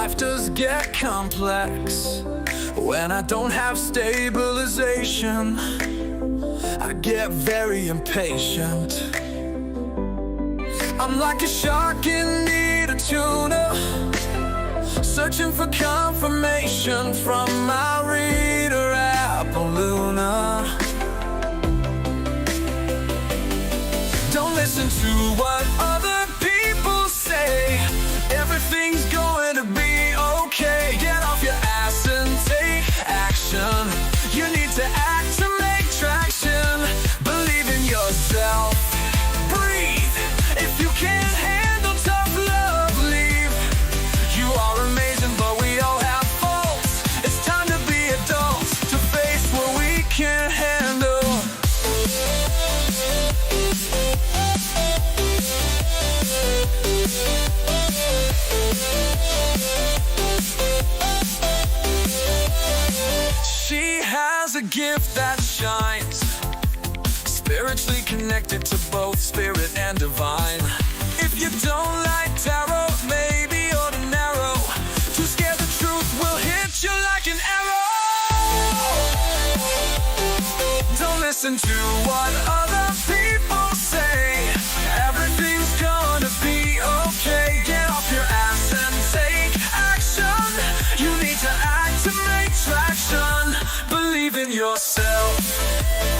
life does get complex. When I don't have stabilization, I get very impatient. I'm like a shark in need of tuna, searching for confirmation from my reader app, Luna. Don't listen to what other people say. Everything's going to be okay. Get off your ass and take action. You need to act to make traction. Believe in yourself. Breathe. If you can't handle tough love, leave. You are amazing, but we all have faults. It's time to be adults, to face what we can't handle. She has a gift that shines, spiritually connected to both spirit and divine. If you don't like tarot, maybe ordinary. Too scared the truth will hit you like an arrow. Don't listen to what other people say. Everything's gonna be okay. Get off your ass and take action. You need to act to make traction. Believe in yourself.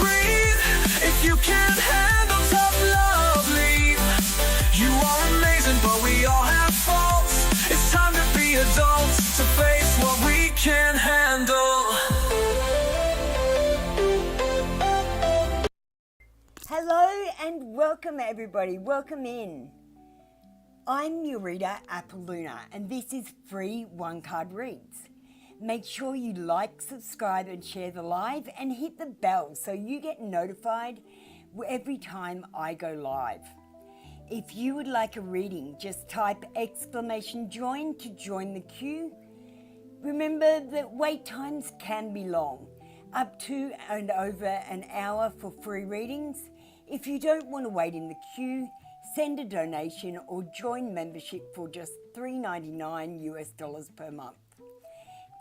Breathe. If you can't handle tough love, leave. You are amazing, but we all have faults. It's time to be adults, to face what we can't handle. Hello and welcome everybody, welcome in. I'm your reader, Luna, and this is free one-card reads. Make sure you like, subscribe and share the live and hit the bell so you get notified every time I go live. If you would like a reading, just type !join to join the queue. Remember that wait times can be long, up to and over an hour for free readings. If you don't want to wait in the queue, send a donation or join membership for just $3.99 US per month.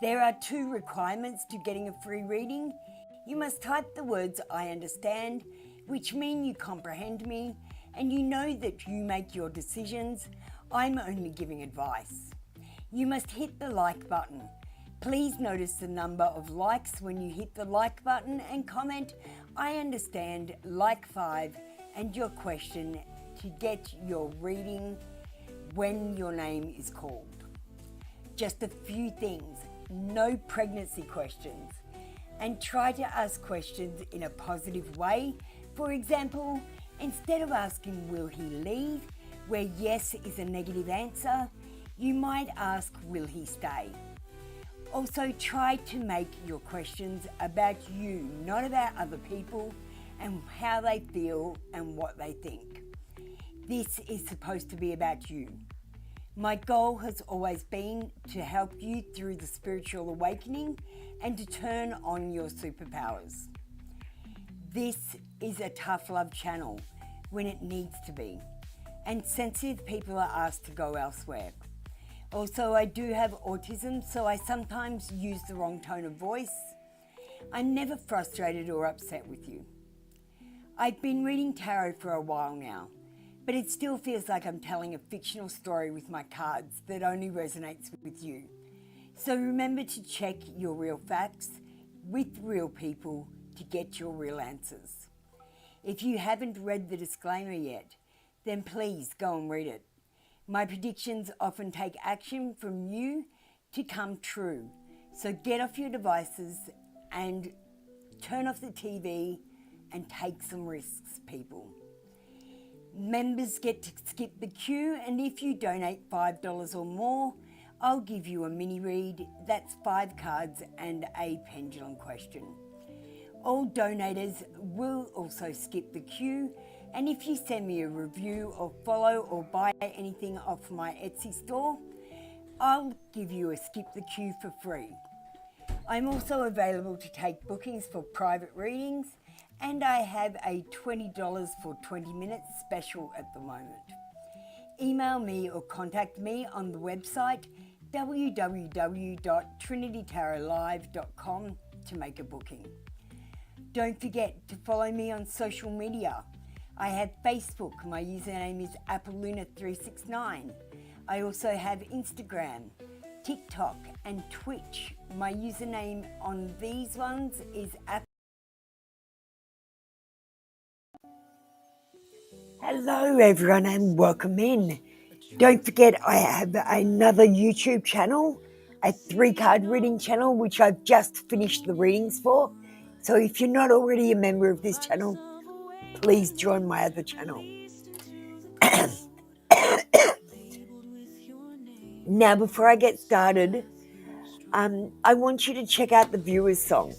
There are 2 requirements to getting a free reading. You must type the words I understand, which mean you comprehend me and you know that you make your decisions. I'm only giving advice. You must hit the like button. Please notice the number of likes when you hit the like button and comment I understand, like 5 and your question to get your reading when your name is called. Just a few things. No pregnancy questions, and try to ask questions in a positive way. For example, instead of asking will he leave, where yes is a negative answer, you might ask will he stay. Also try to make your questions about you, not about other people and how they feel and what they think. This is supposed to be about you. My goal has always been to help you through the spiritual awakening and to turn on your superpowers. This is a tough love channel when it needs to be, and sensitive people are asked to go elsewhere. Also, I do have autism, so I sometimes use the wrong tone of voice. I'm never frustrated or upset with you. I've been reading tarot for a while now, but it still feels like I'm telling a fictional story with my cards that only resonates with you. So remember to check your real facts with real people to get your real answers. If you haven't read the disclaimer yet, then please go and read it. My predictions often take action from you to come true. So get off your devices and turn off the TV and take some risks, people. Members get to skip the queue, and if you donate $5 or more, I'll give you a mini read. That's 5 cards and a pendulum question. All donators will also skip the queue, and if you send me a review or follow or buy anything off my Etsy store, I'll give you a skip the queue for free. I'm also available to take bookings for private readings, and I have a $20 for 20 minutes special at the moment. Email me or contact me on the website www.trinitytarotlive.com to make a booking. Don't forget to follow me on social media. I have Facebook, my username is Appaluna369. I also have Instagram, TikTok and Twitch. My username on these ones is Hello everyone and welcome in. Don't forget I have another YouTube channel, a 3-card reading channel which I've just finished the readings for. So if you're not already a member of this channel, please join my other channel. Now before I get started, I want you to check out the viewer's song.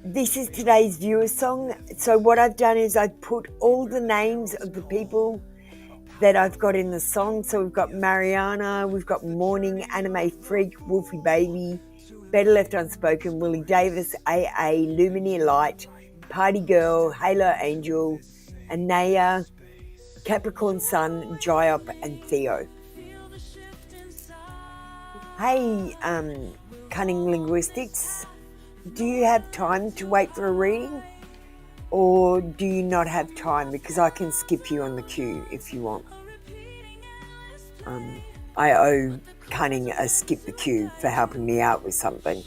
This is today's viewer's song. So what I've done is I've put all the names of the people that I've got in the song. So we've got Mariana, we've got Morning, Anime Freak, Wolfie Baby, Better Left Unspoken, Willie Davis, AA, Lumineer Light, Party Girl, Halo Angel, Anaya, Capricorn Sun, Jyop and Theo. Hey, Cunning Linguistics, do you have time to wait for a reading? Or do you not have time? Because I can skip you on the queue if you want. I owe Cunning a skip the queue for helping me out with something.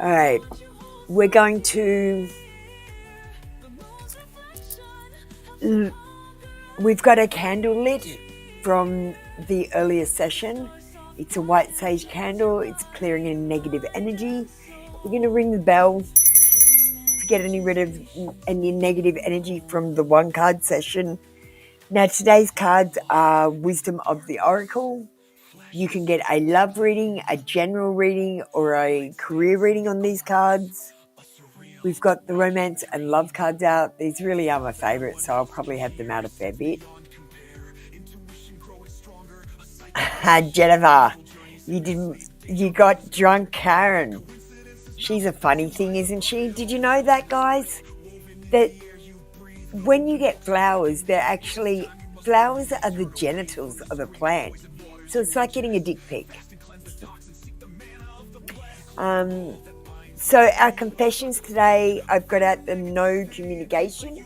Alright, we're going to... We've got a candle lit from the earlier session. It's a white sage candle. It's clearing any negative energy. We're going to ring the bell to get any negative energy from the 1-card session. Now today's cards are Wisdom of the Oracle. You can get a love reading, a general reading, or a career reading on these cards. We've got the romance and love cards out. These really are my favourites, so I'll probably have them out a fair bit. Jennifer, you got drunk Karen. She's a funny thing, isn't she? Did you know that, guys? That when you get flowers, flowers are the genitals of a plant. So it's like getting a dick pic. So our confessions today, I've got out the no communication.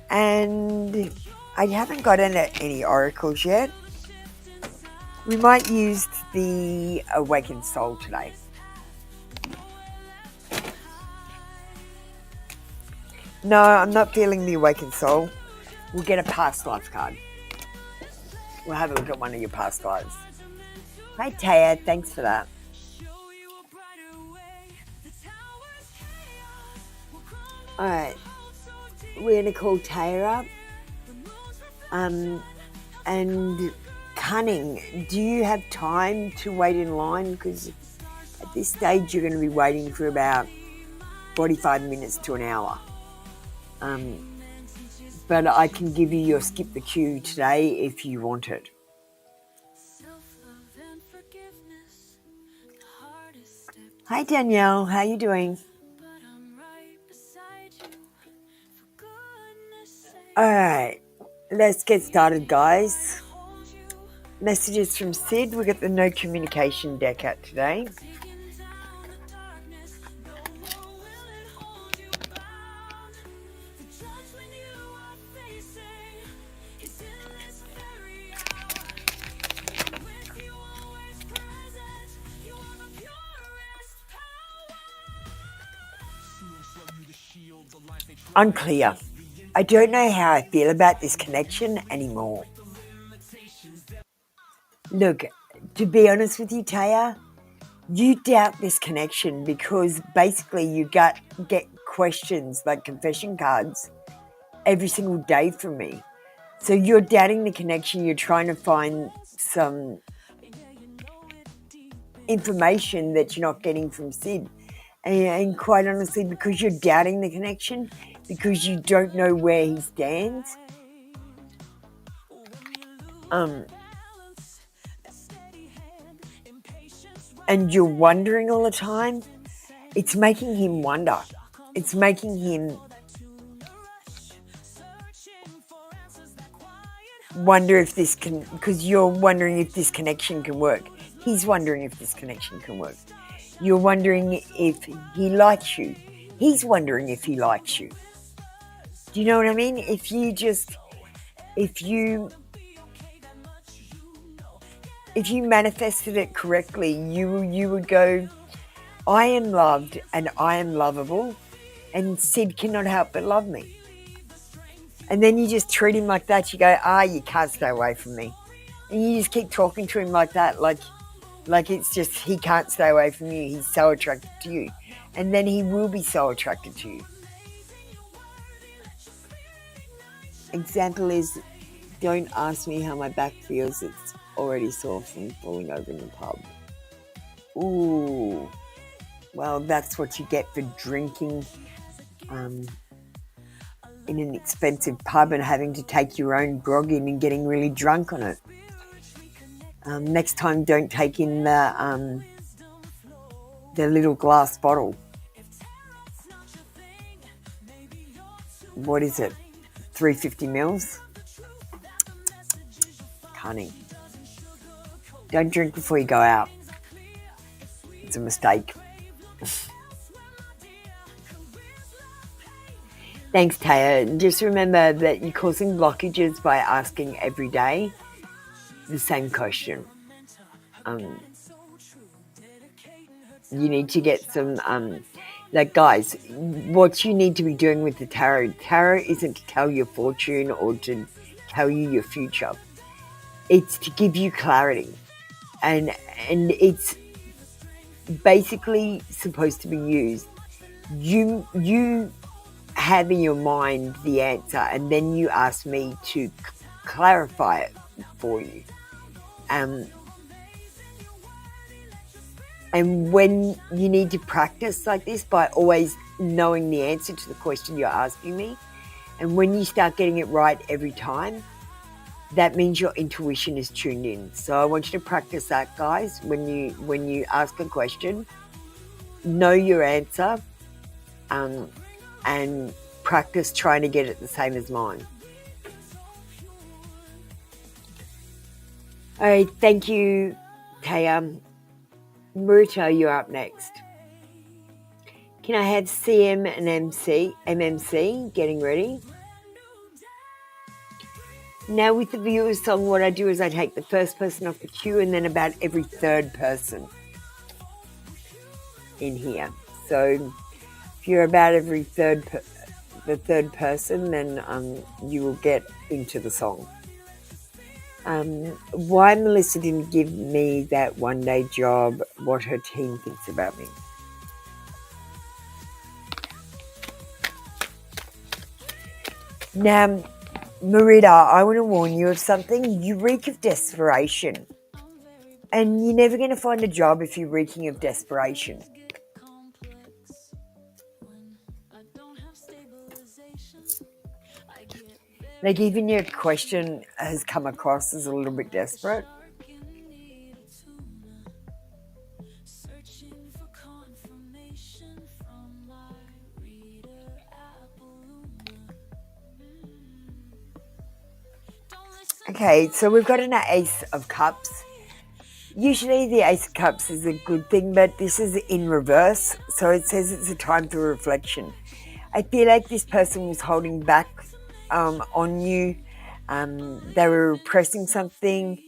And I haven't got any oracles yet. We might use the Awakened Soul today. No, I'm not feeling the Awakened Soul. We'll get a past life card. We'll have a look at one of your past lives. Hi, Taya. Thanks for that. Alright. We're going to call Taya up. And Cunning, do you have time to wait in line? Because at this stage, you're going to be waiting for about 45 minutes to an hour. But I can give you your skip the queue today if you want it. Hi Danielle, how you doing? Alright, let's get started, guys. Messages from Sid. We got the no communication deck out today. Unclear. I don't know how I feel about this connection anymore. Look, to be honest with you, Taya, you doubt this connection because basically you get questions like confession cards every single day from me. So you're doubting the connection. You're trying to find some information that you're not getting from Sid. And quite honestly, because you're doubting the connection, because you don't know where he stands, and you're wondering all the time, it's making him wonder. It's making him wonder if this can, because you're wondering if this connection can work. He's wondering if this connection can work. You're wondering if he likes you. He's wondering if he likes you. Do you know what I mean? If you manifested it correctly, you would go, I am loved and I am lovable, and Sid cannot help but love me. And then you just treat him like that. You go, you can't stay away from me. And you just keep talking to him like that, like it's just he can't stay away from you. He's so attracted to you. And then he will be so attracted to you. Example is, don't ask me how my back feels. It's already sore from falling over in the pub. Ooh. Well, that's what you get for drinking in an expensive pub and having to take your own grog in and getting really drunk on it. Next time, don't take in the little glass bottle. What is it? 350 mils? Cunning. Don't drink before you go out. It's a mistake. Thanks, Taya. Just remember that you're causing blockages by asking every day the same question. You need to get some, guys, what you need to be doing with the tarot isn't to tell your fortune or to tell you your future. It's to give you clarity. And it's basically supposed to be used. You have in your mind the answer, and then you ask me to clarify it for you. And when you need to practice like this by always knowing the answer to the question you're asking me, and when you start getting it right every time, that means your intuition is tuned in. So I want you to practice that, guys. When you ask a question, know your answer, and practice trying to get it the same as mine. All right, thank you, Taya. Marita, you're up next. Can I have CM and MMC getting ready? Now with the viewer's song, what I do is I take the first person off the queue and then about every third person in here. So if you're about every third person, then you will get into the song. Why Melissa didn't give me that one-day job, what her team thinks about me. Now, Marita, I want to warn you of something. You reek of desperation. And you're never going to find a job if you're reeking of desperation. Like, even your question has come across as a little bit desperate. Okay, so we've got an Ace of Cups. Usually the Ace of Cups is a good thing, but this is in reverse, so it says it's a time for reflection. I feel like this person was holding back on you. They were repressing something.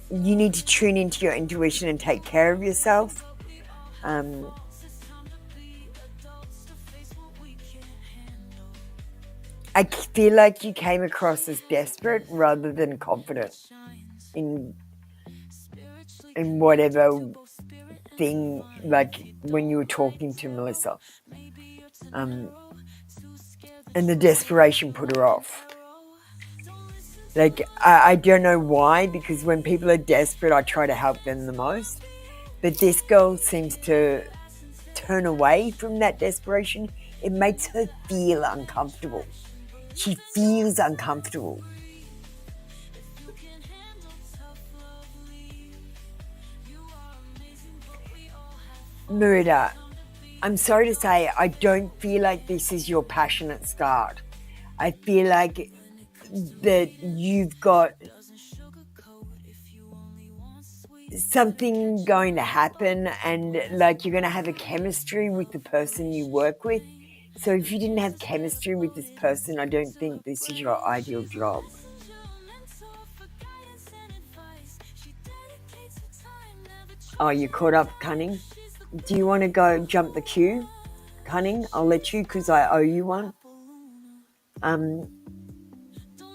You need to tune into your intuition and take care of yourself. I feel like you came across as desperate rather than confident in whatever thing, like when you were talking to Melissa. And the desperation put her off. Like, I don't know why, because when people are desperate, I try to help them the most. But this girl seems to turn away from that desperation. It makes her feel uncomfortable. She feels uncomfortable. Merida, I'm sorry to say, I don't feel like this is your passionate start. I feel like that you've got something going to happen, and like you're going to have a chemistry with the person you work with. So if you didn't have chemistry with this person, I don't think this is your ideal job. Oh, you're caught up, Cunning? Do you want to go jump the queue, Cunning? I'll let you because I owe you one.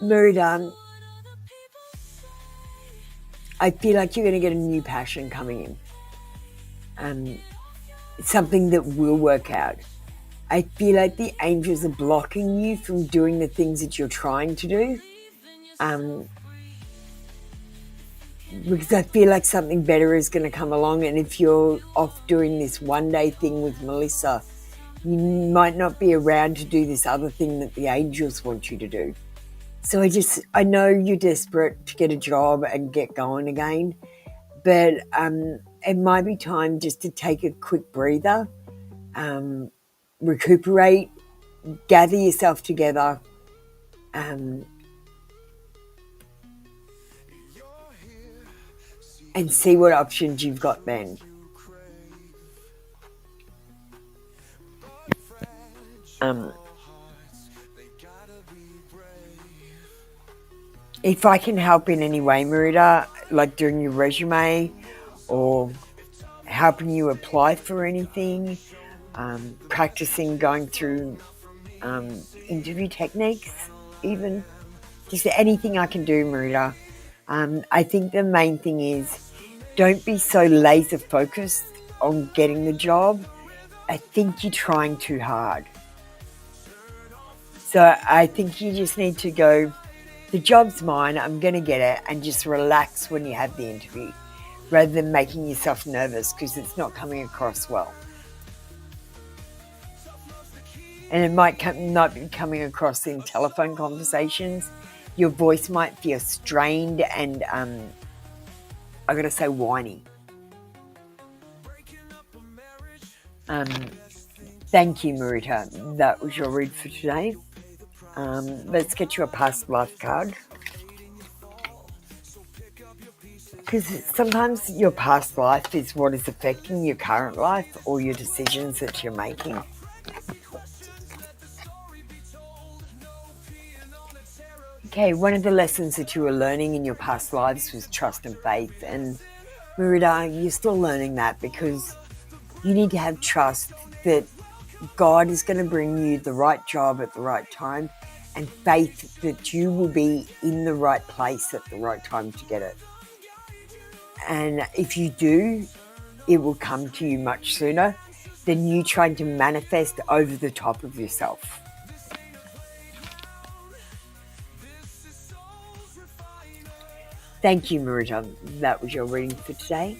Murida, I feel like you're going to get a new passion coming in. Something that will work out. I feel like the angels are blocking you from doing the things that you're trying to do. Because I feel like something better is going to come along, and if you're off doing this one-day thing with Melissa, you might not be around to do this other thing that the angels want you to do. So I know you're desperate to get a job and get going again, but it might be time just to take a quick breather, recuperate, gather yourself together, and see what options you've got then. If I can help in any way, Marita, like doing your resume or helping you apply for anything, practicing going through interview techniques, even just anything I can do, Marita. I think the main thing is don't be so laser focused on getting the job. I think you're trying too hard. So I think you just need to go, the job's mine, I'm going to get it, and just relax when you have the interview rather than making yourself nervous because it's not coming across well. And it might not be coming across in telephone conversations. Your voice might feel strained and, I got to say, whiny. Thank you, Marita. That was your read for today. Let's get you a past life card. Because sometimes your past life is what is affecting your current life or your decisions that you're making. Okay, one of the lessons that you were learning in your past lives was trust and faith. And Marita, you're still learning that because you need to have trust that God is going to bring you the right job at the right time, and faith that you will be in the right place at the right time to get it. And if you do, it will come to you much sooner than you trying to manifest over the top of yourself. Thank you, Marita. That was your reading for today.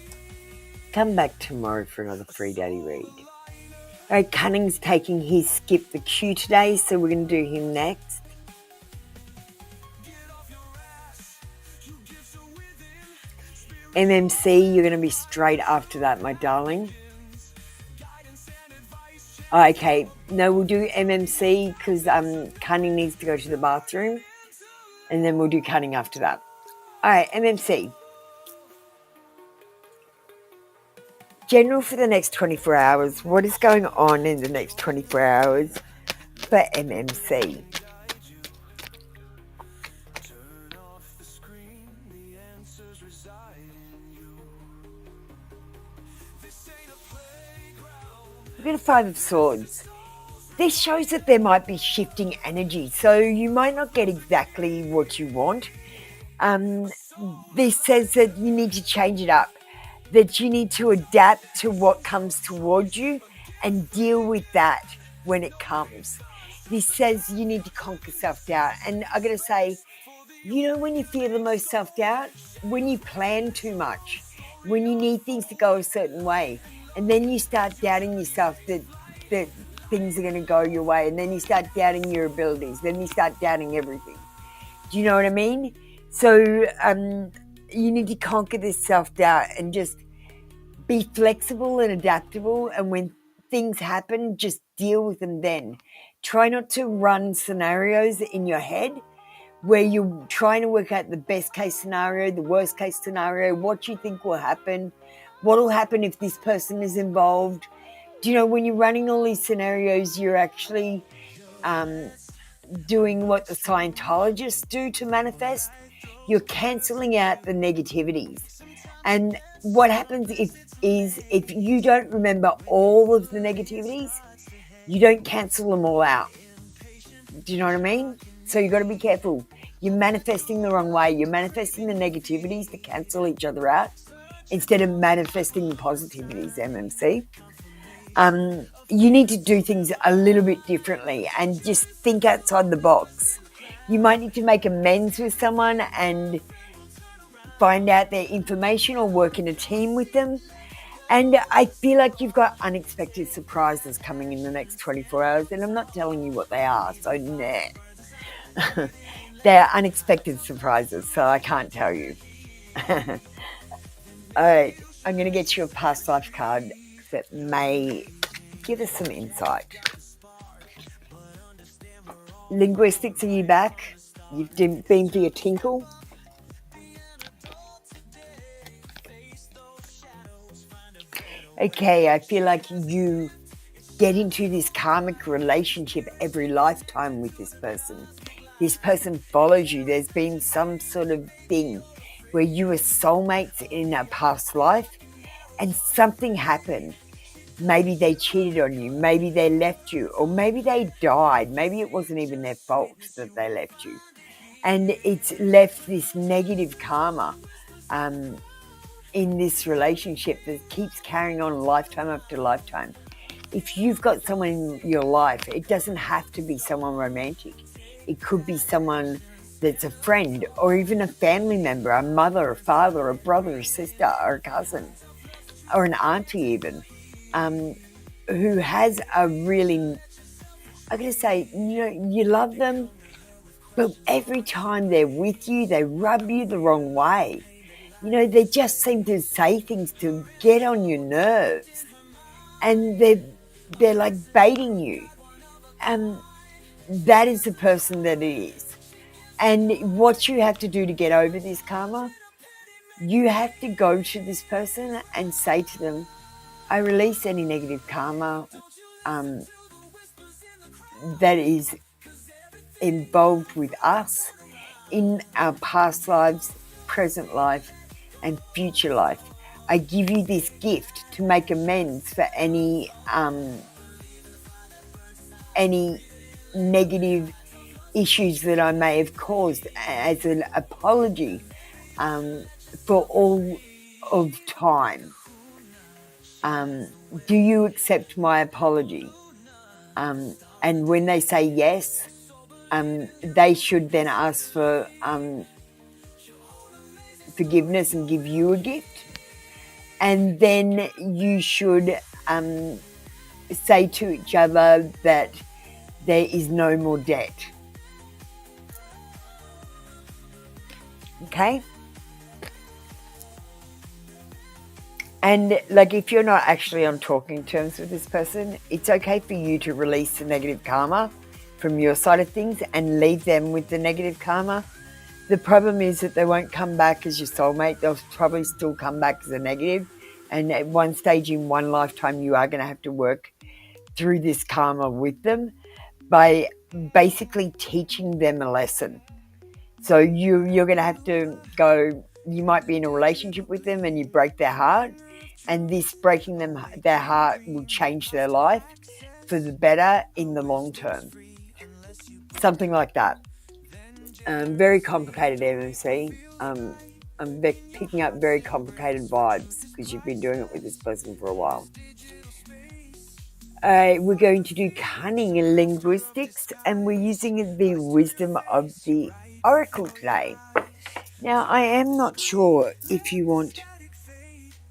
Come back tomorrow for another free daily read. All right, Cunning's taking his skip the queue today, so we're going to do him next. MMC, you're going to be straight after that, my darling. Okay, no, we'll do MMC because Cunning needs to go to the bathroom, and then we'll do Cunning after that. All right, MMC. General for the next 24 hours. What is going on in the next 24 hours for MMC? We've got a Five of Swords. This shows that there might be shifting energy, so you might not get exactly what you want. This says that you need to change it up, that you need to adapt to what comes towards you and deal with that when it comes. This says you need to conquer self-doubt. And I got to say, you know when you feel the most self-doubt? When you plan too much, when you need things to go a certain way, and then you start doubting yourself that things are going to go your way, and then you start doubting your abilities, then you start doubting everything. Do you know what I mean? So you need to conquer this self-doubt and just be flexible and adaptable, and when things happen, just deal with them then. try not to run scenarios in your head where you're trying to work out the best case scenario, the worst case scenario, what you think will happen, what will happen if this person is involved. Do you know, when you're running all these scenarios, you're actually doing what the Scientologists do to manifest. You're cancelling out the negativities. And what happens if you don't remember all of the negativities, you don't cancel them all out. Do you know what I mean? So you've got to be careful. You're manifesting the wrong way. You're manifesting the negativities to cancel each other out instead of manifesting the positivities, MMC. You need to do things a little bit differently and just think outside the box. You might need to make amends with someone and find out their information or work in a team with them. And I feel like you've got unexpected surprises coming in the next 24 hours, and I'm not telling you what they are, so nah. They're unexpected surprises, so I can't tell you. All right, I'm going to get you a past life card that may give us some insight. Linguistics, are you back? You've been for your tinkle? Okay, I feel like you get into this karmic relationship every lifetime with this person. This person follows you. There's been some sort of thing where you were soulmates in a past life and something happened. Maybe they cheated on you, maybe they left you, or maybe they died. Maybe it wasn't even their fault that they left you. And it's left this negative karma in this relationship that keeps carrying on lifetime after lifetime. If you've got someone in your life, it doesn't have to be someone romantic. It could be someone that's a friend or even a family member, a mother, a father, a brother, a sister, or a cousin, or an auntie even, who has a really, I'm going to say, you love them, but every time they're with you, they rub you the wrong way. They just seem to say things to get on your nerves, and they're like baiting you. That is the person that it is. And what you have to do to get over this karma, you have to go to this person and say to them, I release any negative karma that is involved with us in our past lives, present life, and future life. I give you this gift to make amends for any negative issues that I may have caused as an apology for all of time. Do you accept my apology? And when they say yes, they should then ask for forgiveness and give you a gift. And then you should say to each other that there is no more debt. Okay? And if you're not actually on talking terms with this person, it's okay for you to release the negative karma from your side of things and leave them with the negative karma. The problem is that they won't come back as your soulmate. They'll probably still come back as a negative. And at one stage in one lifetime, you are going to have to work through this karma with them by basically teaching them a lesson. So you're going to have to go, you might be in a relationship with them and you break their heart. And this breaking their heart will change their life for the better in the long term. Something like that. Very complicated, MMC. I'm picking up very complicated vibes because you've been doing it with this person for a while. We're going to do cunning and linguistics, and we're using the wisdom of the oracle today. Now, I am not sure if you want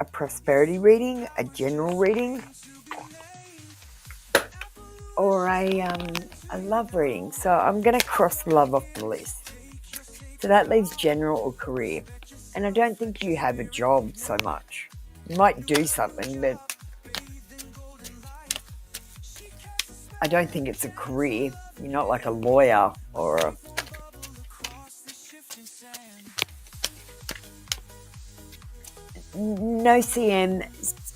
a prosperity reading, a general reading, or a love reading. So I'm going to cross love off the list. So that leaves general or career. And I don't think you have a job so much. You might do something, but I don't think it's a career. You're not like a lawyer or a... No CM,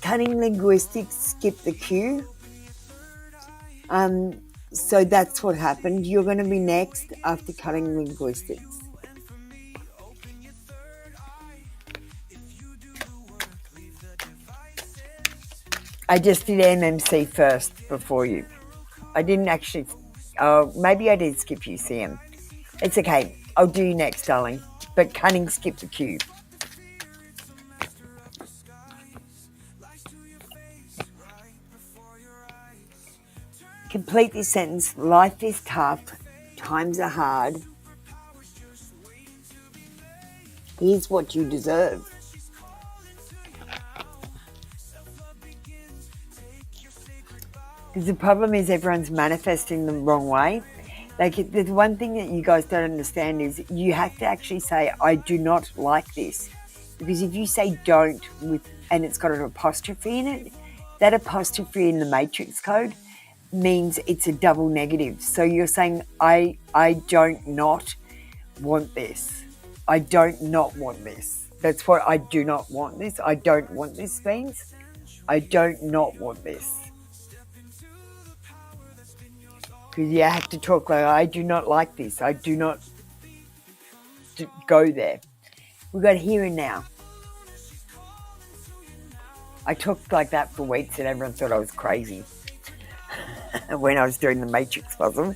cunning linguistics, skip the queue. So that's what happened. You're going to be next after cunning linguistics. I just did MMC first before you. I didn't actually... maybe I did skip you, CM. It's okay. I'll do you next, darling. But cunning, skip the queue. Complete this sentence. Life is tough. Times are hard. Here's what you deserve. Because the problem is everyone's manifesting the wrong way. Like, the one thing that you guys don't understand is you have to actually say, I do not like this. Because if you say don't and it's got an apostrophe in it, that apostrophe in the matrix code means it's a double negative. So you're saying, I don't not want this. I don't not want this. That's what I do not want this. I don't want this means. I don't not want this. Because you have to talk like, I do not like this. I do not go there. We've got here and now. I talked like that for weeks and everyone thought I was crazy when I was doing the matrix puzzle.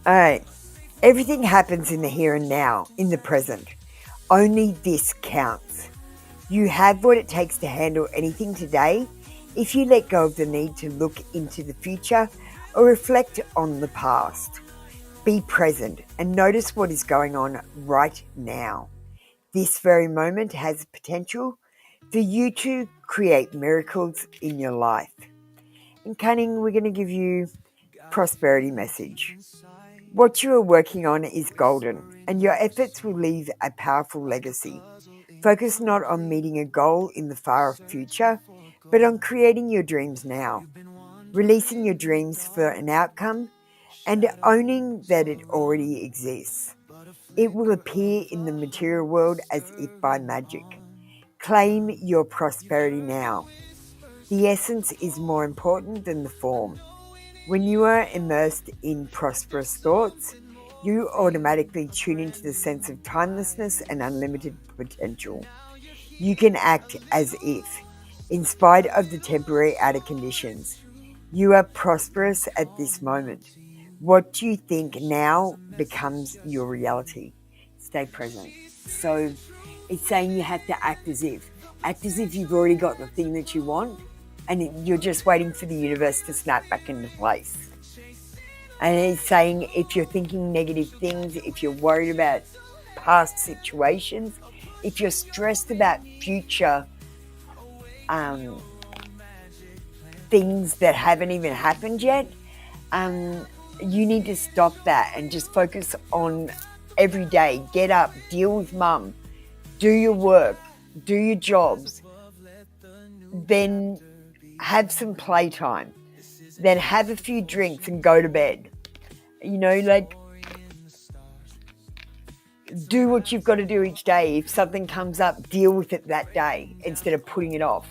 Alright, everything happens in the here and now, in the present. Only this counts. You have what it takes to handle anything today if you let go of the need to look into the future or reflect on the past. Be present and notice what is going on right now. This very moment has potential for you to create miracles in your life. In Cunning, we're going to give you prosperity message. What you are working on is golden, and your efforts will leave a powerful legacy. Focus not on meeting a goal in the far future, but on creating your dreams now. Releasing your dreams for an outcome and owning that it already exists. It will appear in the material world as if by magic. Claim your prosperity now. The essence is more important than the form. When you are immersed in prosperous thoughts, you automatically tune into the sense of timelessness and unlimited potential. You can act as if, in spite of the temporary outer conditions, you are prosperous at this moment. What you think now becomes your reality. Stay present. So it's saying you have to act as if. Act as if you've already got the thing that you want and you're just waiting for the universe to snap back into place. And it's saying if you're thinking negative things, if you're worried about past situations, if you're stressed about future things that haven't even happened yet, you need to stop that and just focus on every day. Get up, deal with mum, do your work, do your jobs, then have some playtime, then have a few drinks and go to bed. You know, like, do what you've got to do each day. If something comes up, deal with it that day instead of putting it off.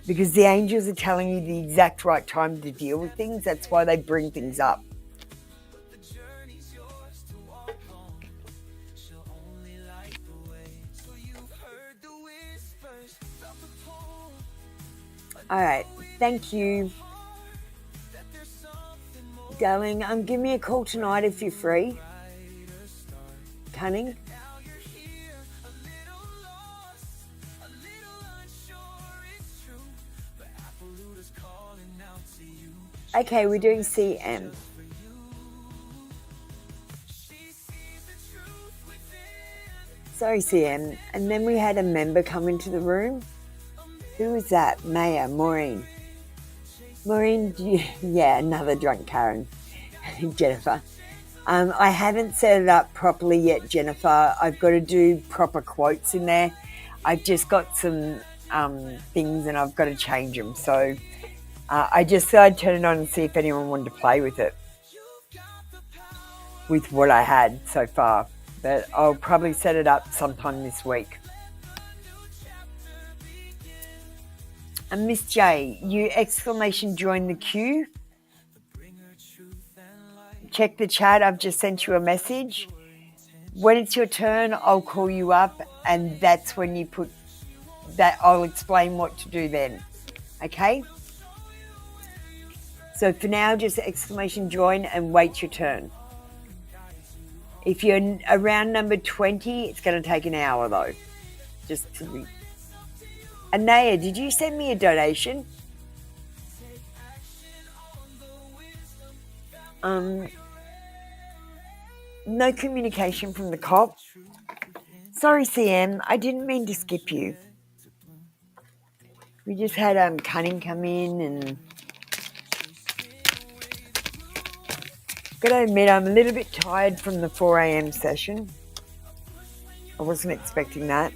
Because the angels are telling you the exact right time to deal with things. That's why they bring things up. All right, thank you. Darling, give me a call tonight if you're free. Cunning. Okay, we're doing CM. Sorry, CM. And then we had a member come into the room. Who was that? Maya, Maureen. Maureen, yeah, another drunk Karen. Jennifer. I haven't set it up properly yet, Jennifer. I've got to do proper quotes in there. I've just got some things and I've got to change them. So I just thought I'd turn it on and see if anyone wanted to play with it, with what I had so far. But I'll probably set it up sometime this week. And Miss J, you exclamation join the queue. Check the chat. I've just sent you a message. When it's your turn, I'll call you up, and that's when you put that. I'll explain what to do then. Okay? So for now, just exclamation join and wait your turn. If you're around number 20, it's going to take an hour though. Just to be. Anaya, did you send me a donation? No communication from the cop. Sorry, CM, I didn't mean to skip you. We just had Cunning come in, and gotta admit I'm a little bit tired from the 4 a.m. session. I wasn't expecting that.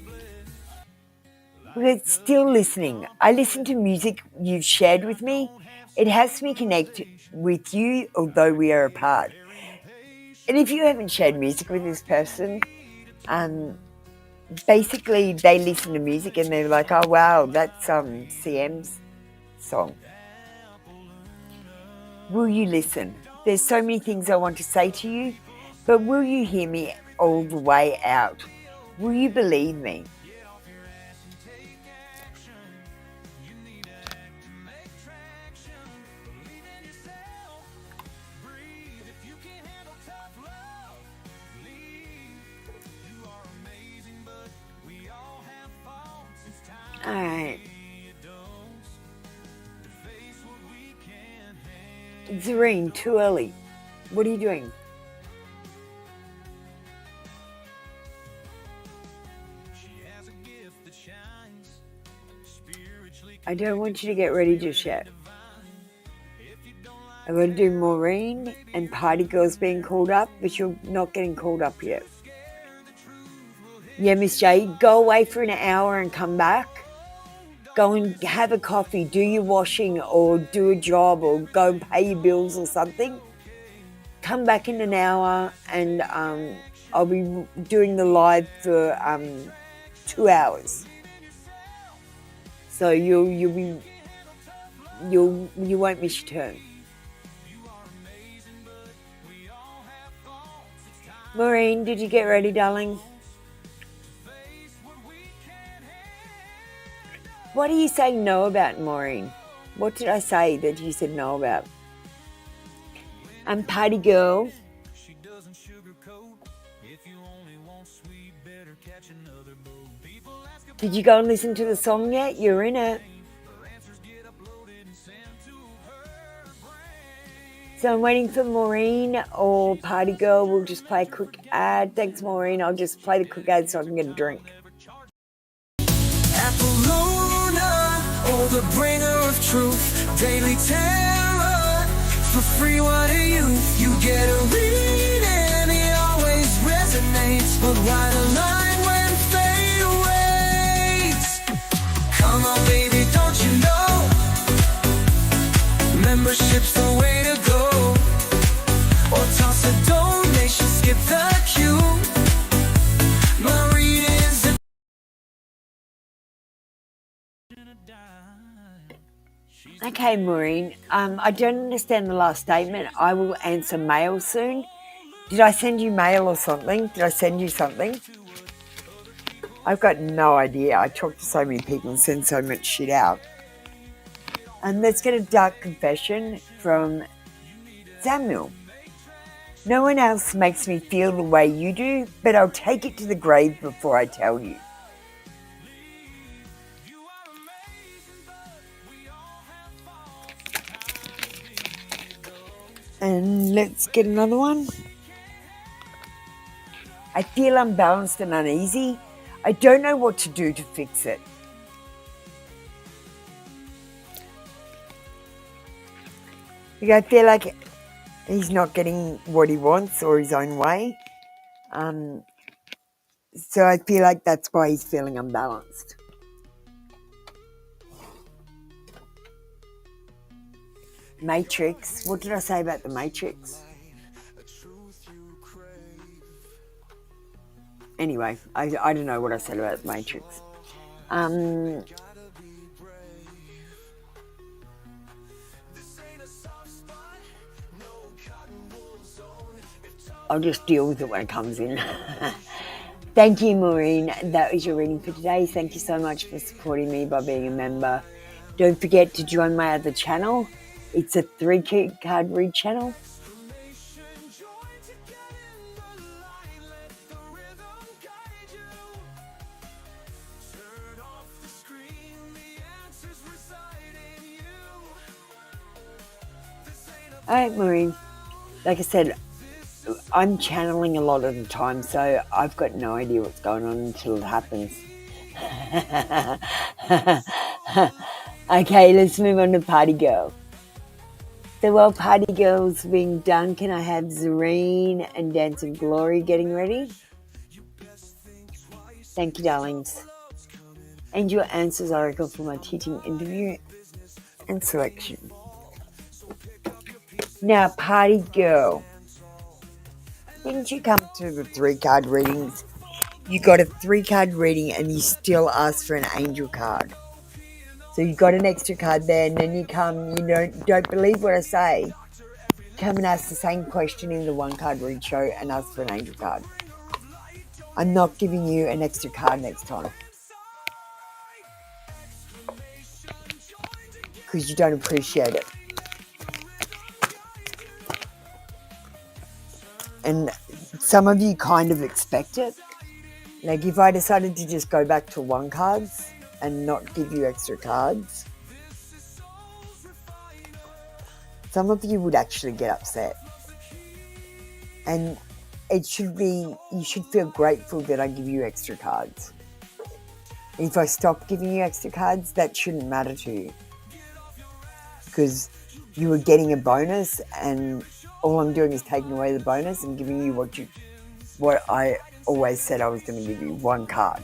But still listening. I listen to music you've shared with me. It helps me connect with you, although we are apart. And if you haven't shared music with this person, basically they listen to music and they're like, oh wow, that's CM's song. Will you listen? There's so many things I want to say to you, but will you hear me all the way out? Will you believe me? All right. Zareen, too early. What are you doing? I don't want you to get ready just yet. I'm going to do Maureen and Party Girl's being called up, but you're not getting called up yet. Yeah, Miss J, go away for an hour and come back. Go and have a coffee, do your washing or do a job or go and pay your bills or something. Come back in an hour and I'll be doing the live for 2 hours. So you won't miss your turn. Maureen, did you get ready, darling? What are you saying no about, Maureen? What did I say that you said no about? Party Girl. Did you go and listen to the song yet? You're in it. So I'm waiting for Maureen or Party Girl. We'll just play a quick ad. Thanks, Maureen. I'll just play the quick ad so I can get a drink. Oh, the bringer of truth, daily terror, for free, what are you? You get a read and he always resonates, but right a line when fate waits. Come on, baby, don't you know? Membership's the way to go. Or toss a donation, skip the queue. My reading's a Okay, Maureen, I don't understand the last statement. I will answer mail soon. Did I send you mail or something? Did I send you something? I've got no idea. I talk to so many people and send so much shit out. And let's get a dark confession from Samuel. No one else makes me feel the way you do, but I'll take it to the grave before I tell you. And let's get another one. I feel unbalanced and uneasy. I don't know what to do to fix it. I feel like He's not getting what he wants or his own way. So I feel like that's why he's feeling unbalanced. Matrix. What did I say about the Matrix? Anyway, I don't know what I said about the Matrix. I'll just deal with it when it comes in. Thank you, Maureen. That was your reading for today. Thank you so much for supporting me by being a member. Don't forget to join my other channel. It's a 3-card read channel. Alright, Maureen. Like I said, I'm channeling a lot of the time, so I've got no idea what's going on until it happens. Okay, let's move on to Party Girl. So while Party Girl's being done, can I have Zareen and Dance of Glory getting ready? Thank you, darlings. And your answers, Oracle, for my teaching interview and selection. Now, Party Girl. Didn't you come to the 3-card readings? You got a 3-card reading and you still asked for an angel card. So you got an extra card there, and then you come, you don't believe what I say. Come and ask the same question in the 1-card read show and ask for an angel card. I'm not giving you an extra card next time. Because you don't appreciate it. And some of you kind of expect it. Like if I decided to just go back to 1 cards and not give you extra cards, some of you would actually get upset. And it should be, you should feel grateful that I give you extra cards. And if I stop giving you extra cards, that shouldn't matter to you. Because you were getting a bonus, and all I'm doing is taking away the bonus and giving you what I always said I was going to give you, 1 card.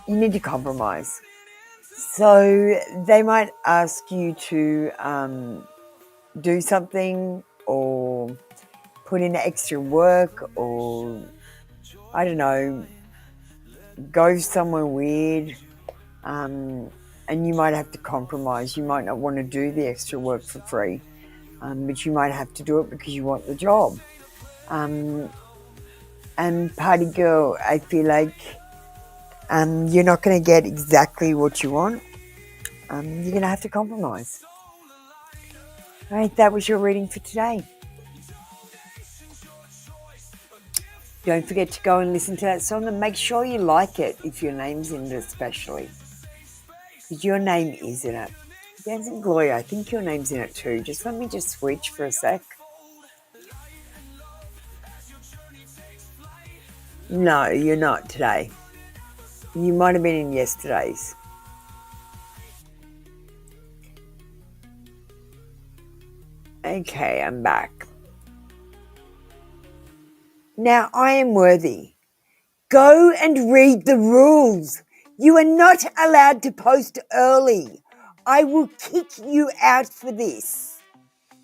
You need to compromise. So they might ask you to do something or put in extra work, or I don't know, go somewhere weird, and you might have to compromise. You might not want to do the extra work for free, but you might have to do it because you want the job. And Party Girl, I feel like you're not going to get exactly what you want. You're going to have to compromise. All right, that was your reading for today. Don't forget to go and listen to that song, and make sure you like it if your name's in it especially. Because your name is in it. Dance and Glory, I think your name's in it too. Just let me just switch for a sec. No, you're not today. You might have been in yesterday's. Okay, I'm back. Now I am worthy. Go and read the rules. You are not allowed to post early. I will kick you out for this.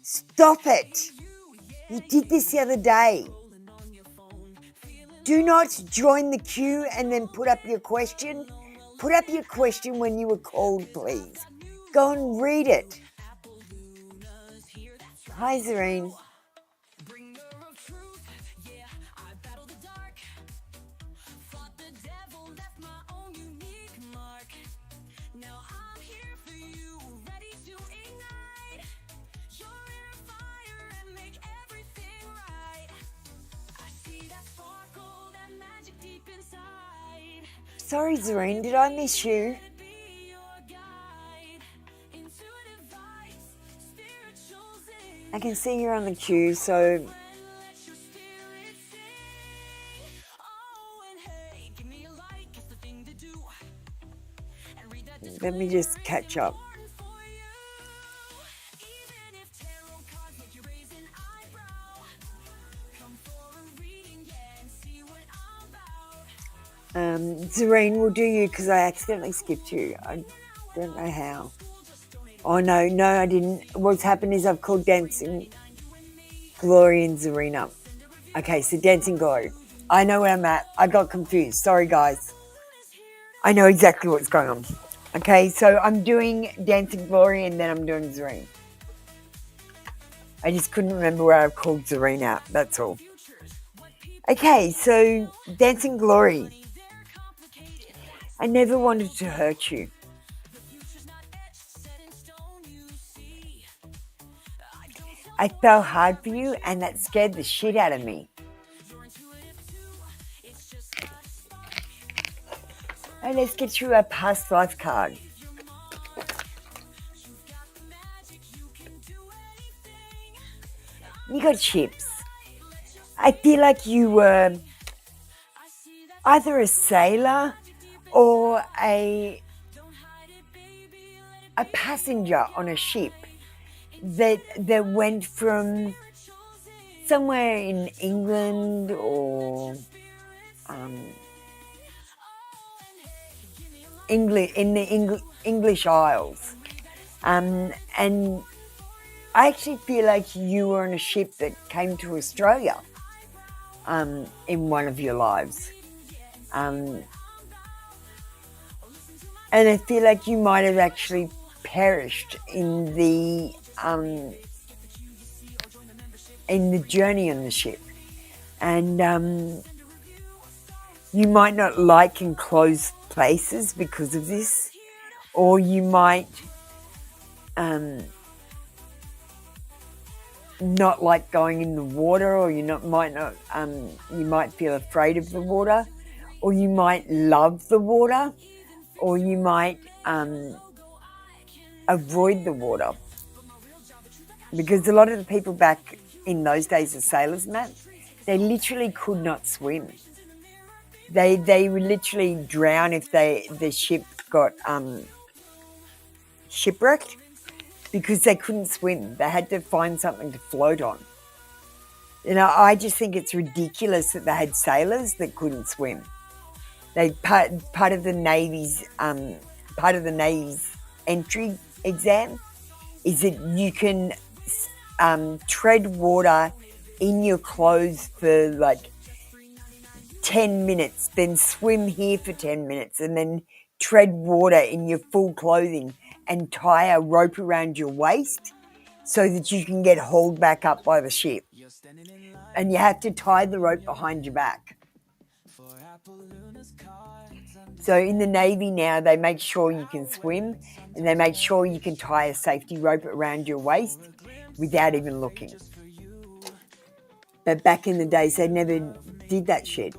Stop it. You did this the other day. Do not join the queue and then put up your question. Put up your question when you were called, please. Go and read it. Hi, Zareen. Sorry, Zareen, did I miss you? I can see you're on the queue, so let me just catch up. Zareen, we'll do you because I accidentally skipped you. I don't know how. Oh, no, I didn't. What's happened is I've called Dancing Glory and Zareen up. Okay, so Dancing Glory. I know where I'm at. I got confused. Sorry, guys. I know exactly what's going on. Okay, so I'm doing Dancing Glory and then I'm doing Zareen. I just couldn't remember where I've called Zareen out. That's all. Okay, so Dancing Glory. I never wanted to hurt you. I fell hard for you and that scared the shit out of me. And let's get you a past life card. You got chips. I feel like you were either a sailor or a passenger on a ship that went from somewhere in England or English Isles, and I actually feel like you were on a ship that came to Australia in one of your lives, and I feel like you might have actually perished in the journey on the ship, and you might not like enclosed places because of this, or you might not like going in the water, or you might feel afraid of the water, or you might love the water, or you might avoid the water. Because a lot of the people back in those days as sailors, Matt, they literally could not swim. They would literally drown if the ship got shipwrecked, because they couldn't swim. They had to find something to float on. You know, I just think it's ridiculous that they had sailors that couldn't swim. They part of the Navy's entry exam is that you can tread water in your clothes for like 10 minutes, then swim here for 10 minutes, and then tread water in your full clothing and tie a rope around your waist so that you can get hauled back up by the ship. And you have to tie the rope behind your back. So in the Navy now, they make sure you can swim, and they make sure you can tie a safety rope around your waist without even looking. But back in the days, they never did that shit.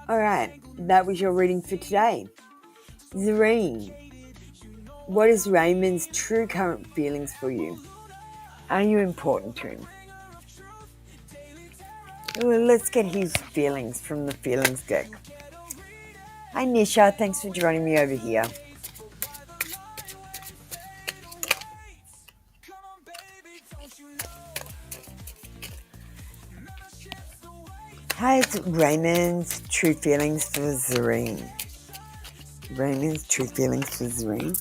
All right, that was your reading for today. Zareen, what is Raymond's true current feelings for you? Are you important to him? Well, let's get his feelings from the feelings deck. Hi Nisha, thanks for joining me over here. How's Raymond's true feelings for Zareen? Raymond's true feelings for Zareen.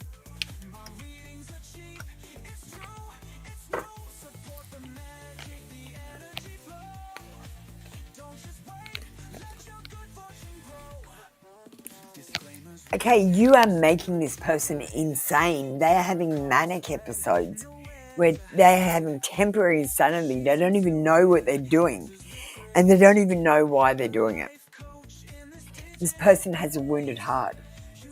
Okay, you are making this person insane. They are having manic episodes where they're having temporary insanity. They don't even know what they're doing, and they don't even know why they're doing it. This person has a wounded heart,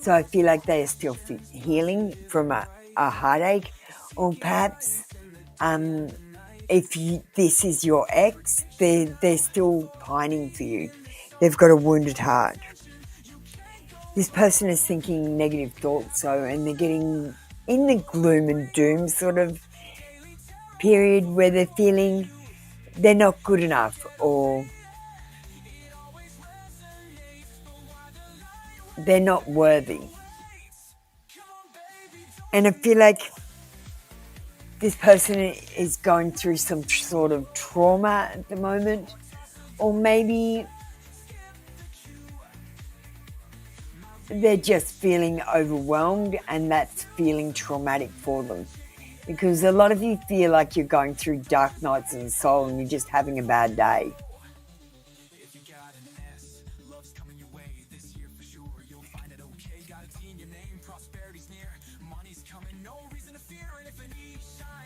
so I feel like they are still healing from a heartache, or perhaps if this is your ex, they're still pining for you. They've got a wounded heart. This person is thinking negative thoughts, and they're getting in the gloom and doom sort of period where they're feeling they're not good enough, or they're not worthy. And I feel like this person is going through some sort of trauma at the moment, or maybe they're just feeling overwhelmed and that's feeling traumatic for them. Because a lot of you feel like you're going through dark nights of the soul and you're just having a bad day.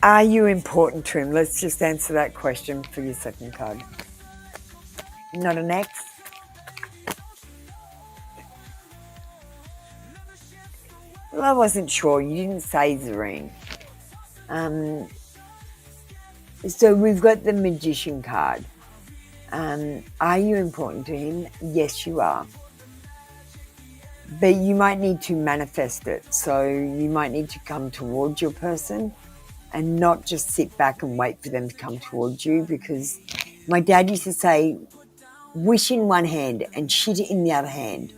Are you important to him? Let's just answer that question for your second card. Not an ex? Well, I wasn't sure. You didn't say, Zareen. So we've got the Magician card. Are you important to him? Yes, you are. But you might need to manifest it. So you might need to come towards your person and not just sit back and wait for them to come towards you, because my dad used to say, wish in one hand and shit in the other hand.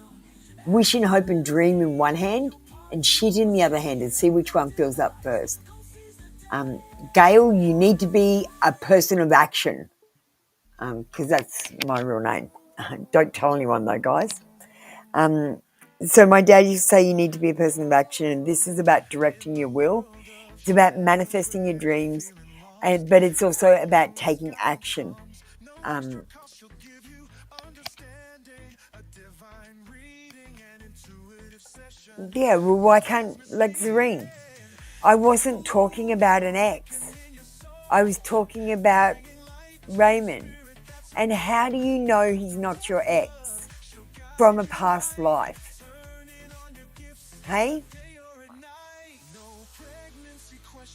Wish and hope and dream in one hand and shit in the other hand, and see which one fills up first. Gail, you need to be a person of action, because that's my real name. Don't tell anyone though, guys. So my dad used to say you need to be a person of action, and this is about directing your will. It's about manifesting your dreams, but it's also about taking action. Yeah, well, why can't, like Zareen, I wasn't talking about an ex. I was talking about Raymond. And how do you know he's not your ex? From a past life. Hey?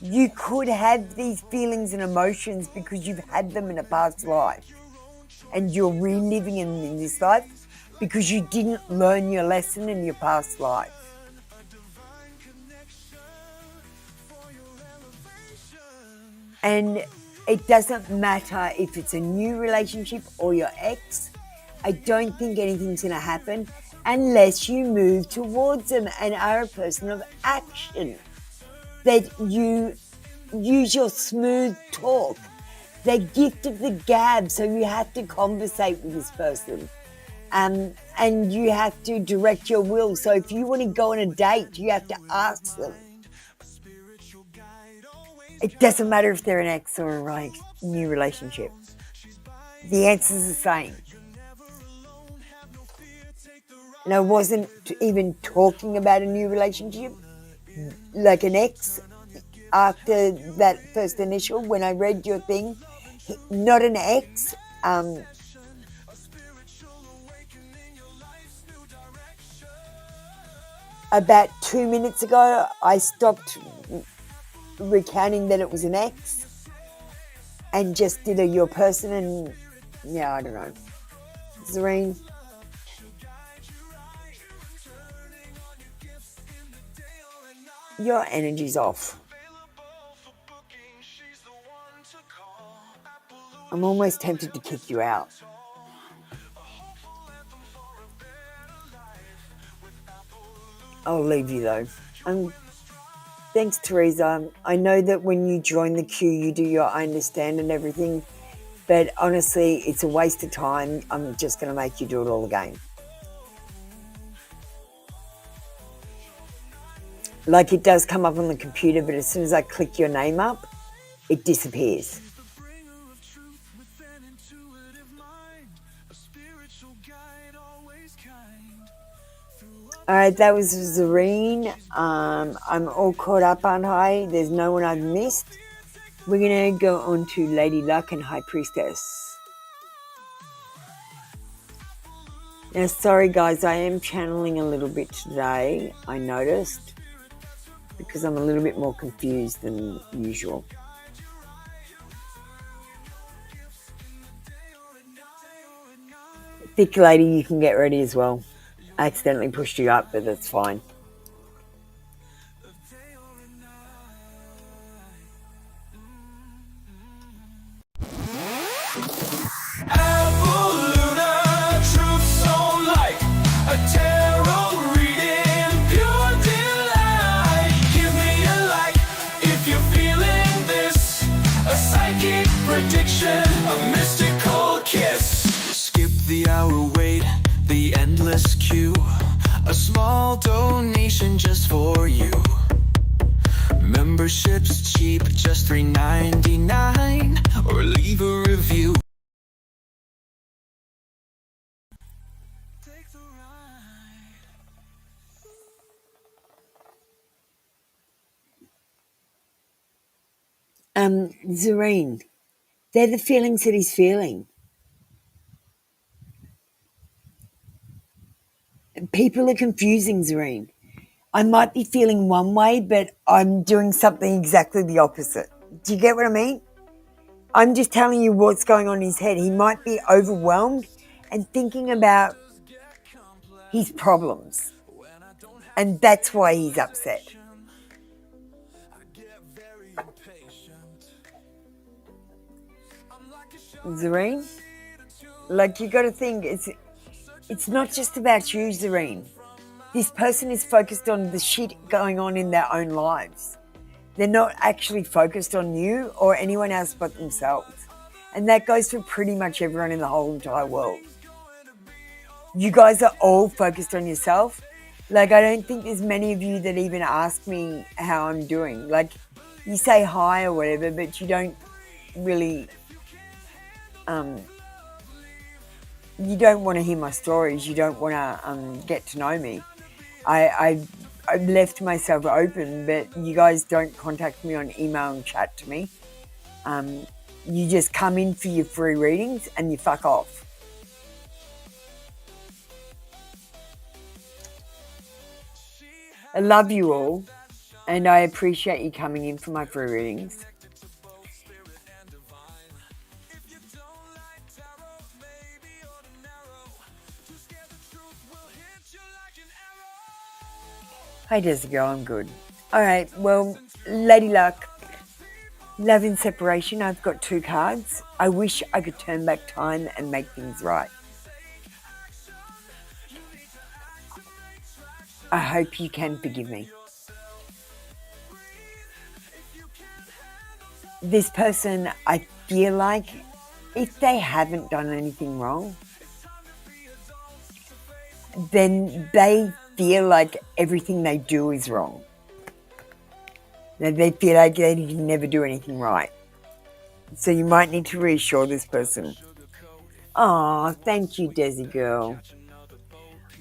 You could have these feelings and emotions because you've had them in a past life. And you're reliving them in this life because you didn't learn your lesson in your past life. And it doesn't matter if it's a new relationship or your ex. I don't think anything's going to happen unless you move towards them and are a person of action. That you use your smooth talk, the gift of the gab. So you have to conversate with this person, and you have to direct your will. So if you want to go on a date, you have to ask them. It doesn't matter if they're an ex or a new relationship. The answer's the same. And I wasn't even talking about a new relationship, like an ex, after that first initial, when I read your thing. Not an ex. About 2 minutes ago, I stopped recounting that it was an ex and just did a your person, and yeah, I don't know. Zareen, your energy's off. I'm almost tempted to kick you out. I'll leave you though. Thanks, Teresa. I know that when you join the queue, you do your I understand and everything, but honestly, it's a waste of time. I'm just going to make you do it all again. Like, it does come up on the computer, but as soon as I click your name up, it disappears. All right, that was Zareen. I'm all caught up, aren't I? There's no one I've missed. We're going to go on to Lady Luck and High Priestess. Now, sorry guys, I am channeling a little bit today, I noticed, because I'm a little bit more confused than usual. Thick lady, you can get ready as well. I accidentally pushed you up, but that's fine. Give me a like if you're feeling this. small donation just for you. Membership's cheap, just $3.99, or leave a review. Take the ride. Zareen, they're the feelings that he's feeling. People are confusing Zareen. I might be feeling one way, but I'm doing something exactly the opposite. Do you get what I mean? I'm just telling you what's going on in his head. He might be overwhelmed and thinking about his problems. And that's why he's upset. Zareen, like, you got to think, it's not just about you, Zareen. This person is focused on the shit going on in their own lives. They're not actually focused on you or anyone else but themselves. And that goes for pretty much everyone in the whole entire world. You guys are all focused on yourself. Like, I don't think there's many of you that even ask me how I'm doing. Like, you say hi or whatever, but you don't really, you don't want to hear my stories. You don't want to get to know me. I've left myself open, but you guys don't contact me on email and chat to me. You just come in for your free readings and you fuck off. I love you all, and I appreciate you coming in for my free readings. Hi, Jessica, I'm good. All right, well, Lady Luck, love and separation. I've got 2 cards. I wish I could turn back time and make things right. I hope you can forgive me. This person, I feel like if they haven't done anything wrong, then they feel like everything they do is wrong. They feel like they can never do anything right. So you might need to reassure this person. Oh, thank you, Desi girl.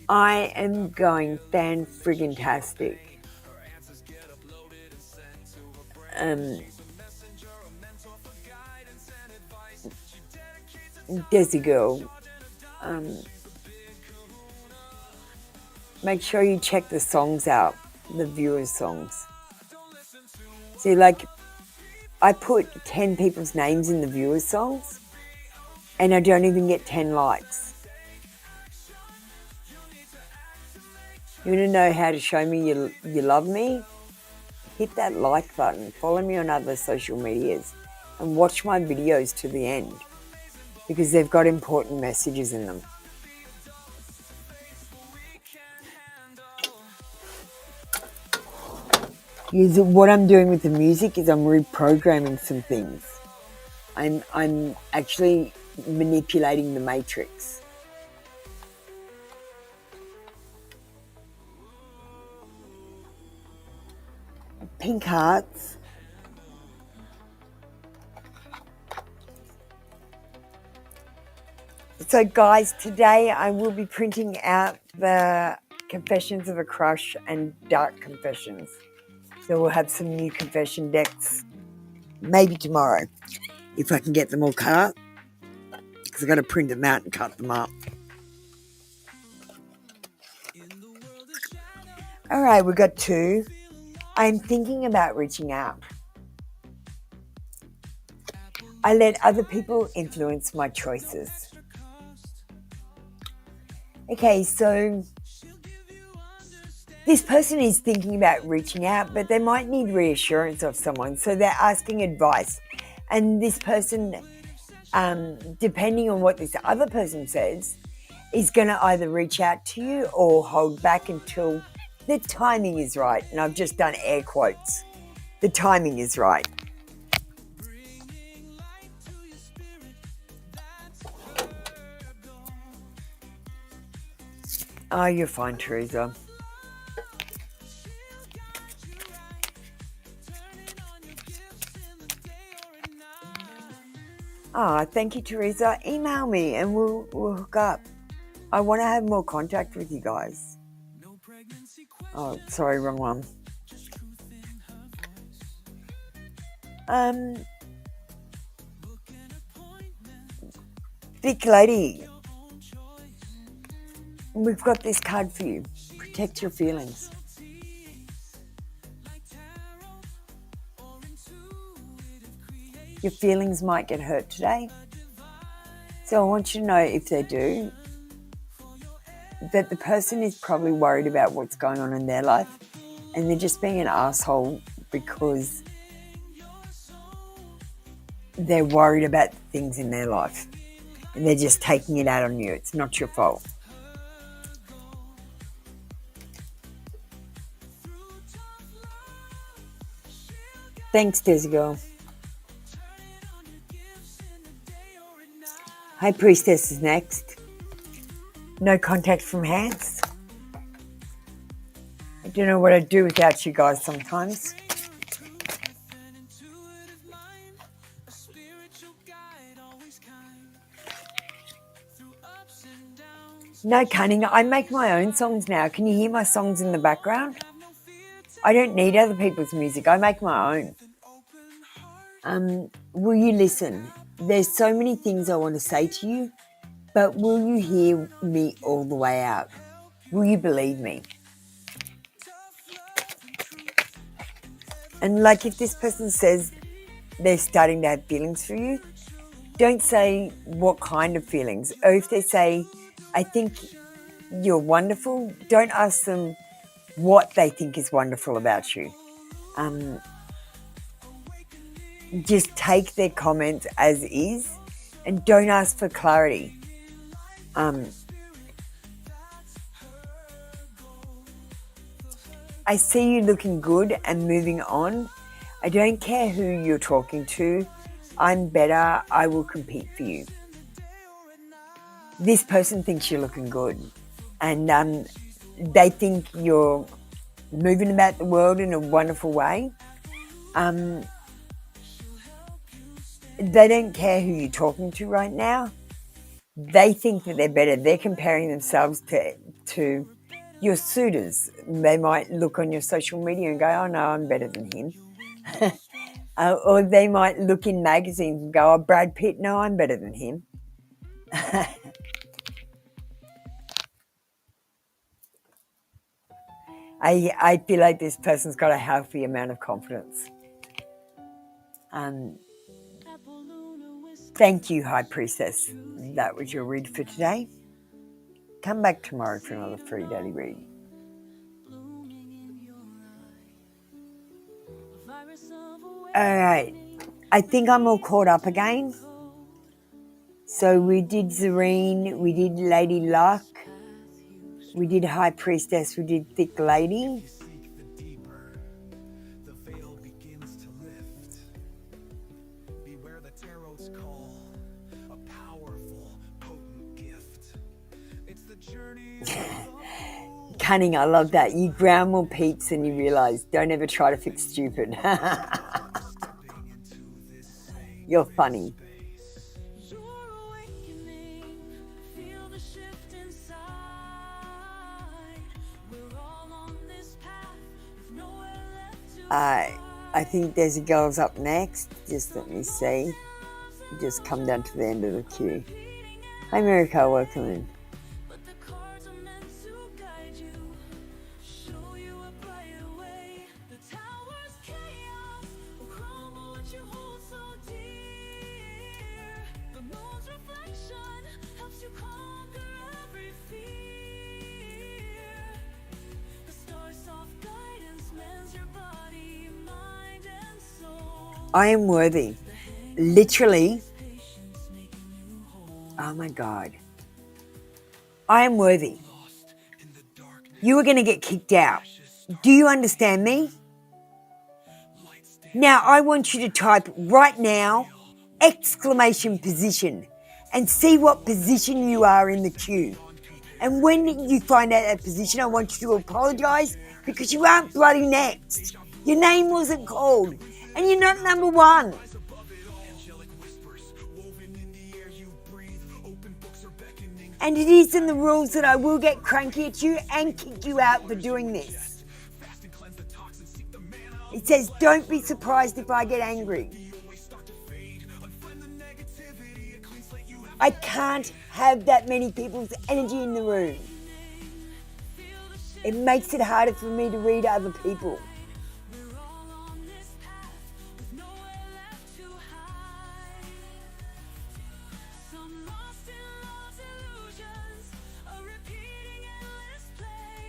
I am going fan-friggin-tastic. Desi girl, make sure you check the songs out, the viewers' songs. See, like, I put 10 people's names in the viewers' songs, and I don't even get 10 likes. You want to know how to show me you love me? Hit that like button, follow me on other social medias, and watch my videos to the end, because they've got important messages in them. What I'm doing with the music is I'm reprogramming some things. I'm actually manipulating the matrix. Pink hearts. So guys, today I will be printing out the Confessions of a Crush and Dark Confessions. So we'll have some new confession decks maybe tomorrow, if I can get them all cut up, because I've got to print them out and cut them up. All right, we've got 2. I'm thinking about reaching out. I let other people influence my choices. Okay, so this person is thinking about reaching out, but they might need reassurance of someone, so they're asking advice. And this person, depending on what this other person says, is going to either reach out to you or hold back until the timing is right. And I've just done air quotes. The timing is right. Oh, you're fine, Teresa. Thank you, Teresa. Email me and we'll hook up. I want to have more contact with you guys. Oh, sorry, wrong one. Thick lady, we've got this card for you. Protect your feelings. Your feelings might get hurt today. So I want you to know, if they do, that the person is probably worried about what's going on in their life and they're just being an asshole because they're worried about things in their life and they're just taking it out on you. It's not your fault. Thanks, Desi Girl. High Priestess is next. No contact from hands. I don't know what I'd do without you guys sometimes. No cunning. I make my own songs now. Can you hear my songs in the background? I don't need other people's music. I make my own. Will you listen? There's so many things I want to say to you, but will you hear me all the way out? Will you believe me? And like, if this person says they're starting to have feelings for you, don't say what kind of feelings. Or if they say, I think you're wonderful, don't ask them what they think is wonderful about you. Just take their comments as is and don't ask for clarity. I see you looking good and moving on. I don't care who you're talking to. I'm better. I will compete for you. This person thinks you're looking good and they think you're moving about the world in a wonderful way. They don't care who you're talking to right now. They think that they're better. They're comparing themselves to your suitors. They might look on your social media and go, oh no, I'm better than him. Or they might look in magazines and go, oh, Brad Pitt, no, I'm better than him. I feel like this person's got a healthy amount of confidence. Thank you, High Priestess. That was your read for today. Come back tomorrow for another free daily read. All right. I think I'm all caught up again. So we did Zareen, we did Lady Luck, we did High Priestess, we did Thick Lady. Cunning, I love that. You ground more peeps than you realise. Don't ever try to fix stupid. You're funny. I think there's a girl's up next. Just let me see. Just come down to the end of the queue. Hi, Miracle, welcome in. I am worthy. Literally. Oh my God. I am worthy. You are going to get kicked out. Do you understand me? Now I want you to type right now, exclamation and see what position you are in the queue. And when you find out that position, I want you to apologise because you aren't bloody next. Your name wasn't called. And you're not number one. And it is in the rules that I will get cranky at you and kick you out for doing this. It says, don't be surprised if I get angry. I can't have that many people's energy in the room. It makes it harder for me to read other people.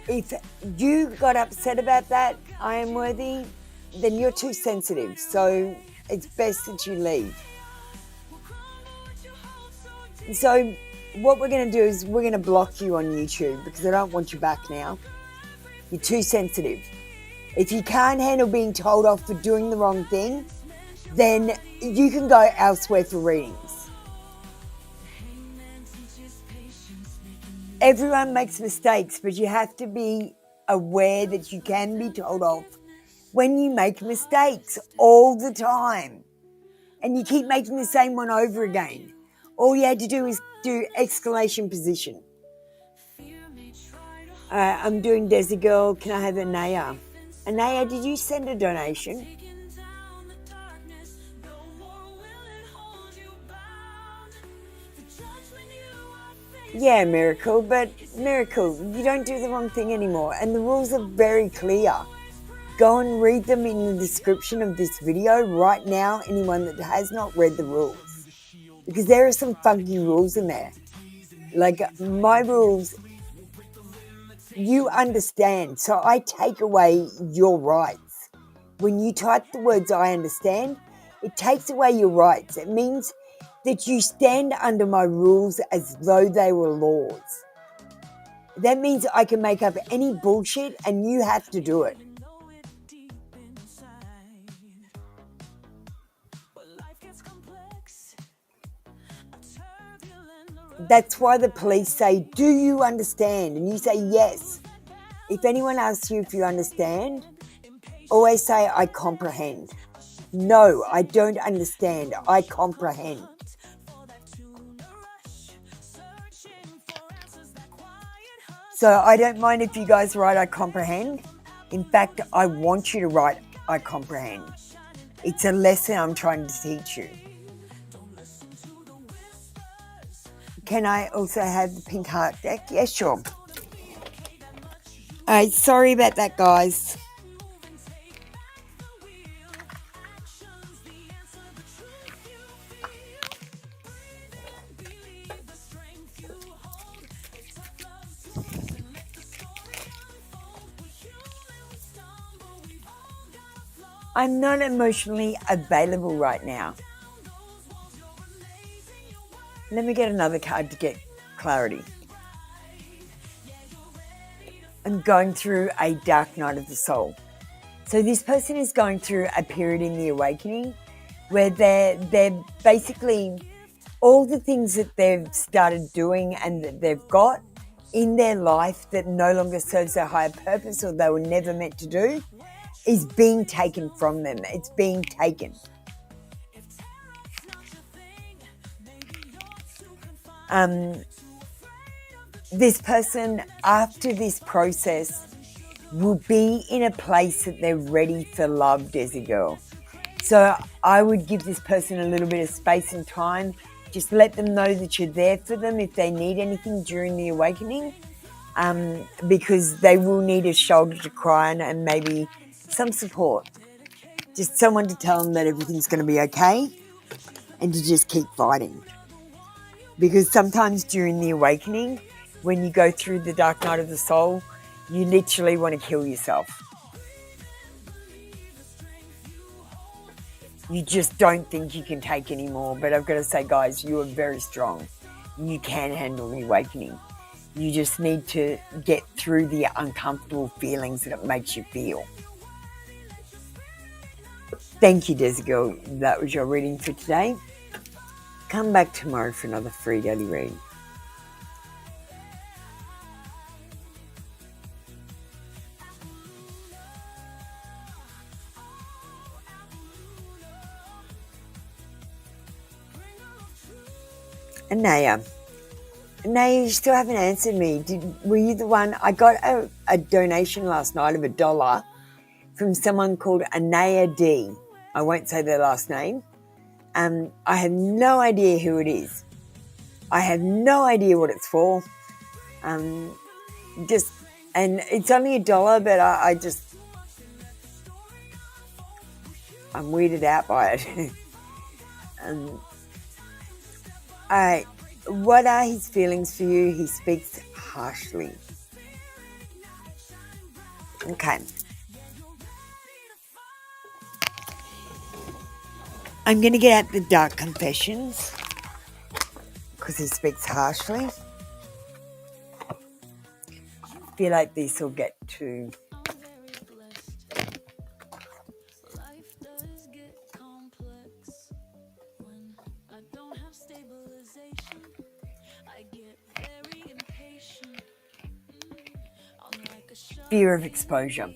If you got upset about that, I am worthy, then you're too sensitive. So it's best that you leave. So what we're going to do is we're going to block you on YouTube because I don't want you back now. You're too sensitive. If you can't handle being told off for doing the wrong thing, then you can go elsewhere for readings. Everyone makes mistakes, but you have to be aware that you can be told off when you make mistakes all the time. And you keep making the same one over again. All you had to do is do exclamation position. I'm doing Desi Girl. Can I have Anaya? Anaya, did you send a donation? Yeah, Miracle, but Miracle, you don't do the wrong thing anymore. And the rules are very clear. Go and read them in the description of this video right now, anyone that has not read the rules. Because there are some funky rules in there. Like my rules, you understand. So I take away your rights. When you type the words I understand, it takes away your rights. It means that you stand under my rules as though they were laws. That means I can make up any bullshit and you have to do it. That's why the police say, do you understand? And you say yes. If anyone asks you if you understand, always say, I comprehend. No, I don't understand. I comprehend. So I don't mind if you guys write I comprehend. In fact, I want you to write I comprehend. It's a lesson I'm trying to teach you. Can I also have the pink heart deck? Yeah, sure. Sorry about that, guys. I'm not emotionally available right now. Let me get another card to get clarity. I'm going through a dark night of the soul. So this person is going through a period in the awakening where they're basically all the things that they've started doing and that they've got in their life that no longer serves their higher purpose or they were never meant to do is being taken from them. It's being taken. This person, after this process, will be in a place that they're ready for love, Desi Girl. So I would give this person a little bit of space and time. Just let them know that you're there for them if they need anything during the awakening, because they will need a shoulder to cry on and maybe some support. Just someone to tell them that everything's going to be okay and to just keep fighting. Because sometimes during the awakening, when you go through the dark night of the soul, you literally want to kill yourself. You just don't think you can take any more. But I've got to say, guys, you are very strong. You can handle the awakening. You just need to get through the uncomfortable feelings that it makes you feel. Thank you, Desi Girl. That was your reading for today. Come back tomorrow for another free daily reading. Anaya, No, you still haven't answered me. Were you the one? I got a donation last night of $1 from someone called Anaya D. I won't say their last name. I have no idea who it is. I have no idea what it's for. And it's only $1, but I'm weirded out by it. All right. What are his feelings for you? He speaks harshly. Okay. I'm going to get out the dark confessions because he speaks harshly. I feel like this will get to... Fear of exposure.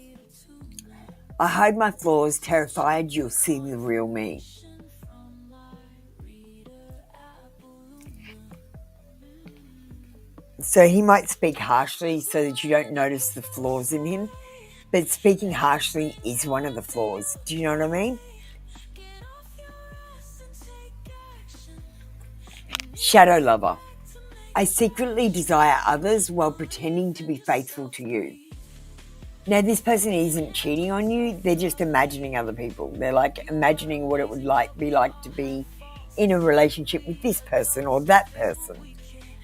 I hide my flaws, terrified you'll see the real me. So he might speak harshly so that you don't notice the flaws in him, but speaking harshly is one of the flaws. Do you know what I mean? Shadow lover. I secretly desire others while pretending to be faithful to you. Now, this person isn't cheating on you. They're just imagining other people. They're like imagining what it would be like to be in a relationship with this person or that person.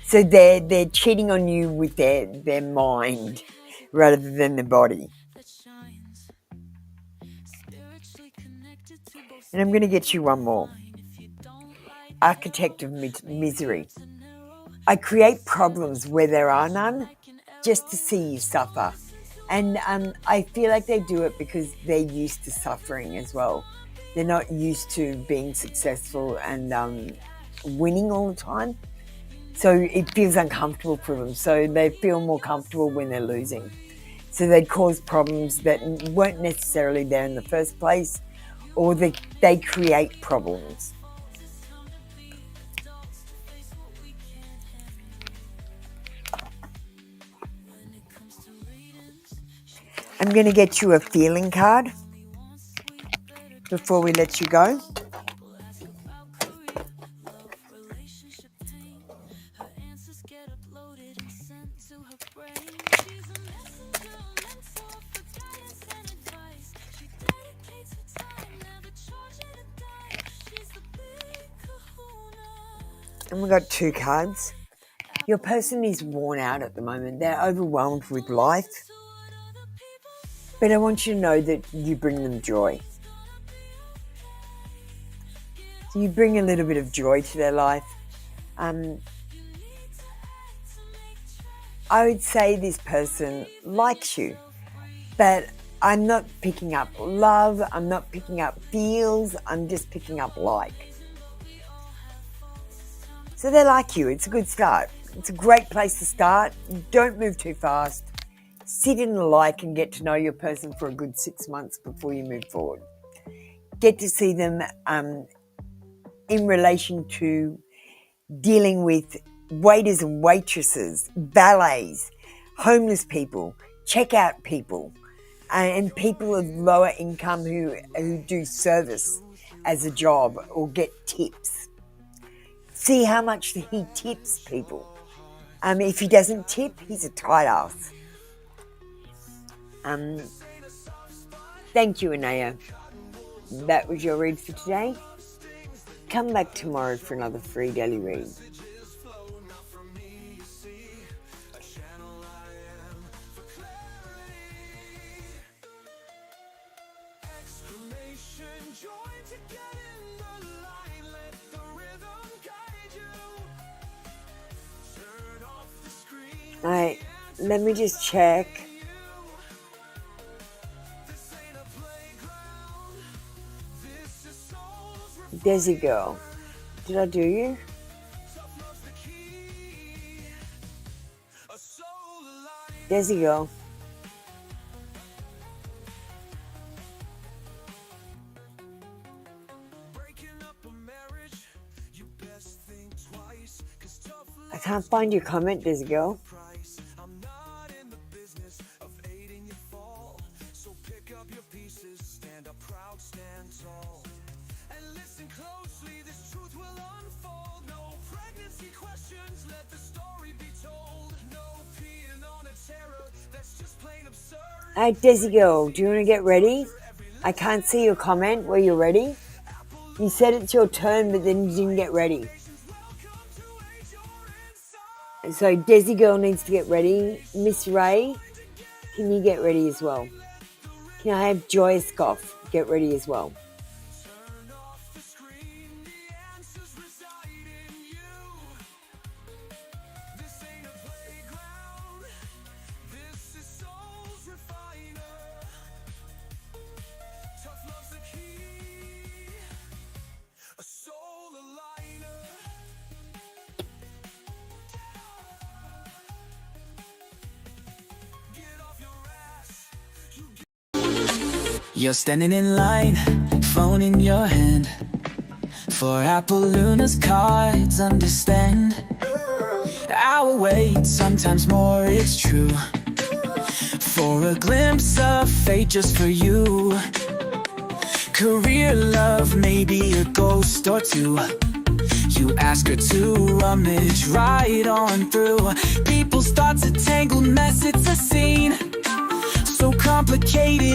So they're cheating on you with their mind rather than their body. And I'm going to get you one more. Architect of misery. I create problems where there are none just to see you suffer. And I feel like they do it because they're used to suffering as well. They're not used to being successful and winning all the time. So it feels uncomfortable for them. So they feel more comfortable when they're losing. So they cause problems that weren't necessarily there in the first place, or they create problems. I'm going to get you a feeling card before we let you go. And we got 2 cards. Your person is worn out at the moment. They're overwhelmed with life. But I want you to know that you bring them joy. So you bring a little bit of joy to their life. I would say this person likes you, but I'm not picking up love. I'm not picking up feels. I'm just picking up like. So they like you. It's a good start. It's a great place to start. Don't move too fast. Sit in the like and get to know your person for a good 6 months before you move forward. Get to see them in relation to dealing with waiters and waitresses, valets, homeless people, checkout people, and people of lower income who do service as a job or get tips. See how much he tips people. If he doesn't tip, he's a tight ass. Thank you, Anaya. That was your read for today. Come back tomorrow for another free daily read. Alright, let me just check. Desi girl, did I do you? Desi girl. I can't find your comment, Desi girl. I'm not in the business of aiding your fall. So pick up your pieces, stand up proud, stand tall. And listen closely, this truth will unfold. No pregnancy questions, let the story be told. No peeing on a terror, that's just plain absurd. Hey, Desi girl, do you want to get ready? I can't see your comment where you're ready. You said it's your turn, but then you didn't get ready. So Desi girl needs to get ready. Miss Ray, can you get ready as well? Can I have Joy Scoff get ready as well? Turn off the screen, the answers reside in you. This ain't a playground, this is soul's refiner. Tough love's the key, a soul aligner. Get off your ass, you're standing in line, phone in your hand, for Apple Luna's cards, understand. I'll wait, sometimes more, it's true, for a glimpse of fate just for you. Career love, maybe a ghost or two. You ask her to rummage right on through people's thoughts, a tangled mess, it's a scene so complicated.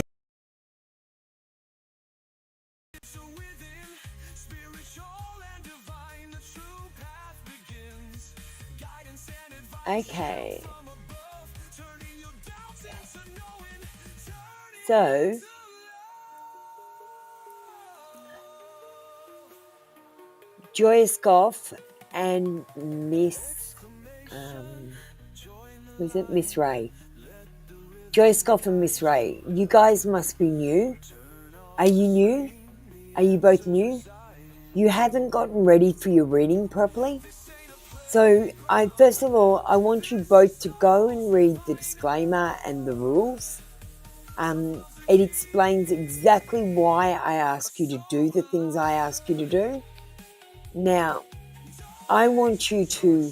Okay. So, Joy Scoff and Miss, was it Miss Ray? Joy Scoff and Miss Ray, you guys must be new. Are you new? Are you both new? You haven't gotten ready for your reading properly? So, first of all, I want you both to go and read the disclaimer and the rules. It explains exactly why I ask you to do the things I ask you to do. Now, I want you to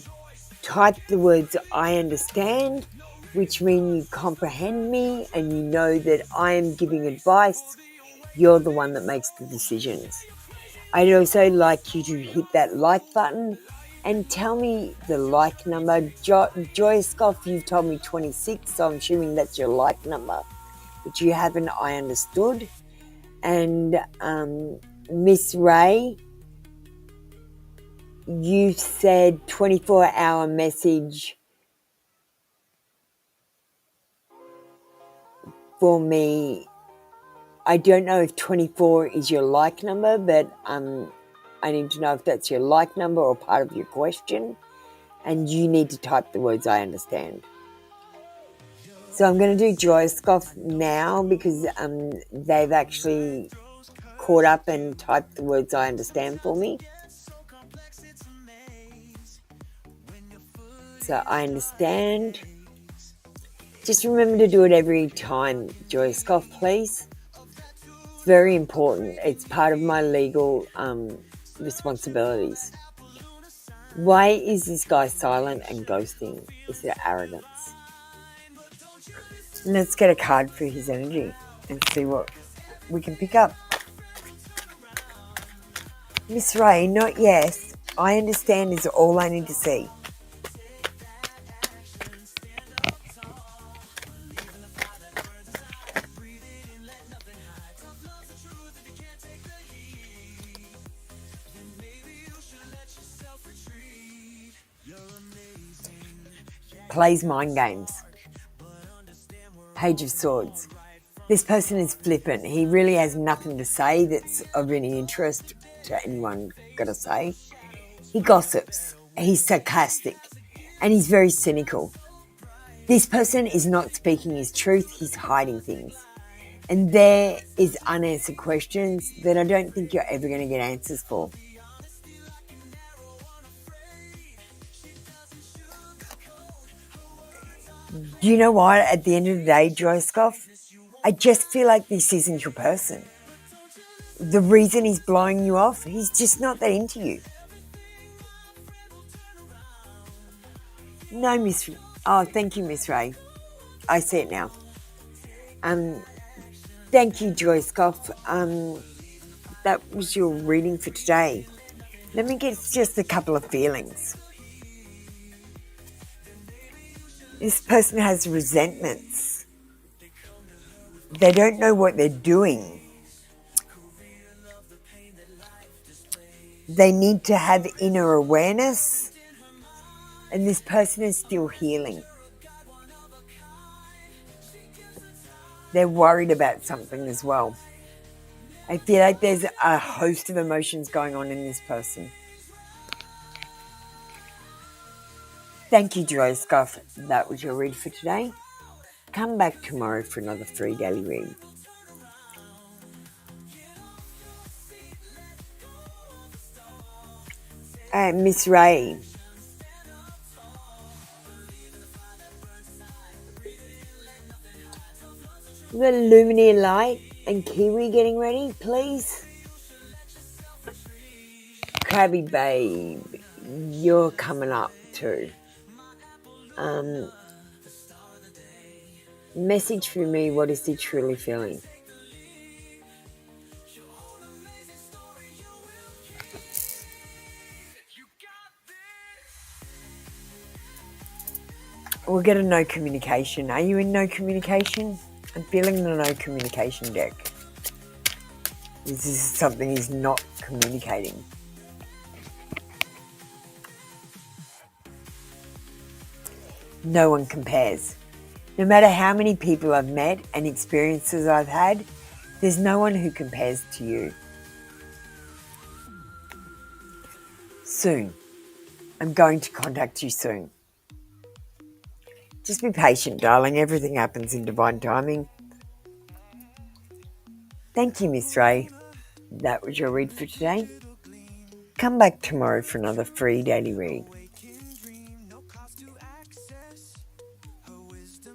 type the words I understand, which mean you comprehend me and you know that I am giving advice. You're the one that makes the decisions. I'd also like you to hit that like button and tell me the like number. Joy Scoff, you've told me 26, so I'm assuming that's your like number. But you haven't, I understood. And Miss Ray, you said 24-hour message for me. I don't know if 24 is your like number, but I need to know if that's your like number or part of your question. And you need to type the words I understand. So I'm going to do Joy Scoff now because they've actually caught up and typed the words I understand for me. So I understand. Just remember to do it every time, Joy Scoff, please. It's very important. It's part of my legal responsibilities. Why is this guy silent and ghosting? Is it arrogance? Let's get a card for his energy and see what we can pick up. Miss Ray, not yes. I understand is all I need to see. Plays mind games. Page of Swords. This person is flippant. He really has nothing to say that's of any interest to anyone, gotta say. He gossips. He's sarcastic. And he's very cynical. This person is not speaking his truth. He's hiding things. And there is unanswered questions that I don't think you're ever going to get answers for. Do you know what? At the end of the day, Joy Scoff, I just feel like this isn't your person. The reason he's blowing you off, he's just not that into you. No, Miss. Oh, thank you, Miss Ray. I see it now. Thank you, Joyce Goff. That was your reading for today. Let me get just a couple of feelings. This person has resentments. They don't know what they're doing. They need to have inner awareness, and this person is still healing. They're worried about something as well. I feel like there's a host of emotions going on in this person. Thank you, Joyce Goff. That was your read for today. Come back tomorrow for another free daily read. Miss Ray. We've got Lumineer Light and Kiwi getting ready, please. Crabby Babe, you're coming up too. Message for me, what is he truly feeling? We'll get a no communication. Are you in no communication? I'm feeling the no communication deck. This is something he's not communicating. No one compares. No matter how many people I've met and experiences I've had, there's no one who compares to you. Soon. I'm going to contact you soon. Just be patient, darling. Everything happens in divine timing. Thank you, Miss Ray. That was your read for today. Come back tomorrow for another free daily read.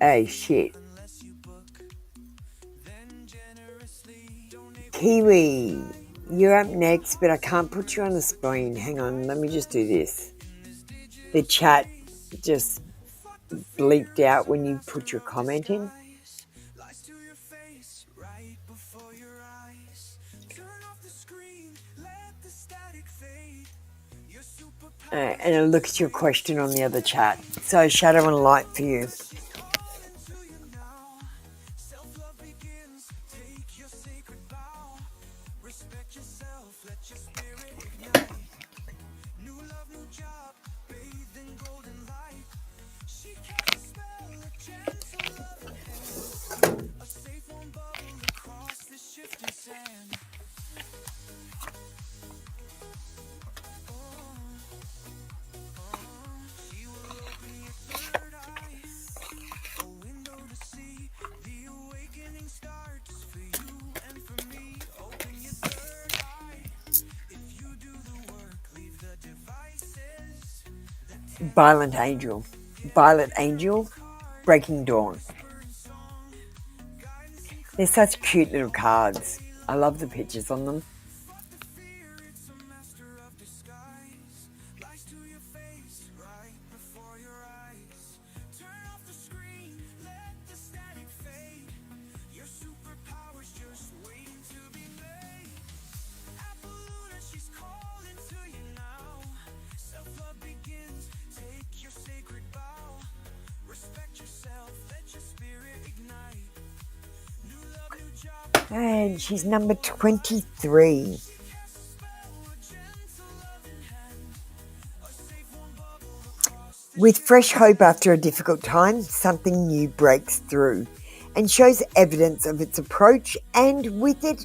Oh, shit. Kiwi, you're up next, but I can't put you on the screen. Hang on, let me just do this. The chat just bleeped out when you put your comment in. And I'll look at your question on the other chat. So, shadow and light for you. Violet Angel, Breaking Dawn. They're such cute little cards. I love the pictures on them. And she's number 23. With fresh hope after a difficult time, something new breaks through and shows evidence of its approach, and with it,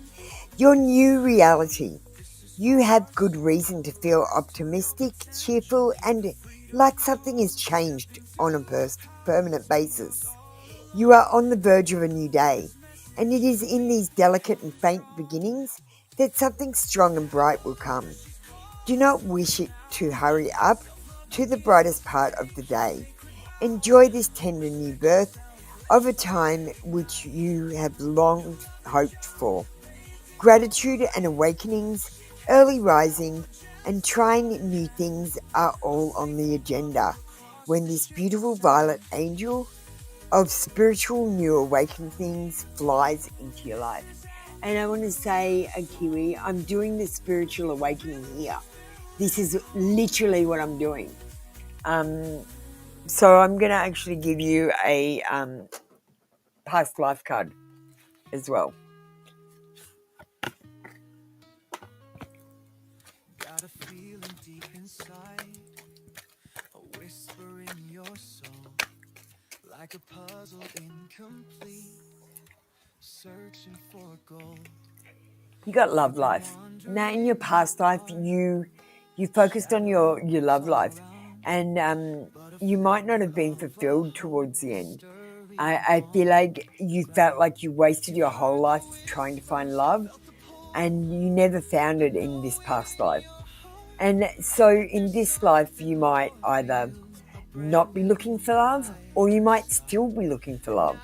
your new reality. You have good reason to feel optimistic, cheerful, and like something has changed on a permanent basis. You are on the verge of a new day, and it is in these delicate and faint beginnings that something strong and bright will come. Do not wish it to hurry up to the brightest part of the day. Enjoy this tender new birth of a time which you have long hoped for. Gratitude and awakenings, early rising, and trying new things are all on the agenda. when this beautiful violet angel of spiritual new awakened things flies into your life. And I want to say, Kiwi, I'm doing the spiritual awakening here. This is literally what I'm doing. So I'm going to actually give you a past life card as well. Got a feeling deep inside, a whisper in your soul, like a puzzle incomplete, searching for gold. You got love life. Now in your past life, you focused on your love life, and you might not have been fulfilled towards the end. I feel like you felt like you wasted your whole life trying to find love, and you never found it in this past life. And so in this life, you might either not be looking for love, or you might still be looking for love.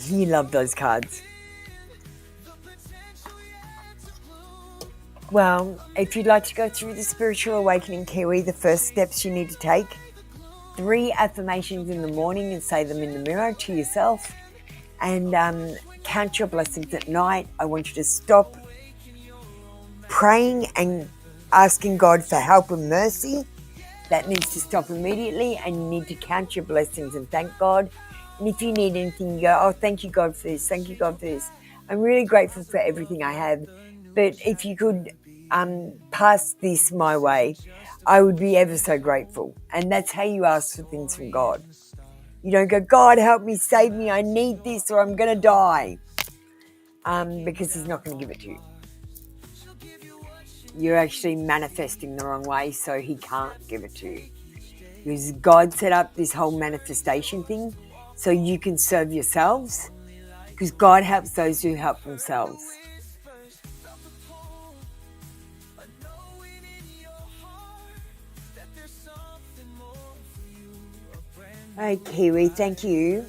You love those cards. Well, if you'd like to go through the spiritual awakening, Kiwi, the first steps you need to take: 3 affirmations in the morning and say them in the mirror to yourself, and count your blessings at night. I want you to stop praying and asking God for help and mercy. That needs to stop immediately, and you need to count your blessings and thank God. And if you need anything, you go, oh, thank you, God, for this. Thank you, God, for this. I'm really grateful for everything I have. But if you could pass this my way, I would be ever so grateful. And that's how you ask for things from God. You don't go, God, help me, save me, I need this or I'm going to die. Because he's not going to give it to you. You're actually manifesting the wrong way, so he can't give it to you. Because God set up this whole manifestation thing so you can serve yourselves, because God helps those who help themselves. Hey, Kiwi, thank you.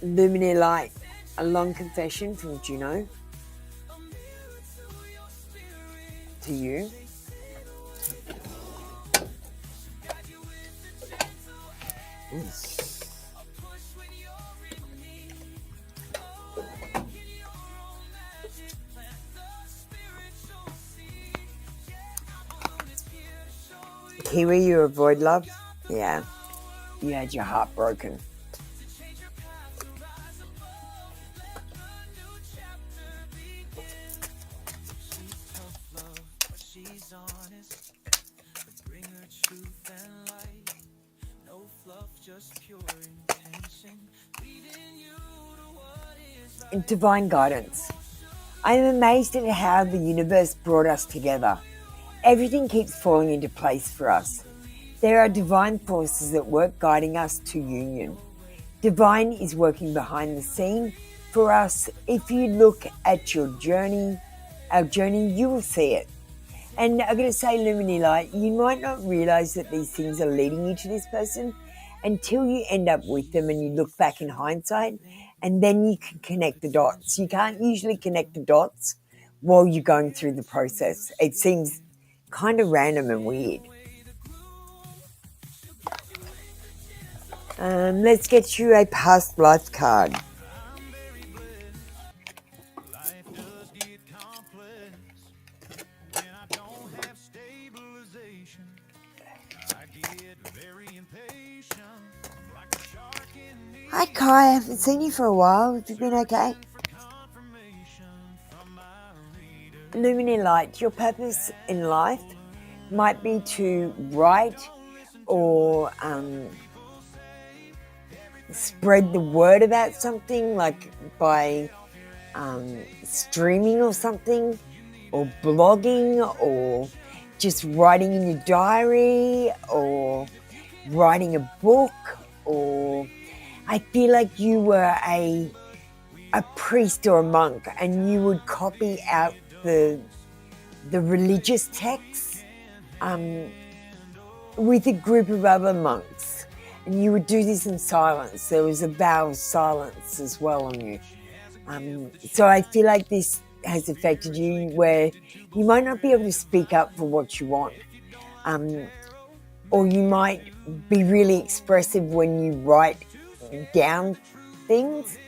Luminary Light, a long confession from Juno to you. Kiwi, you avoid love? Yeah. You had your heart broken. Divine guidance. I am amazed at how the universe brought us together. Everything keeps falling into place for us. There are divine forces at work guiding us to union. Divine is working behind the scene for us. If you look at your journey, our journey, you will see it. And I'm going to say, Luminary Light, you might not realize that these things are leading you to this person until you end up with them and you look back in hindsight, and then you can connect the dots. You can't usually connect the dots while you're going through the process. It seems kind of random and weird. Let's get you a past life card. Hi Kai, I haven't seen you for a while. Have you been okay? Luminary Light, your purpose in life might be to write or spread the word about something, like by streaming or something, or blogging, or just writing in your diary, or writing a book, or I feel like you were a priest or a monk, and you would copy out the religious texts with a group of other monks, and you would do this in silence. There was a vow of silence as well on you. So I feel like this has affected you, where you might not be able to speak up for what you want, or you might be really expressive when you write down things,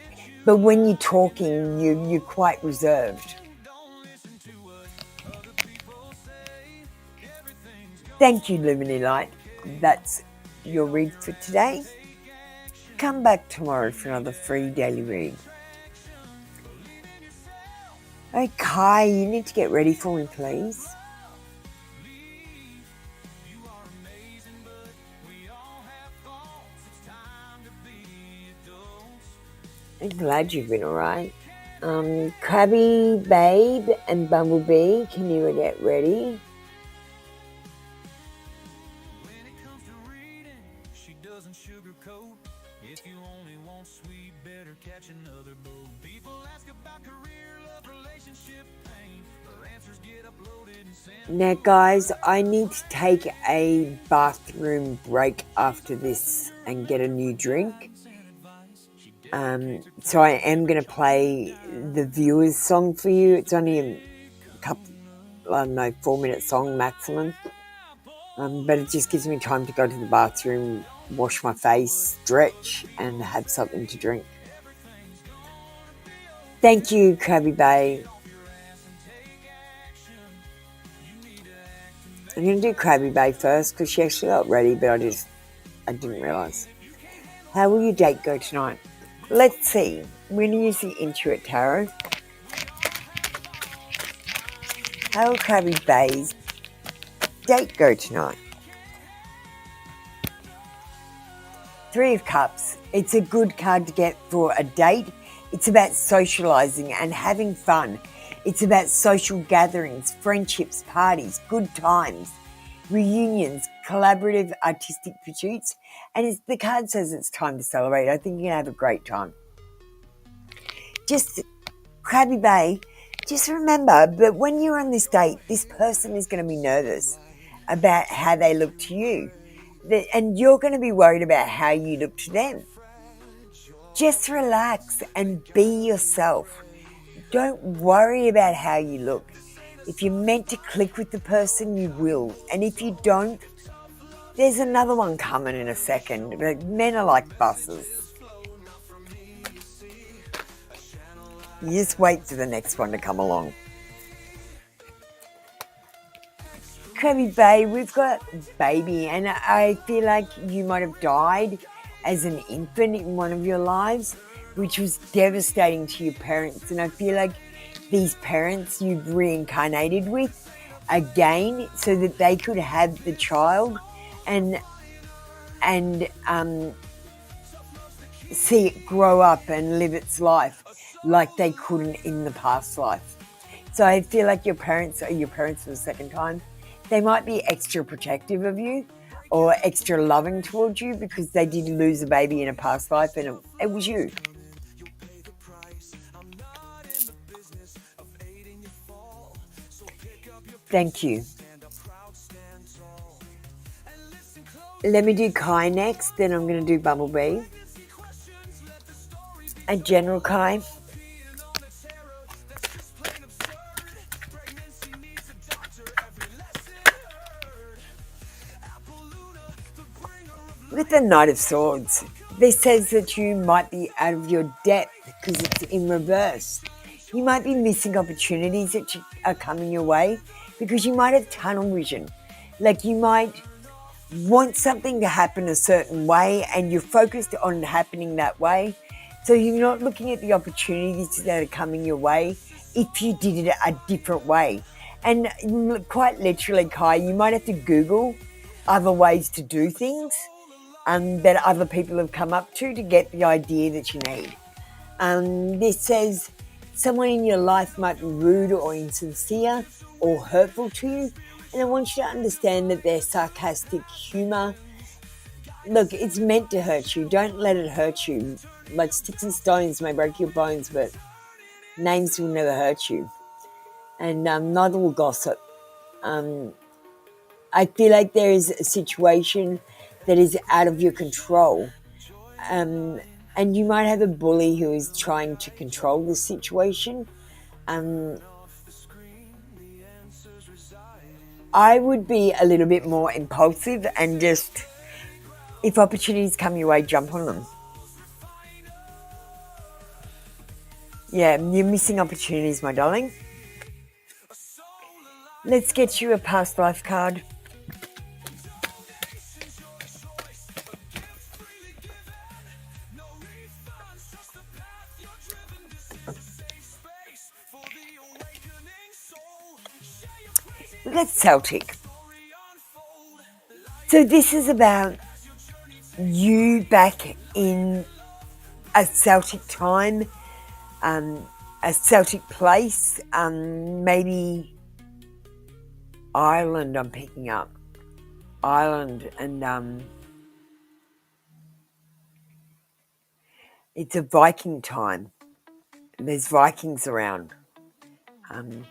but when you're talking, you're quite reserved. Thank you, Luminary Light. That's your read for today. Come back tomorrow for another free daily read. Hey, Kai, you need to get ready for me, please. I'm glad you've been alright. Krabby Babe and Bumblebee, can you get ready? If you only want sweet, better catch another boat. People ask about career, love, relationship, pain. Her answers get uploaded and sent. Now, guys, I need to take a bathroom break after this and get a new drink. So I am going to play the Viewers song for you. It's only a couple, 4-minute song maximum. But it just gives me time to go to the bathroom, wash my face, stretch, and have something to drink. Thank you, Krabby Bay. I'm going to do Krabby Bay first because she actually got ready, but I didn't realise. How will your date go tonight? Let's see. We're going to use the Intuit Tarot. How will Krabby Bay's date go tonight? 3 of Cups. It's a good card to get for a date. It's about socialising and having fun. It's about social gatherings, friendships, parties, good times, reunions, collaborative artistic pursuits. And the card says it's time to celebrate. I think you're going to have a great time. Just, Krabby Bay, just remember that when you're on this date, this person is going to be nervous about how they look to you. And you're going to be worried about how you look to them. Just relax and be yourself. Don't worry about how you look. If you're meant to click with the person, you will. And if you don't, there's another one coming in a second. But men are like buses. You just wait for the next one to come along. Krabby Bay, we've got baby, and I feel like you might have died as an infant in one of your lives, which was devastating to your parents. And I feel like these parents you've reincarnated with again so that they could have the child and see it grow up and live its life like they couldn't in the past life. So I feel like your parents are your parents for the second time. They might be extra protective of you or extra loving towards you because they did lose a baby in a past life and it was you. Thank you. Let me do Kai next, then I'm going to do Bumblebee. A general Kai. With the Knight of Swords, this says that you might be out of your depth because it's in reverse. You might be missing opportunities that are coming your way because you might have tunnel vision. Like you might want something to happen a certain way and you're focused on happening that way. So you're not looking at the opportunities that are coming your way if you did it a different way. And quite literally, Kai, you might have to Google other ways to do things that other people have come up to get the idea that you need. This says someone in your life might be rude or insincere or hurtful to you, and I want you to understand that their sarcastic humour look, it's meant to hurt you. Don't let it hurt you. Like sticks and stones may break your bones, but names will never hurt you. And neither will gossip. I feel like there is a situation that is out of your control. And you might have a bully who is trying to control the situation. I would be a little bit more impulsive and just, if opportunities come your way, jump on them. Yeah, you're missing opportunities, my darling. Let's get you a past life card. We got Celtic. So this is about you back in a Celtic time, a Celtic place, maybe Ireland. I'm picking up Ireland, and it's a Viking time. There's Vikings around, and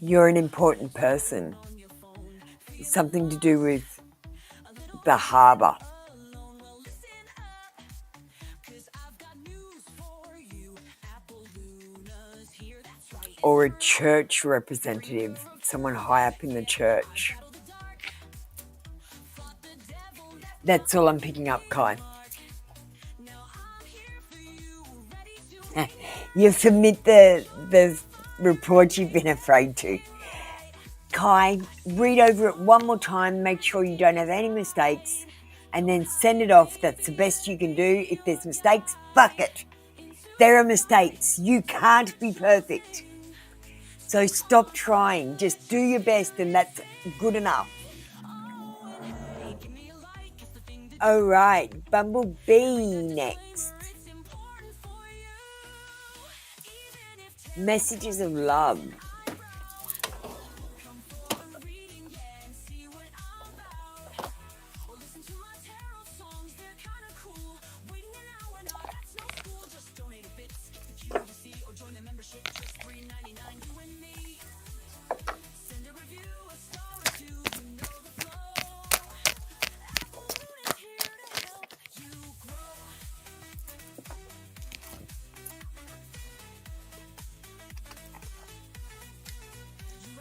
you're an important person. Something to do with the harbour. Or a church representative, someone high up in the church. That's all I'm picking up, Kai. You submit the report you've been afraid to. Kai, read over it one more time, make sure you don't have any mistakes, and then send it off. That's the best you can do. If there's mistakes, fuck it. There are mistakes. You can't be perfect. So stop trying. Just do your best, and that's good enough. All right, Bumblebee next. Messages of love.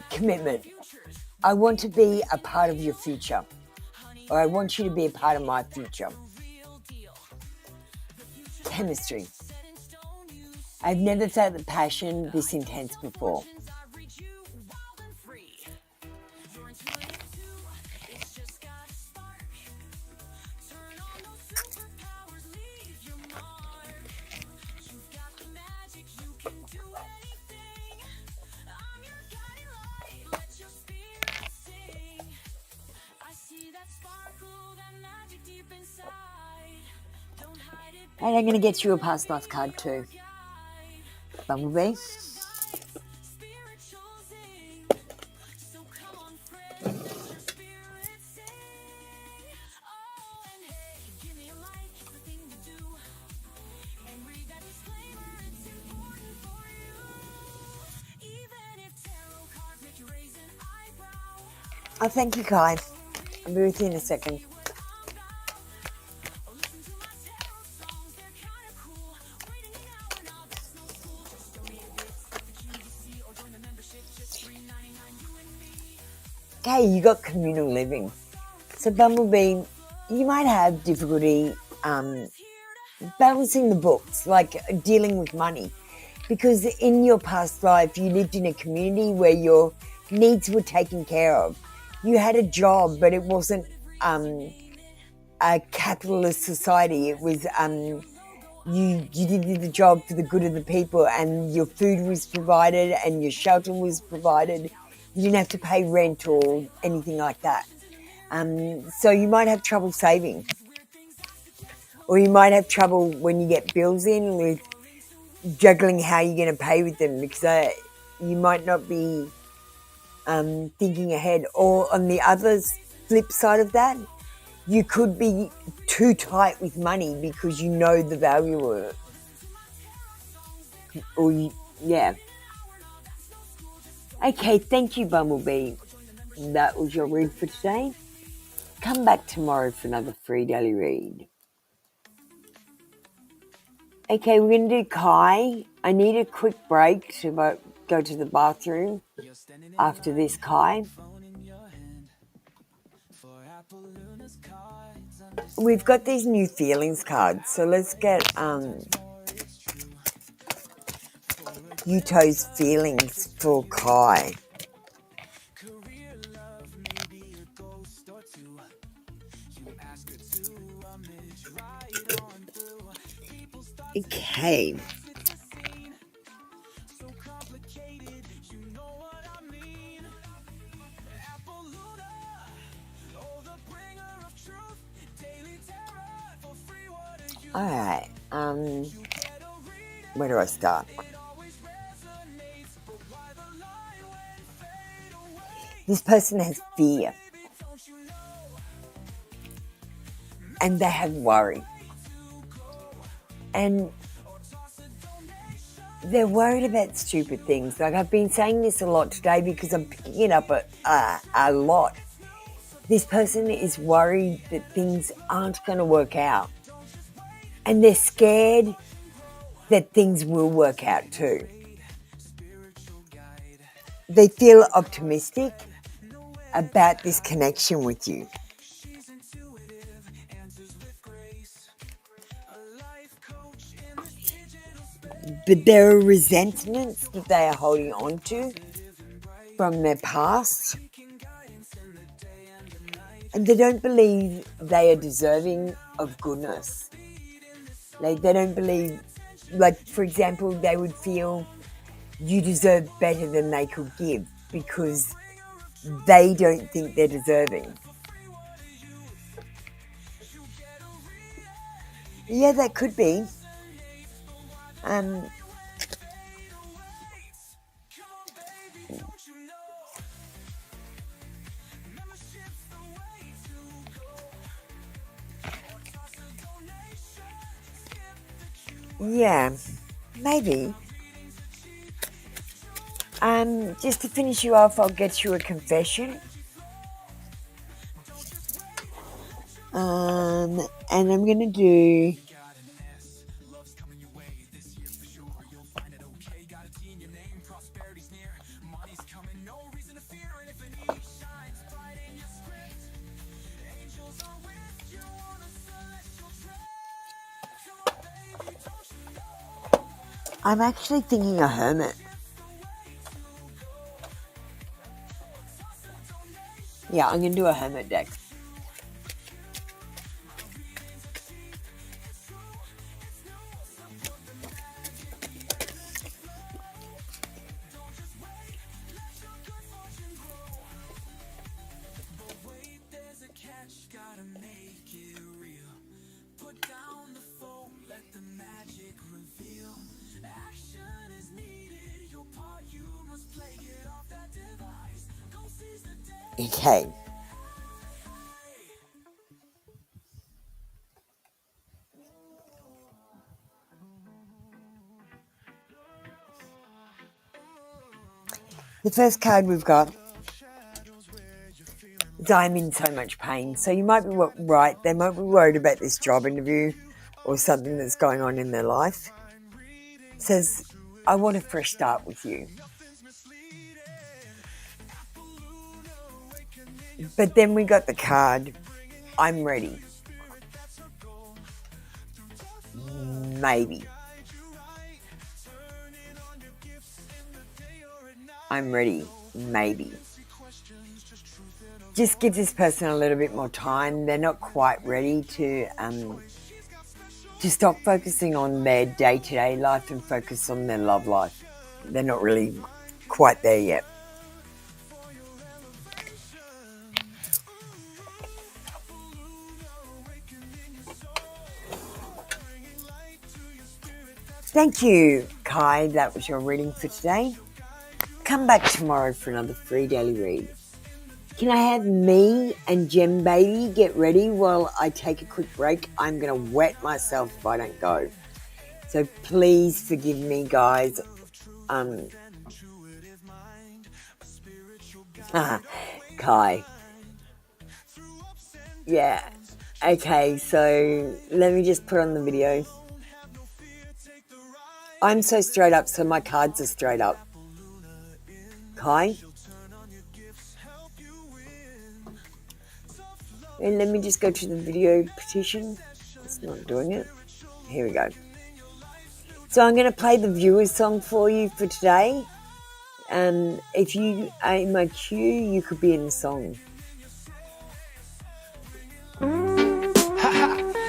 Commitment. I want to be a part of your future, or I want you to be a part of my future. Chemistry. I've never felt the passion this intense before. And I'm going to get you a past life card too. Bumblebee. Oh, thank you, Kai. I'll be with you in a second. Okay, you got communal living. So Bumblebee, you might have difficulty balancing the books, like dealing with money. Because in your past life, you lived in a community where your needs were taken care of. You had a job, but it wasn't a capitalist society. It was you did the job for the good of the people, and your food was provided and your shelter was provided. You didn't have to pay rent or anything like that. So you might have trouble saving. Or you might have trouble when you get bills in with juggling how you're going to pay with them, because you might not be thinking ahead. Or on the other flip side of that, you could be too tight with money because you know the value of it. Yeah. Okay, thank you, Bumblebee. That was your read for today. Come back tomorrow for another free daily read. Okay, we're going to do Kai. I need a quick break to go to the bathroom after this Kai. We've got these new feelings cards, so let's get Yuto's feelings for Kai. Okay. Alright, where do I start? This person has fear. And they have worry. And they're worried about stupid things. Like, I've been saying this a lot today because I'm picking it up a lot. This person is worried that things aren't going to work out. And they're scared that things will work out too. They feel optimistic about this connection with you. But there are resentments that they are holding on to from their past. And they don't believe they are deserving of goodness. Like, they don't believe, like, for example, they would feel you deserve better than they could give because they don't think they're deserving. Yeah, that could be. Yeah, maybe. Just to finish you off, I'll get you a confession. And I'm going to do... I'm actually thinking a hermit. Yeah, I'm going to do a hermit deck. Okay. The first card we've got is I'm in so much pain. So you might be right. They might be worried about this job interview or something that's going on in their life. It says, I want a fresh start with you. But then we got the card, I'm ready. Maybe. I'm ready. Maybe. Just give this person a little bit more time. They're not quite ready to stop focusing on their day-to-day life and focus on their love life. They're not really quite there yet. Thank you, Kai. That was your reading for today. come back tomorrow for another free daily read. Can I have me and Gem Baby get ready while I take a quick break? I'm going to wet myself if I don't go. So please forgive me, guys. Kai. Yeah. Okay, so let me just put on the video. I'm so straight up, so my cards are straight up. Kai? And let me just go to the video petition. It's not doing it. Here we go. So I'm going to play the viewer's song for you for today. If you are in my queue, you could be in the song.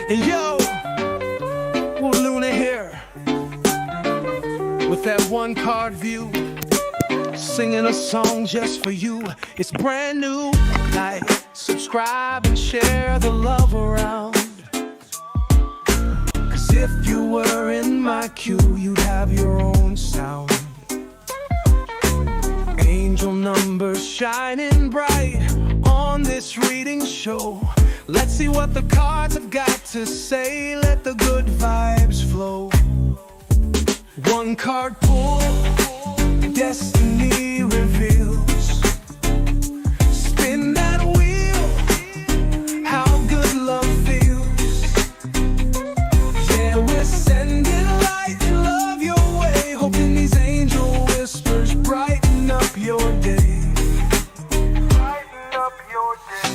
Yo, Luna here with that one card view, singing a song just for you. It's brand new. Like, subscribe and share the love around. Cause if you were in my queue, you'd have your own sound. Angel numbers shining bright on this reading show. Let's see what the cards have got to say. Let the good vibes flow. One card pull, destiny reveals. Spin that wheel, how good love feels. Yeah, we're sending light and love your way, hoping these angel whispers brighten up your day. Brighten up your day.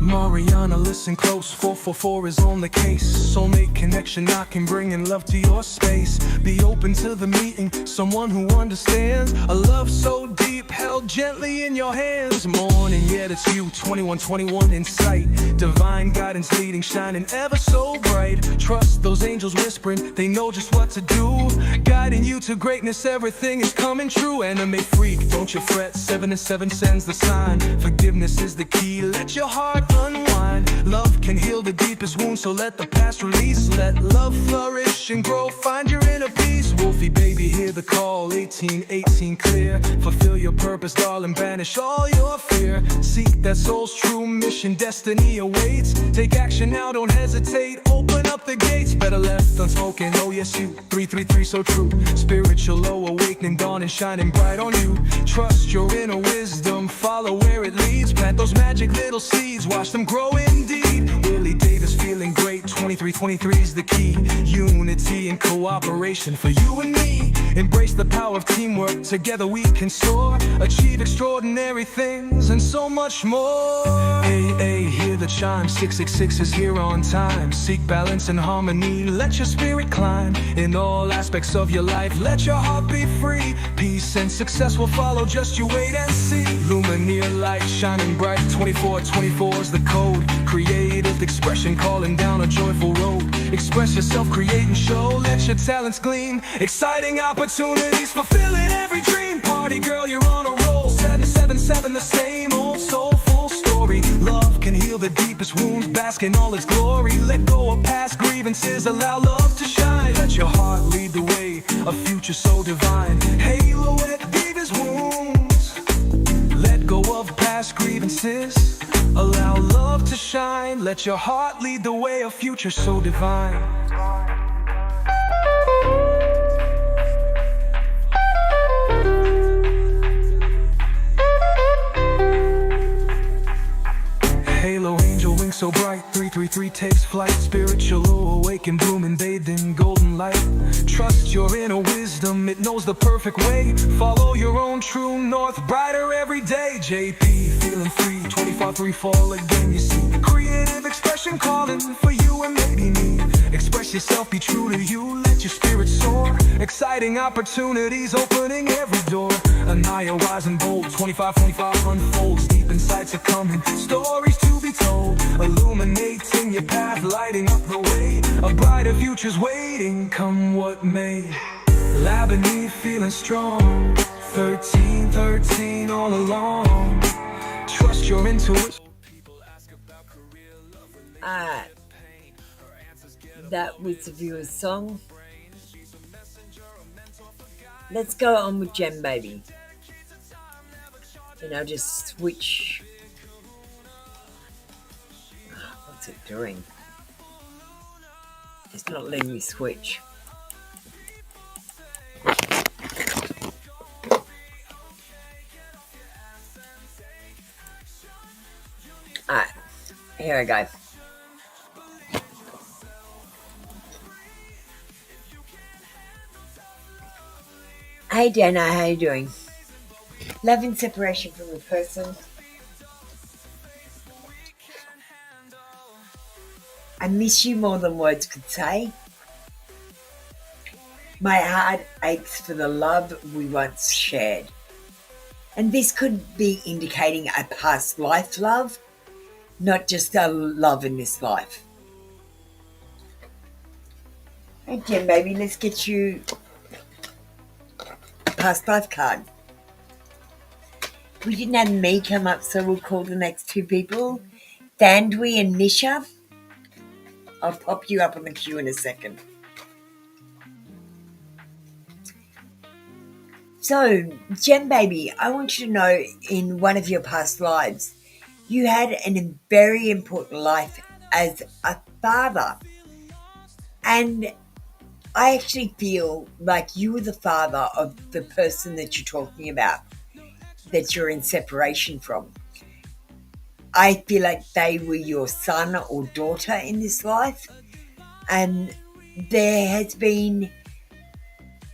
Mariana, listen close, 444 is on the case. Soulmate connection knocking, bringing love to your space. Be open to the meeting, someone who understands. A love so deep, held gently in your hands. Morning, yeah, that's you, 2121 in sight. Divine guidance leading, shining ever so bright. Trust those angels whispering, they know just what to do. Guiding you to greatness, everything is coming true. Anime freak, don't you fret, 7 and 7 sends the sign. Forgiveness is the key, let your heart unwind. Love can heal the deepest wounds, so let the past release. Let love flourish and grow, find your inner peace. Wolfie baby, hear the call, 1818 clear. Fulfill your purpose, darling, banish all your fear. Seek that soul's true mission, destiny awaits. Take action now, don't hesitate, open up the gates. Better left unspoken, oh yes you, 333 so true. Spiritual low awakening, dawn and shining bright on you. Trust your inner wisdom, follow where it leads. Plant those magic little seeds, watch them grow indeed. Willie Davis feeling great, 2323 is the key. Unity and cooperation for you and me. Embrace the power of teamwork, together we can soar. Achieve extraordinary things and so much more. Hey, hey, hear the chime, 666 is here on time. Seek balance and harmony, let your spirit climb. In all aspects of your life, let your heart be free. Peace and success will follow, just you wait and see. Lumineer light shining bright, 2424 is the code. Creative expression calling down a joyful road. Express yourself, create and show, let your talents gleam. Exciting opportunities, fulfilling every dream. Party girl, you're on a roll, 777, the same old soulful story. Love can heal the deepest wounds, bask in all its glory. Let go of past grievances, allow love to shine. Let your heart lead the way, a future so divine. Halo at deepest wounds. Let go of past grievances, allow love to shine. Let your heart lead the way, a future so divine. Halo angel wings so bright, 333 takes flight. Spiritual awaken, blooming bathed in golden light. Trust your inner wisdom, it knows the perfect way. Follow your own true north, brighter every day. JP feeling free, 25-3 fall again, you see. Creative expression calling for you and maybe me. Express yourself, be true to you, let your spirit soar. Exciting opportunities opening every door. Anaya wise and bold, 25-25 unfolds. Deep insights are coming, stories to be told. Illuminating your path, lighting up the way. A brighter future's waiting, come what may. Labany feeling strong, 1313 all along. Trust your intuition. That was the viewer's song. Let's go on with Gem Baby. And I'll just switch. What's it doing? It's not letting me switch. Alright, here I go. Hey Dana, how you doing? Love and separation from a person. I miss you more than words could say. My heart aches for the love we once shared. And this could be indicating a past life love, not just a love in this life. Hey Jen, baby, let's get you a past life card. We didn't have me come up, so we'll call the next two people, Thandwi and Nisha. I'll pop you up on the queue in a second. So, Gem Baby, I want you to know in one of your past lives, you had a very important life as a father. And I actually feel like you were the father of the person that you're talking about, that you're in separation from. I feel like they were your son or daughter in this life. And there has been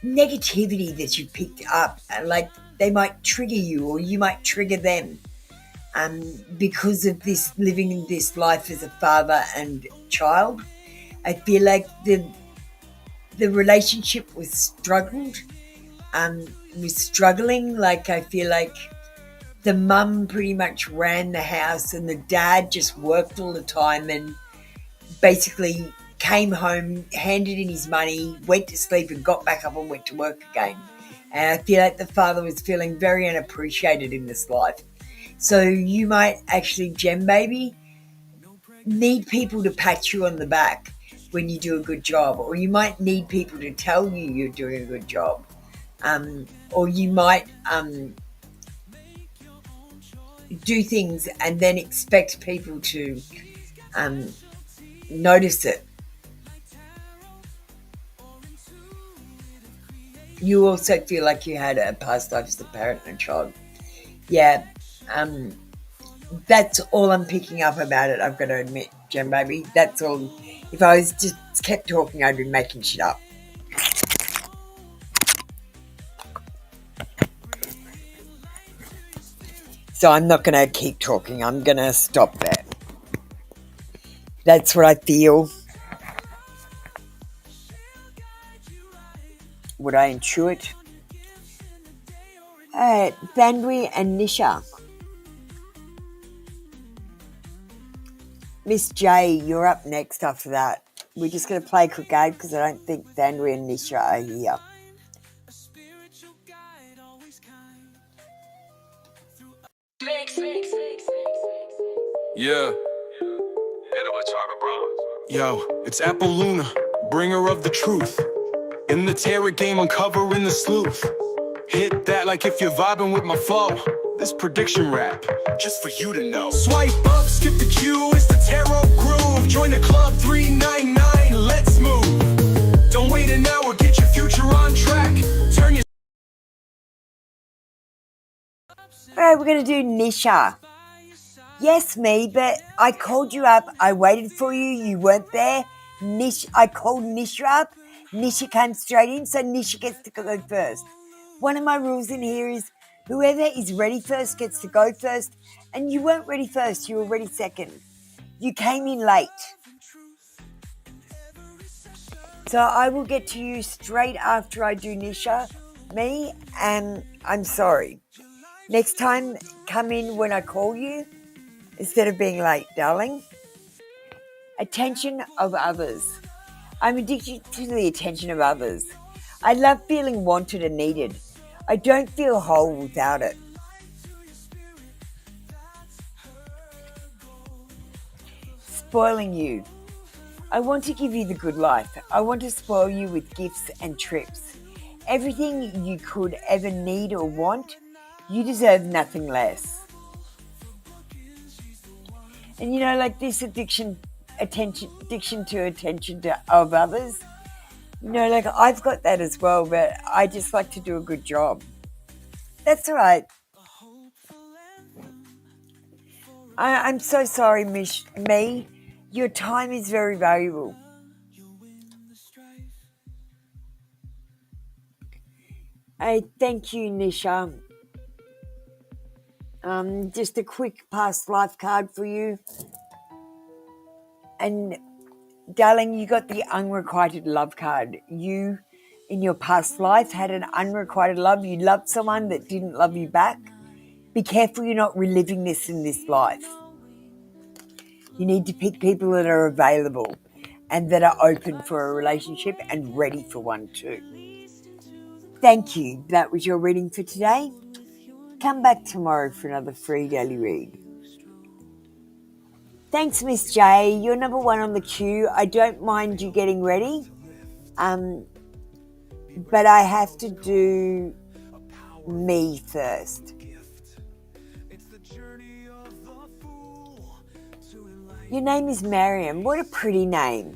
negativity that you picked up, like they might trigger you or you might trigger them because of this living in this life as a father and child. I feel like the relationship was struggling. Like I feel like the mum pretty much ran the house and the dad just worked all the time and basically came home, handed in his money, went to sleep and got back up and went to work again. And I feel like the father was feeling very unappreciated in this life. So you might actually, Gem Baby, need people to pat you on the back when you do a good job, or you might need people to tell you you're doing a good job. Or you might do things and then expect people to notice it. You also feel like you had a past life as a parent and a child. Yeah, that's all I'm picking up about it, I've got to admit, Gem Baby. That's all. If I was just kept talking, I'd be making shit up. So I'm not going to keep talking. I'm going to stop there. That's what I feel. What I intuit. Alright, Thandwi and Nisha. Miss J, you're up next after that. We're just going to play a quick game because I don't think Thandwi and Nisha are here. Yeah. Yo, it's Apple Luna, bringer of the truth. In the terror game, uncovering the sleuth. Hit that like if you're vibing with my flow. This prediction rap, just for you to know. Swipe up, skip the queue, it's the tarot groove. Join the club 399, let's move. Don't wait an hour, get your future on track. Turn your... Alright, we're going to do Nisha. Yes, me, but I called you up. I waited for you. You weren't there. I called Nisha up. Nisha came straight in, so Nisha gets to go first. One of my rules in here is whoever is ready first gets to go first, and you weren't ready first. You were ready second. You came in late. So I will get to you straight after I do Nisha, me, and I'm sorry. Next time, come in when I call you. Instead of being late, darling. Attention of others. I'm addicted to the attention of others. I love feeling wanted and needed. I don't feel whole without it. Spoiling you. I want to give you the good life. I want to spoil you with gifts and trips. everything you could ever need or want. You deserve nothing less. And you know, like this addiction to attention of others, you know, like I've got that as well, but I just like to do a good job. That's all right. I'm so sorry, me. Your time is very valuable. I thank you, Nisha. Just a quick past life card for you. And darling, you got the unrequited love card. You, in your past life, had an unrequited love. You loved someone that didn't love you back. Be careful you're not reliving this in this life. You need to pick people that are available and that are open for a relationship and ready for one too. Thank you. That was your reading for today. Come back tomorrow for another free daily read. Thanks, Miss J. You're number one on the queue. I don't mind you getting ready, but I have to do me first. Your name is Mariam. What a pretty name.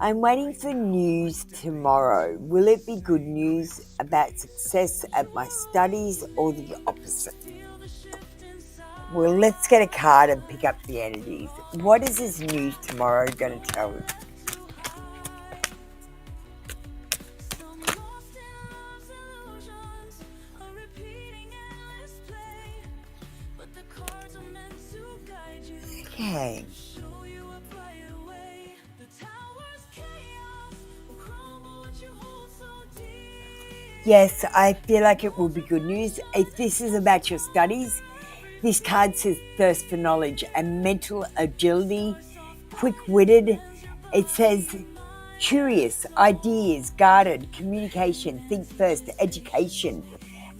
I'm waiting for news tomorrow. Will it be good news about success at my studies or the opposite? Well, let's get a card and pick up the energies. What is this news tomorrow going to tell us? Okay. Yes, I feel like it will be good news. If this is about your studies, this card says thirst for knowledge and mental agility, quick-witted. It says curious, ideas, guarded, communication, think first, education,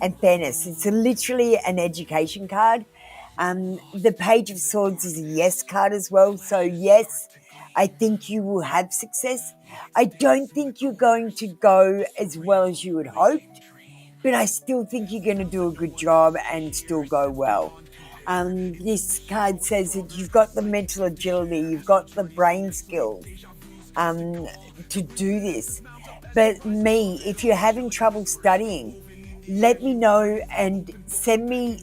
and fairness. It's literally an education card. The Page of Swords is a yes card as well. So yes, I think you will have success. I don't think you're going to go as well as you had hoped, but I still think you're going to do a good job and still go well. This card says that you've got the mental agility, you've got the brain skills to do this. But if you're having trouble studying, let me know and send me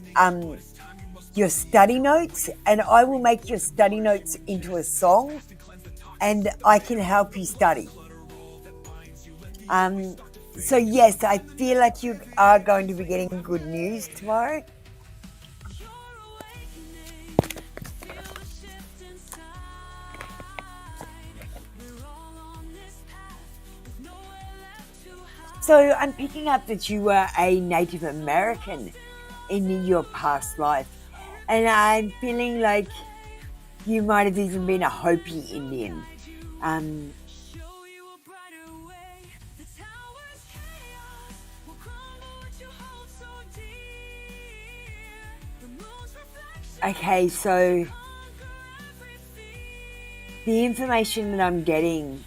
your study notes, and I will make your study notes into a song and I can help you study. So yes, I feel like you are going to be getting good news tomorrow. So I'm picking up that you were a Native American in your past life. And I'm feeling like you might have even been a Hopi Indian. Okay, so the information that I'm getting,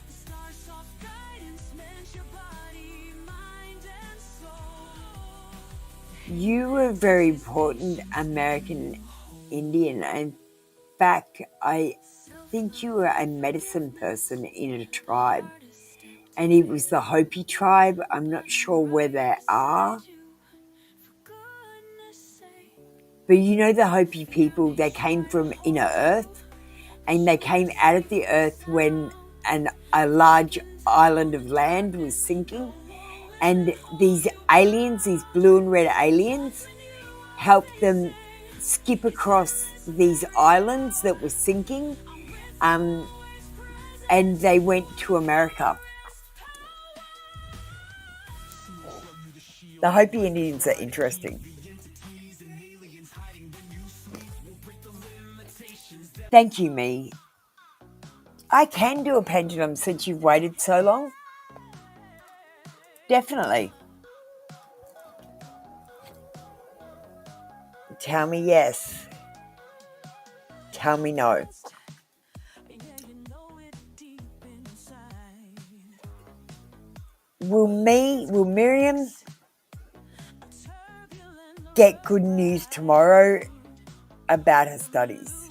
you were a very important American Indian. In fact, I think you were a medicine person in a tribe, and it was the Hopi tribe. I'm not sure where they are. But you know the Hopi people, they came from inner earth, and they came out of the earth when a large island of land was sinking. And these aliens, these blue and red aliens, helped them skip across these islands that were sinking, and they went to America. The Hopi Indians are interesting. Thank you, me. I can do a pendulum since you've waited so long. Definitely. Tell me yes. Tell me no. Will Miriam get good news tomorrow about her studies?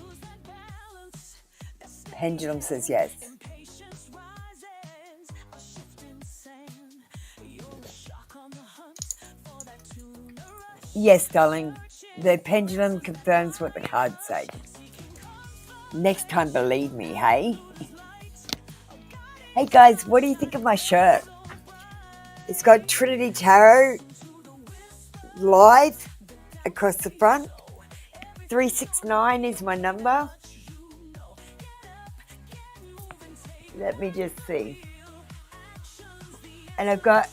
Pendulum says yes. Yes, darling. The pendulum confirms what the cards say. Next time, believe me, hey? Hey guys, what do you think of my shirt? It's got Trinity Tarot live across the front. 369 is my number. Let me just see. And I've got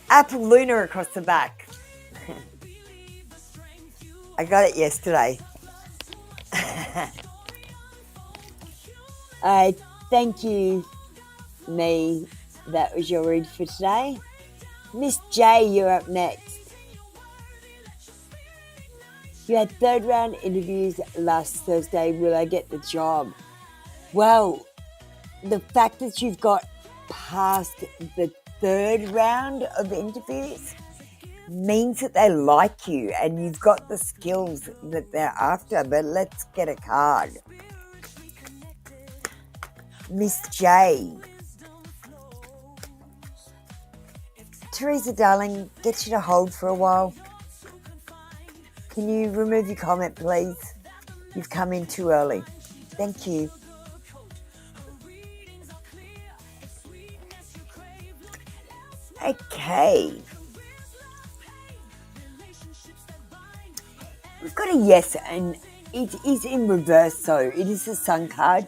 Apple Luna across the back. I got it yesterday. Thank you, me. That was your read for today. Miss J, you're up next. You had third round interviews last Thursday. Will I get the job? Well, the fact that you've got past the third round of interviews means that they like you and you've got the skills that they're after. But let's get a card. Miss J. Teresa, darling, get you to hold for a while. Can you remove your comment, please? You've come in too early. Thank you. Okay. We've got a yes, and it is in reverse, so it is the Sun card.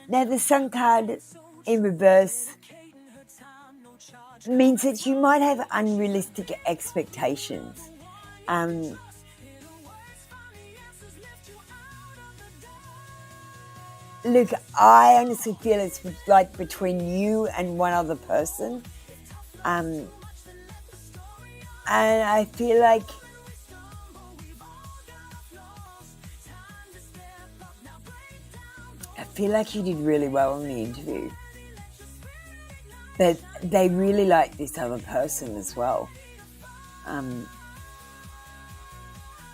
Now, the Sun card in reverse means that you might have unrealistic expectations. Look, I honestly feel it's like between you and one other person. And I feel like you did really well in the interview. But they really like this other person as well. And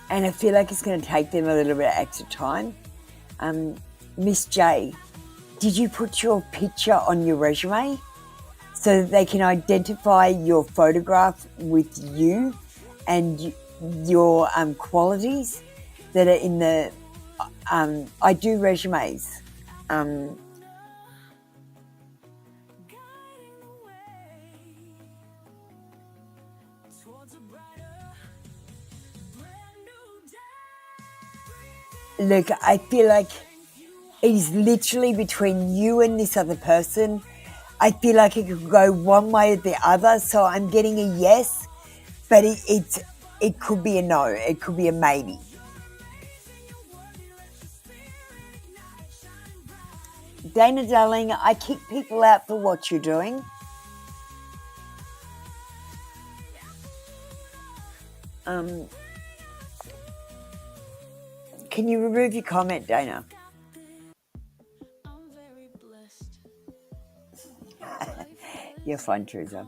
I feel like it's going to take them a little bit of extra time. Miss J, did you put your picture on your resume so that they can identify your photograph with you and your qualities that are in the... I do resumes. Look, I feel like it is literally between you and this other person. I feel like it could go one way or the other, so I'm getting a yes, but it could be a no. It could be a maybe. Dana, darling, I kick people out for what you're doing. Can you remove your comment, Dana? You're fun, Teresa.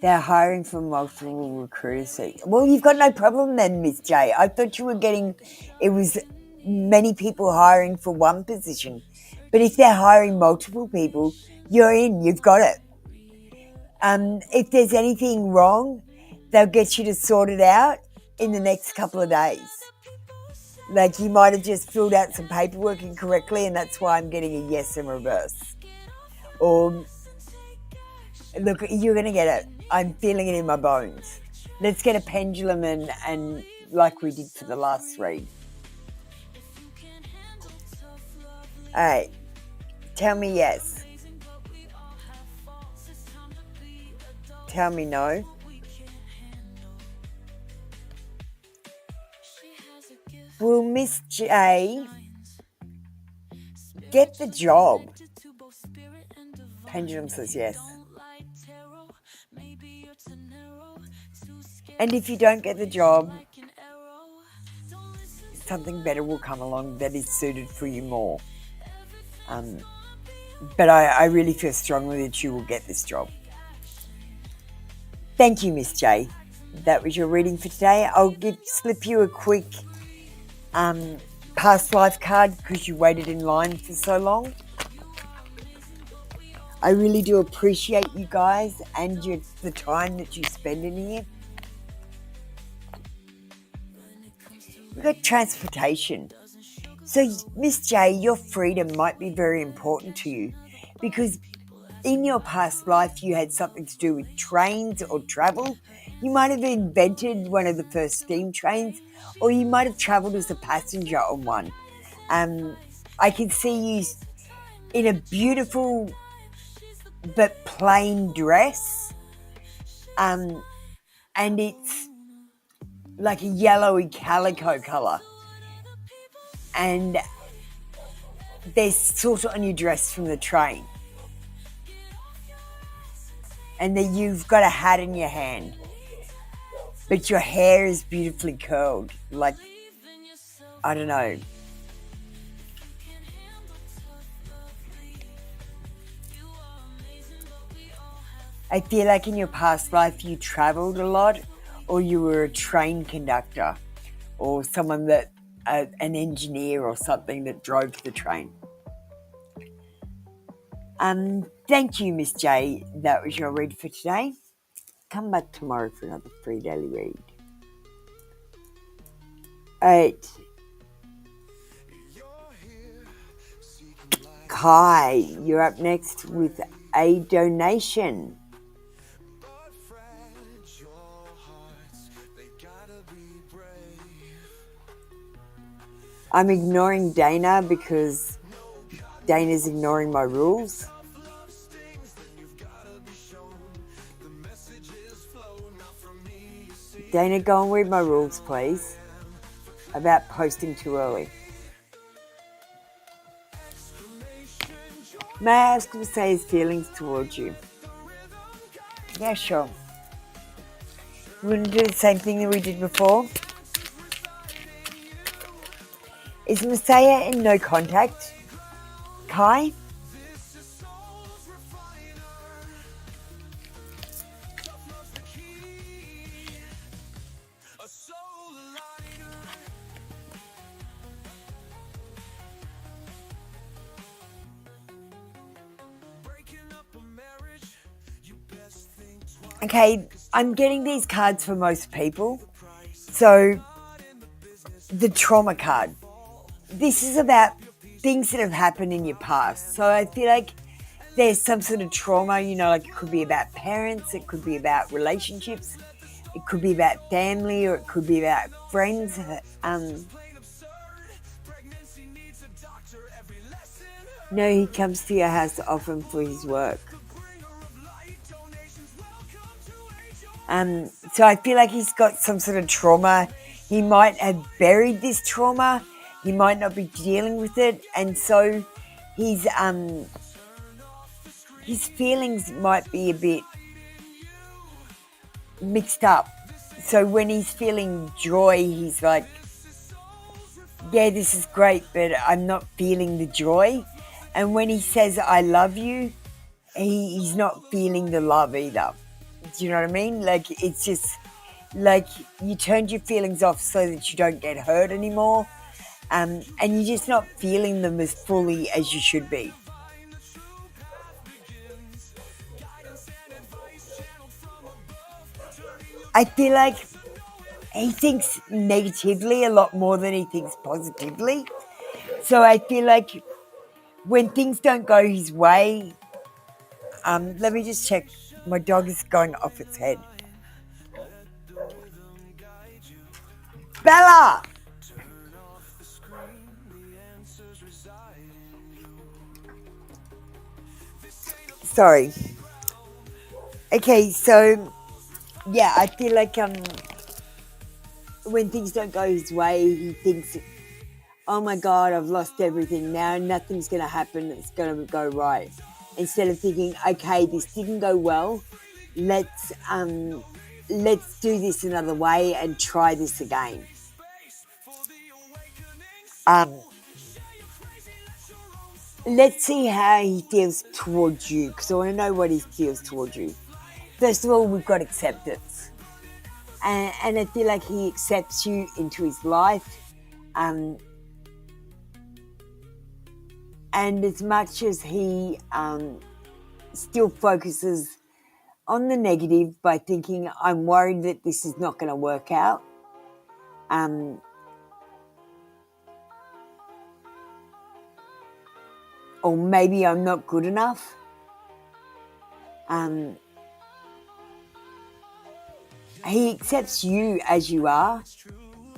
They're hiring for multiple recruiters. Well, you've got no problem then, Miss J. I thought you were getting... It was many people hiring for one position. But if they're hiring multiple people, you're in. You've got it. If there's anything wrong, they'll get you to sort it out in the next couple of days. Like you might have just filled out some paperwork incorrectly and that's why I'm getting a yes in reverse. Or, look, you're going to get it. I'm feeling it in my bones. Let's get a pendulum and like we did for the last read. All right. Tell me yes. Tell me no. Will Miss J get the job? Pendulum says yes. And if you don't get the job, something better will come along that is suited for you more. But I really feel strongly that you will get this job. Thank you, Miss J. That was your reading for today. I'll slip you a quick past life card because you waited in line for so long. I really do appreciate you guys and the time that you spend in here. We've got transportation. So, Miss J, your freedom might be very important to you because in your past life you had something to do with trains or travel. You might have invented one of the first steam trains, or you might have travelled as a passenger on one. I can see you in a beautiful but plain dress, and it's like a yellowy calico colour, and there's sort on your dress from the train, and then you've got a hat in your hand, but your hair is beautifully curled, like, I don't know. I feel like in your past life you travelled a lot, or you were a train conductor, or someone that, an engineer or something that drove the train. Thank you, Miss J. That was your read for today. Come back tomorrow for another free daily read. Alright. Kai, you're up next with a donation. I'm ignoring Dana because Dana's ignoring my rules. Dana, go and read my rules, please, about posting too early. May I ask him to say his feelings towards you? Yeah, sure. You want to do the same thing that we did before? Is Messiah in no contact? Kai? Okay, I'm getting these cards for most people. So, the trauma card. This is about things that have happened in your past. So I feel like there's some sort of trauma, like it could be about parents, it could be about relationships, it could be about family, or it could be about friends. No, he comes to your house often for his work. So I feel like he's got some sort of trauma. He might have buried this trauma. He might not be dealing with it, and so his feelings might be a bit mixed up. So when he's feeling joy, he's like, yeah, this is great, but I'm not feeling the joy. And when he says I love you, he's not feeling the love either. Do you know what I mean? Like, it's just like you turned your feelings off so that you don't get hurt anymore. And you're just not feeling them as fully as you should be. I feel like he thinks negatively a lot more than he thinks positively. So I feel like when things don't go his way, let me just check. My dog is going off its head. Bella! Sorry. Okay, so yeah, I feel like when things don't go his way, he thinks, oh my God, I've lost everything. Now nothing's going to happen. It's going to go right. Instead of thinking, okay, this didn't go well. Let's do this another way and try this again. let's see how he feels towards you, because I want to know what he feels towards you. First of all, we've got acceptance. And I feel like he accepts you into his life. And as much as he still focuses on the negative by thinking, I'm worried that this is not going to work out, or maybe I'm not good enough, he accepts you as you are,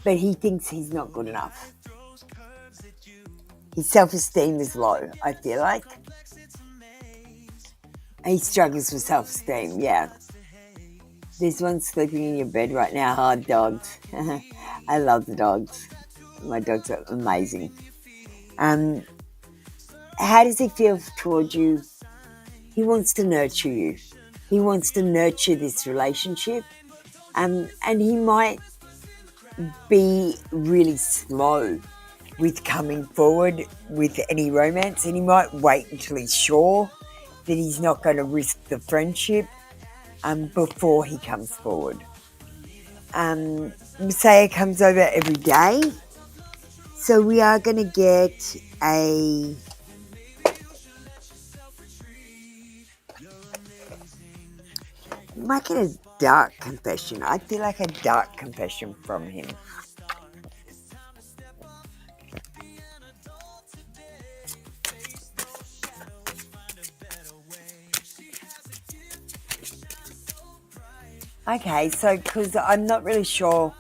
but he thinks he's not good enough. His self-esteem is low, I feel like. He struggles with self-esteem, yeah. There's one sleeping in your bed right now. Oh, dogs. I love the dogs. My dogs are amazing. How does he feel towards you? He wants to nurture you. He wants to nurture this relationship. And he might be really slow with coming forward with any romance, and he might wait until he's sure that he's not going to risk the friendship before he comes forward. Messiah comes over every day, so we are going to get a might get a dark confession. I feel like a dark confession from him. Okay, so because I'm not really sure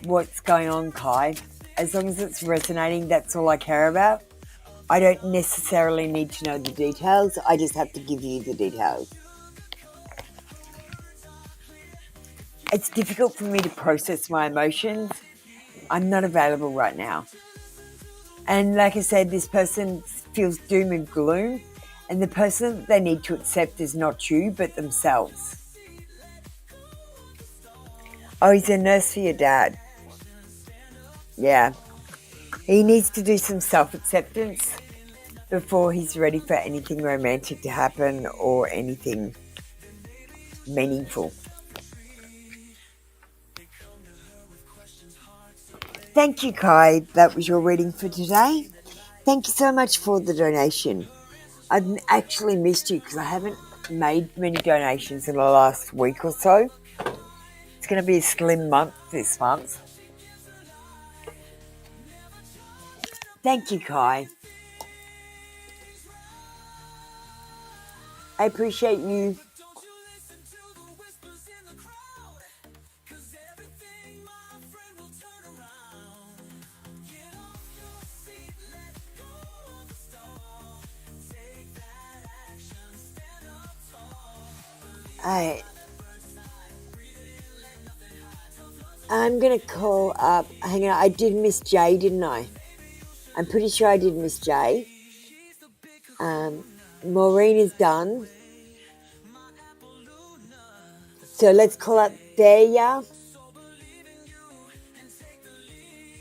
what's going on, Kai. As long as it's resonating, that's all I care about. I don't necessarily need to know the details. I just have to give you the details. It's difficult for me to process my emotions. I'm not available right now. And like I said, this person feels doom and gloom, and the person that they need to accept is not you, but themselves. Oh, he's a nurse for your dad. Yeah. He needs to do some self-acceptance before he's ready for anything romantic to happen or anything meaningful. Thank you, Kai. That was your reading for today. Thank you so much for the donation. I've actually missed you because I haven't made many donations in the last week or so. It's going to be a slim month this month. Thank you, Kai. I appreciate you. I'm going to call up, hang on, I did miss Jay, didn't I? I'm pretty sure I did miss Jay. Maureen is done. So let's call up Thea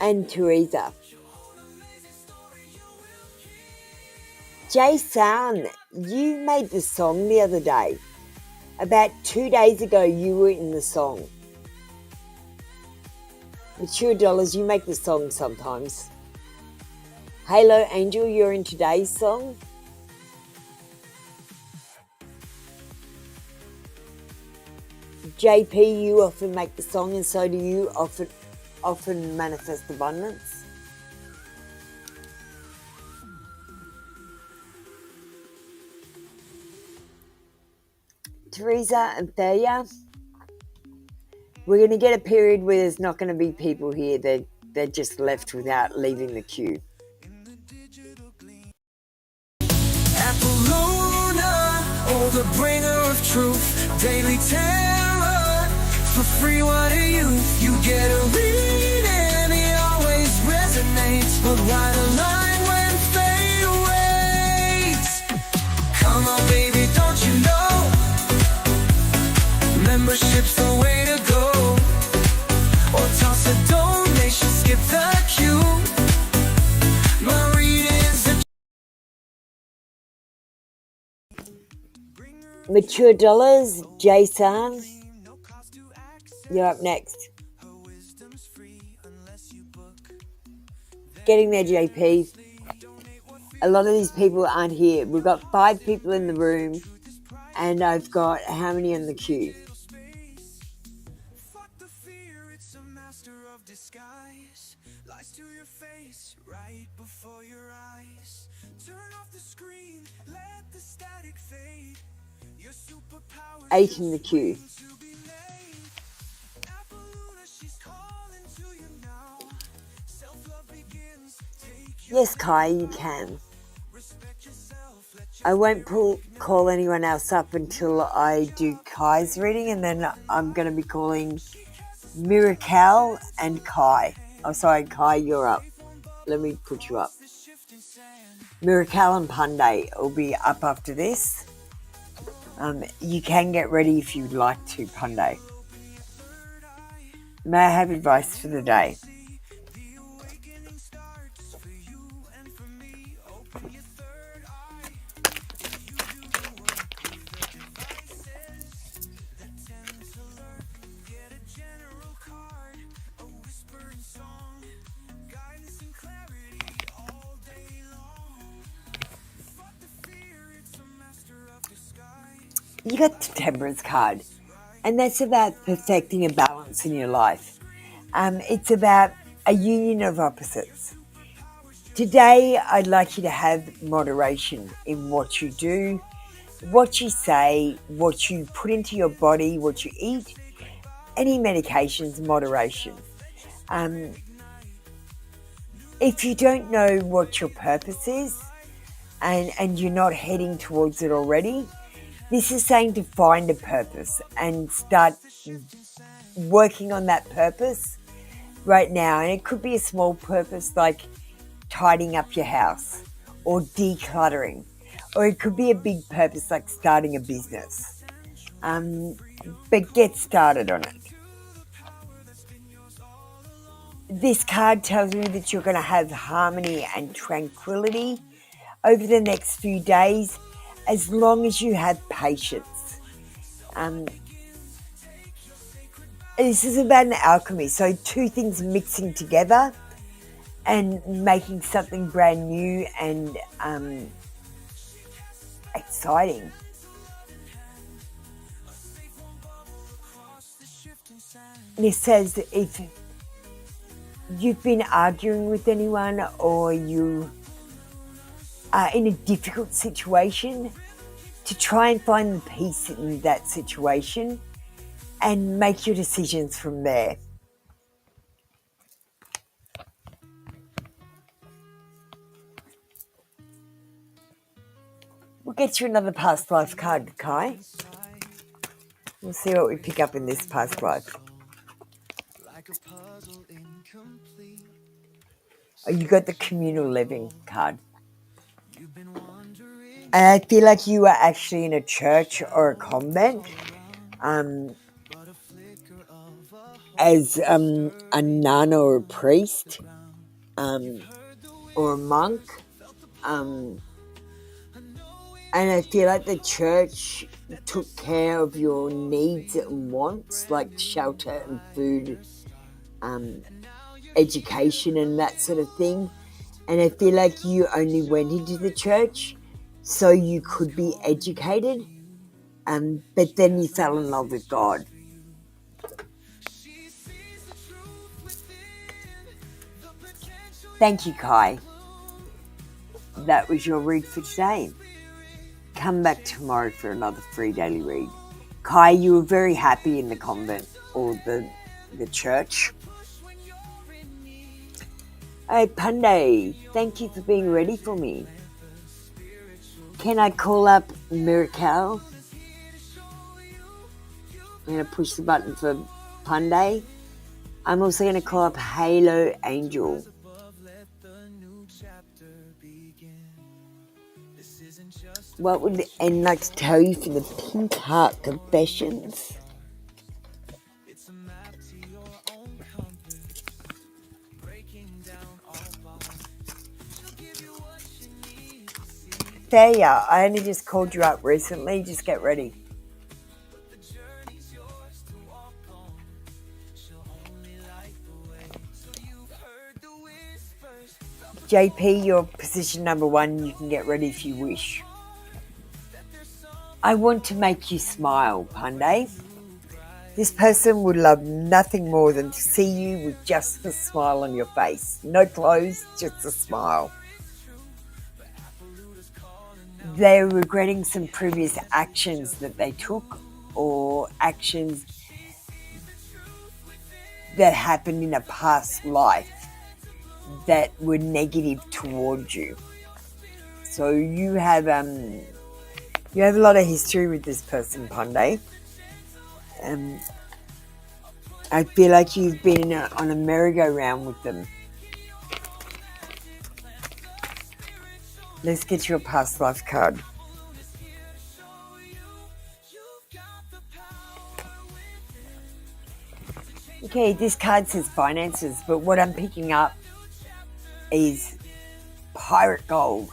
and Teresa. Jay-san, you made the song the other day. About 2 days ago, you were in the song. Mature Dollars, you make the song sometimes. Halo Angel, you're in today's song. JP, you often make the song, and so do you often manifest abundance. Teresa and Thea, we're going to get a period where there's not going to be people here. They're just left without leaving the queue. Oh, the bringer of truth, daily terror, for free water youth. You get a reading, it always resonates, but why the line when fate awaits? Come on, baby, don't you know? Membership's the way to go. Or toss a donation, skip the queue. Mature Dollars, Jason, you're up next. Getting there, JP. A lot of these people aren't here. We've got 5 people in the room, and I've got how many on the queue? Eight in the queue. Yes, Kai, you can. I won't call anyone else up until I do Kai's reading, and then I'm going to be calling Miracle and Kai. Oh, sorry, Kai, you're up. Let me put you up. Miracle and Punday will be up after this. You can get ready if you'd like to, Punday. May I have advice for the day? You got the Temperance card, and that's about perfecting a balance in your life. It's about a union of opposites. Today, I'd like you to have moderation in what you do, what you say, what you put into your body, what you eat, any medications, moderation. If you don't know what your purpose is, and you're not heading towards it already, this is saying to find a purpose and start working on that purpose right now. And it could be a small purpose like tidying up your house or decluttering. Or it could be a big purpose like starting a business. But get started on it. This card tells me that you're going to have harmony and tranquility over the next few days, as long as you have patience. This is about an alchemy, so 2 things mixing together and making something brand new and exciting. This says that if you've been arguing with anyone or you are in a difficult situation, to try and find the peace in that situation and make your decisions from there. We'll get you another past life card, Kai. We'll see what we pick up in this past life. Oh, you got the communal living card. And I feel like you are actually in a church or a convent as a nun or a priest or a monk. And I feel like the church took care of your needs and wants, like shelter and food, education and that sort of thing. And I feel like you only went into the church so you could be educated, but then you fell in love with God. Thank you, Kai. That was your read for today. Come back tomorrow for another free daily read. Kai, you were very happy in the convent or the church. Hey, Punday, thank you for being ready for me. Can I call up Miracle? I'm going to push the button for Punday. I'm also going to call up Halo Angel. What would the end like to tell you for the Pink Heart Confessions? There you are. I only just called you up recently. Just get ready. JP, you're position number 1. You can get ready if you wish. I want to make you smile, Pandey. This person would love nothing more than to see you with just a smile on your face. No clothes, just a smile. They're regretting some previous actions that they took or actions that happened in a past life that were negative towards you. So you have a lot of history with this person, Pandey. I feel like you've been on a merry-go-round with them. Let's get you a past life card. Okay, this card says finances, but what I'm picking up is pirate gold.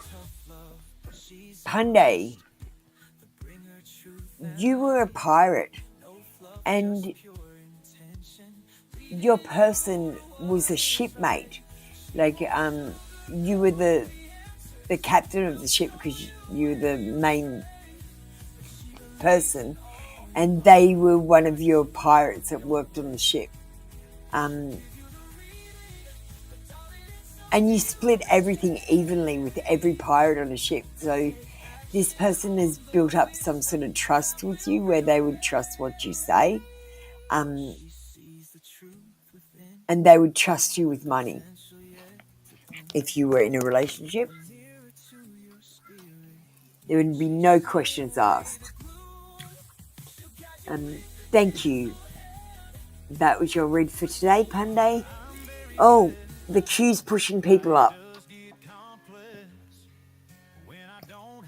Pandey, you were a pirate, and your person was a shipmate. Like, you were the captain of the ship because you were the main person, and they were one of your pirates that worked on the ship. And you split everything evenly with every pirate on the ship. So this person has built up some sort of trust with you where they would trust what you say. And they would trust you with money if you were in a relationship. There would be no questions asked. Thank you. That was your read for today, Pandey. Oh, the queue's pushing people up.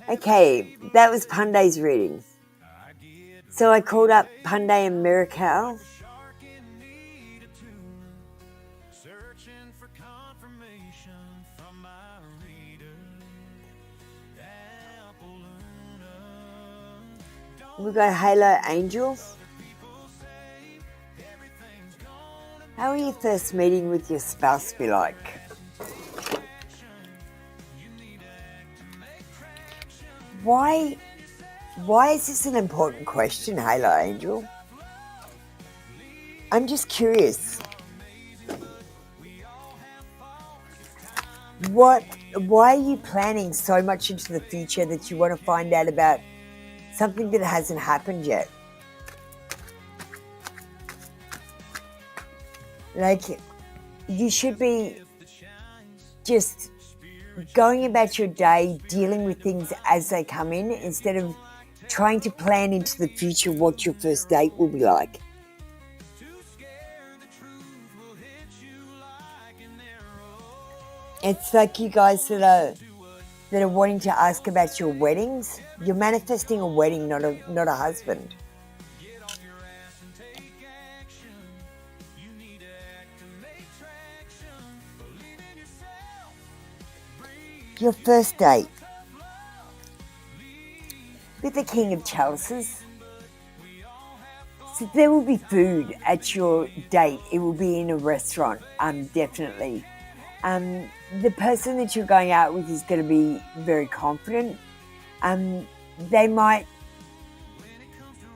Okay, that was Pandey's reading. So I called up Pandey and Miracle. We've got Halo Angel. How will your first meeting with your spouse be like? Why is this an important question, Halo Angel? I'm just curious. Why are you planning so much into the future that you want to find out about something that hasn't happened yet? Like, you should be just going about your day, dealing with things as they come in, instead of trying to plan into the future what your first date will be like. It's like you guys that are wanting to ask about your weddings. You're manifesting a wedding, not a husband. Your first date with the King of Chalices. So there will be food at your date. It will be in a restaurant, definitely. The person that you're going out with is going to be very confident. They might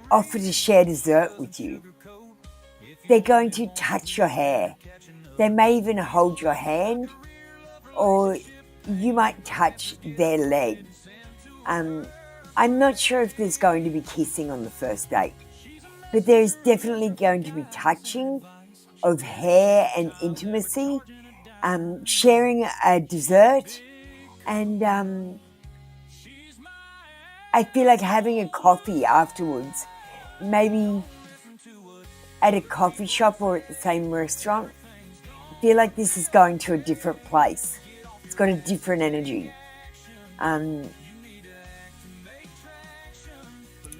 offer to share dessert with you. They're going to touch your hair. They may even hold your hand, or you might touch their leg. I'm not sure if there's going to be kissing on the first date, but there's definitely going to be touching of hair and intimacy, sharing a dessert, and I feel like having a coffee afterwards, maybe at a coffee shop or at the same restaurant. I feel like this is going to a different place. It's got a different energy.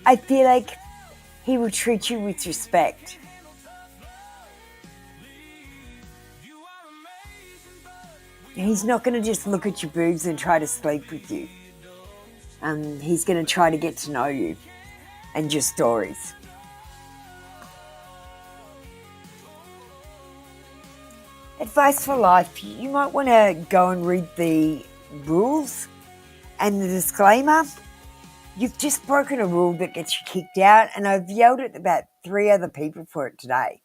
I feel like he will treat you with respect. He's not going to just look at your boobs and try to sleep with you. He's going to try to get to know you and your stories. At Advice for life. You might want to go and read the rules and the disclaimer. You've just broken a rule that gets you kicked out, and I've yelled at about 3 other people for it today.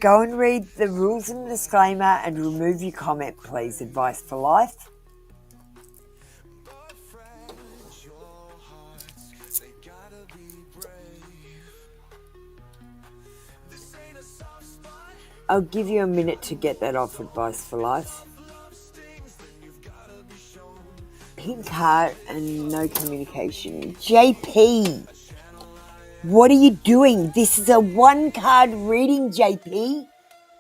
Go and read the rules and the disclaimer and remove your comment, please. Advice for life. I'll give you a minute to get that off. Advice for life. Pink heart and no communication. JP, what are you doing? This is a 1-card reading, JP.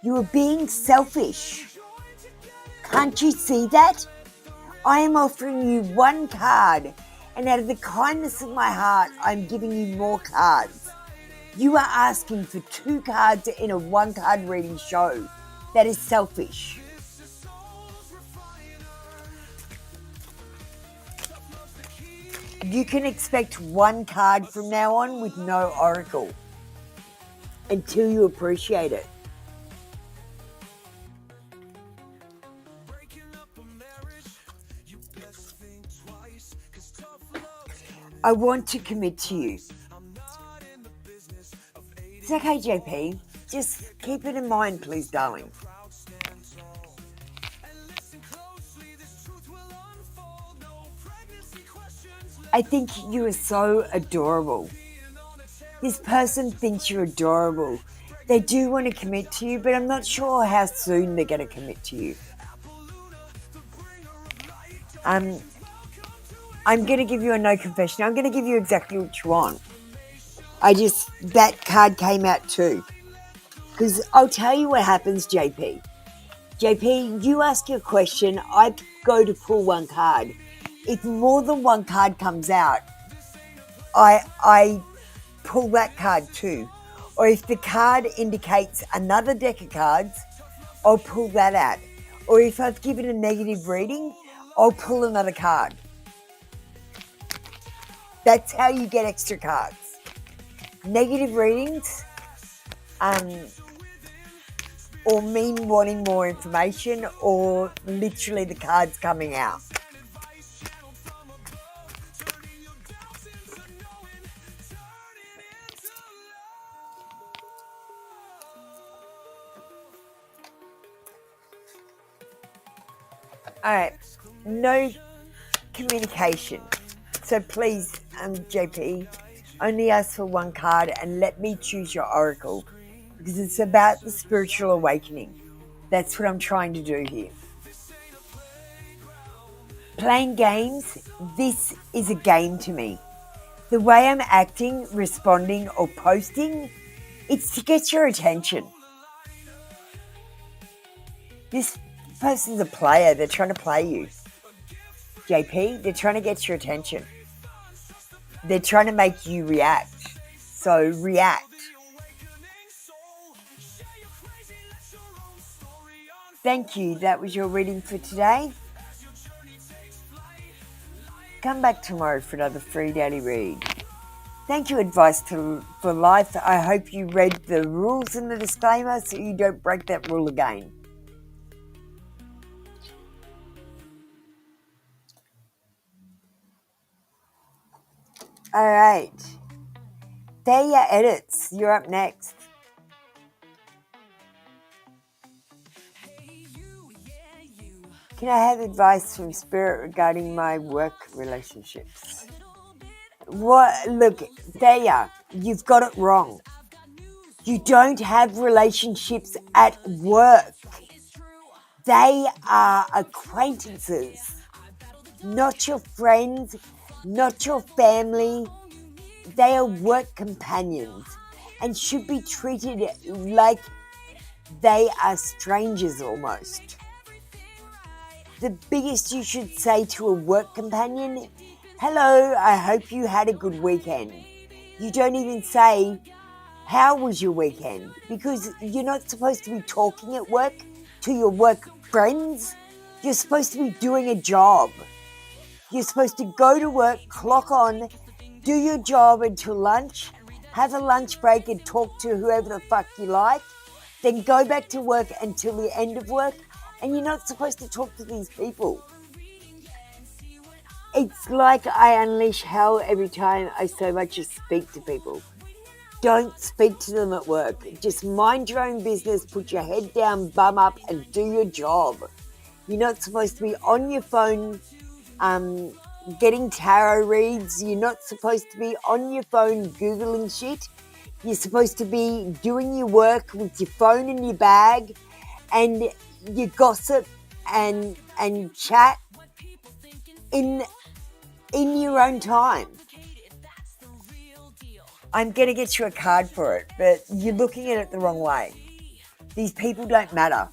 You are being selfish. Can't you see that? I am offering you 1 card, and out of the kindness of my heart, I'm giving you more cards. You are asking for 2 cards in a 1-card reading show. That is selfish. You can expect 1 card from now on with no oracle until you appreciate it. I want to commit to you. It's okay, JP. Just keep it in mind, please, darling. I think you are so adorable. This person thinks you're adorable. They do want to commit to you, but I'm not sure how soon they're going to commit to you. I'm going to give you a no confession. I'm going to give you exactly what you want. That card came out too. Because I'll tell you what happens, JP. JP, you ask your question, I go to pull 1 card. If more than 1 card comes out, I pull that card too. Or if the card indicates another deck of cards, I'll pull that out. Or if I've given a negative reading, I'll pull another card. That's how you get extra cards. Negative readings, or me wanting more information, or literally the cards coming out. All right, no communication. So please, JP, only ask for 1 card and let me choose your oracle, because it's about the spiritual awakening. That's what I'm trying to do here. Playing games, this is a game to me. The way I'm acting, responding, or posting, it's to get your attention. This person's a player. They're trying to play you. JP, they're trying to get your attention. They're trying to make you react. So react. Thank you. That was your reading for today. Come back tomorrow for another free daily read. Thank you, Advice for Life. I hope you read the rules and the disclaimer so you don't break that rule again. All right. There your edits. You're up next. Can I have advice from Spirit regarding my work relationships? What? Look, there. You've got it wrong. You don't have relationships at work. They are acquaintances, not your friends, not your family. They are work companions and should be treated like they are strangers almost. The biggest you should say to a work companion, hello, I hope you had a good weekend. You don't even say, how was your weekend? Because you're not supposed to be talking at work to your work friends. You're supposed to be doing a job. You're supposed to go to work, clock on, Do your job until lunch. Have a lunch break and talk to whoever the fuck you like. Then go back to work until the end of work. And you're not supposed to talk to these people. It's like I unleash hell every time I so much as speak to people. Don't speak to them at work. Just mind your own business, put your head down, bum up, and do your job. You're not supposed to be on your phone getting tarot reads. You're not supposed to be on your phone Googling shit. You're supposed to be doing your work with your phone in your bag, and you gossip and chat in your own time. I'm going to get you a card for it, but you're looking at it the wrong way. These people don't matter.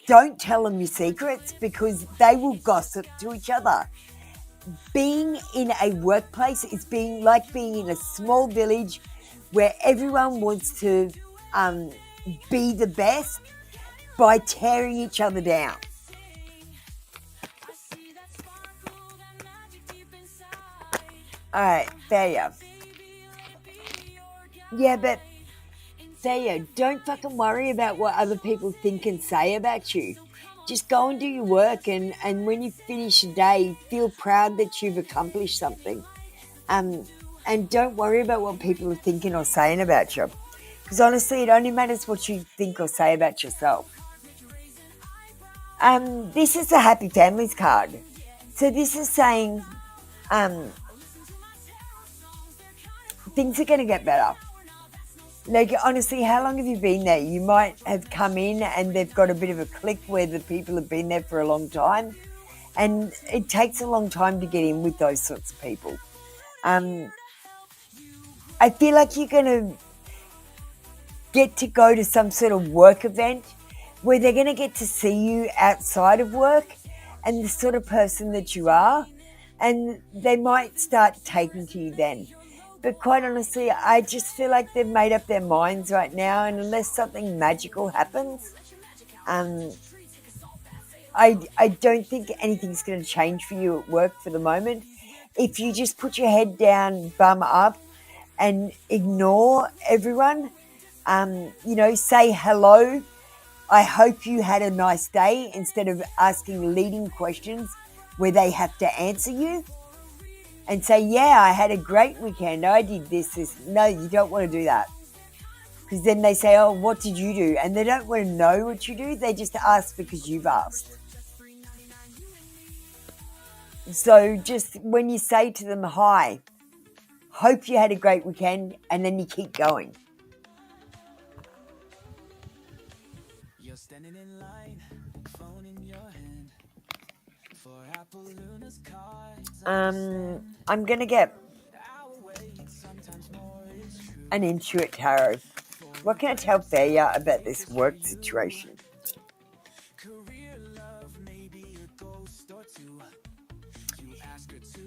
Don't tell them your secrets because they will gossip to each other. Being in a workplace is like being in a small village where everyone wants to be the best by tearing each other down. All right, failure. Yeah, but failure, don't fucking worry about what other people think and say about you. Just go and do your work, and when you finish your day, feel proud that you've accomplished something. And don't worry about what people are thinking or saying about you. Because honestly, it only matters what you think or say about yourself. This is the Happy Families card. So this is saying things are going to get better. Like, honestly, how long have you been there? You might have come in and they've got a bit of a click where the people have been there for a long time. And it takes a long time to get in with those sorts of people. I feel like you're going to get to go to some sort of work event where they're going to get to see you outside of work and the sort of person that you are. And they might start taking to you then. But quite honestly, I just feel like they've made up their minds right now, and unless something magical happens, I don't think anything's going to change for you at work for the moment. If you just put your head down, bum up, and ignore everyone, say hello. I hope you had a nice day, instead of asking leading questions where they have to answer you. And say, yeah, I had a great weekend. I did this. No, you don't want to do that. Because then they say, oh, what did you do? And they don't want to know what you do. They just ask because you've asked. So just when you say to them, hi, hope you had a great weekend, and then you keep going. You're standing in line, phone in your hand, for Apple Luna's cards. I'm going to get an Intuit Tarot. What can I tell Failure about this work situation?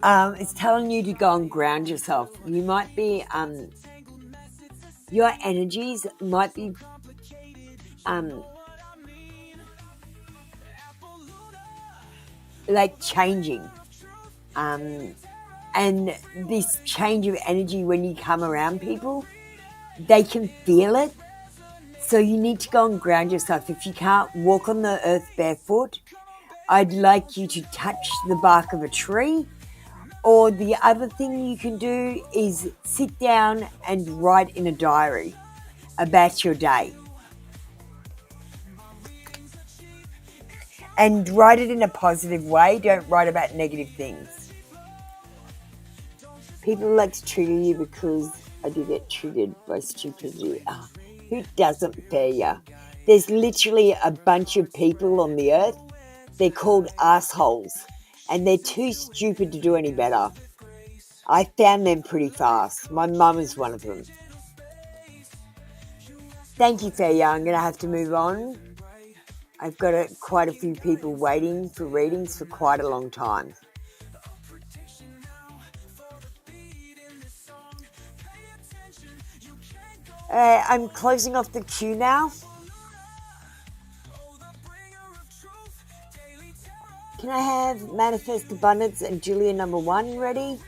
It's telling you to go and ground yourself. You might be, your energies might be, like changing. And this change of energy when you come around people, they can feel it. So you need to go and ground yourself. If you can't walk on the earth barefoot, I'd like you to touch the bark of a tree. Or the other thing you can do is sit down and write in a diary about your day. And write it in a positive way. Don't write about negative things. People like to trigger you because I do get triggered by stupidity. Oh, who doesn't failure? There's literally a bunch of people on the earth. They're called assholes. And they're too stupid to do any better. I found them pretty fast. My mum is one of them. Thank you, failure. I'm going to have to move on. I've got quite a few people waiting for readings for quite a long time. I'm closing off the queue now. Can I have Manifest Abundance and Julia number 1 ready?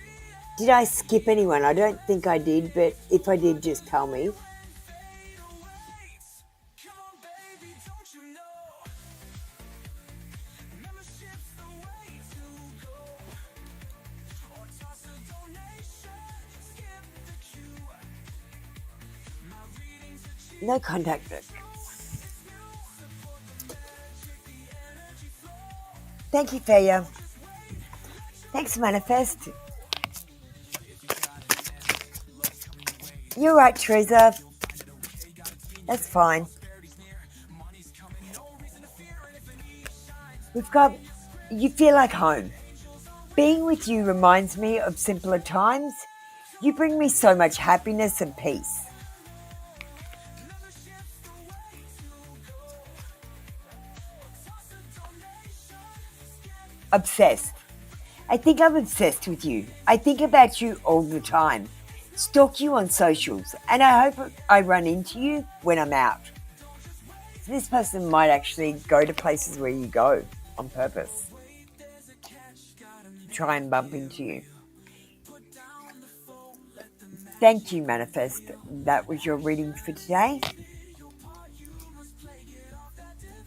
Did I skip anyone? I don't think I did, but if I did, just tell me. No contact book. Thank you, Faya. Thanks, Manifest. You're right, Teresa. That's fine. You feel like home. Being with you reminds me of simpler times. You bring me so much happiness and peace. Obsessed. I think I'm obsessed with you. I think about you all the time. Stalk you on socials, and I hope I run into you when I'm out. So this person might actually go to places where you go on purpose to try and bump into you. Thank you, Manifest. That was your reading for today.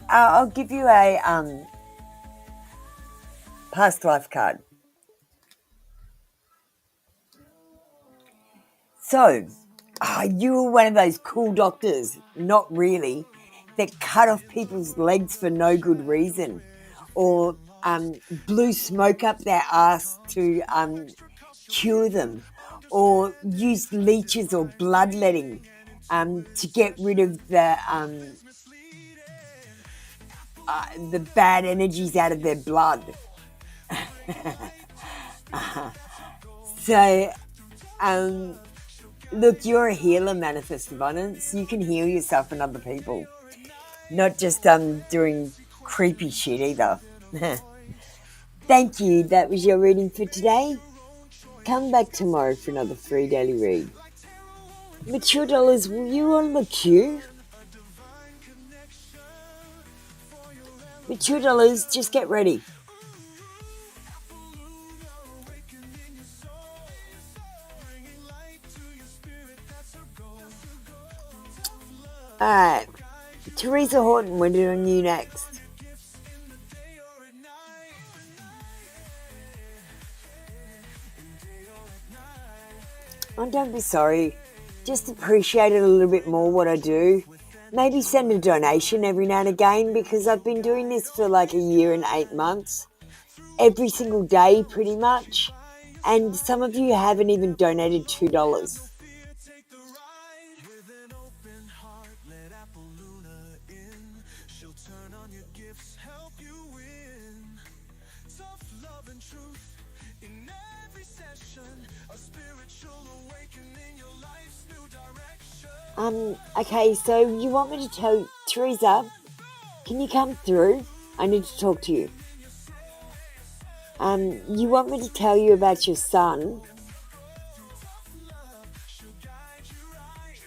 I'll give you a past life card. So, you were one of those cool doctors, not really, that cut off people's legs for no good reason, or blew smoke up their ass to cure them, or used leeches or bloodletting to get rid of the bad energies out of their blood. So, look, you're a healer, Manifest Abundance. You can heal yourself and other people. Not just doing creepy shit either. Thank you. That was your reading for today. Come back tomorrow for another free daily read. Mature Dollars, will you on the queue? Mature Dollars, just get ready. Alright, Teresa Horton, we're doing you next. Oh, don't be sorry. Just appreciate it a little bit more what I do. Maybe send a donation every now and again, because I've been doing this for like a year and 8 months. Every single day pretty much. And some of you haven't even donated $2. Okay, so you want me to tell Teresa, can you come through? I need to talk to you. You want me to tell you about your son?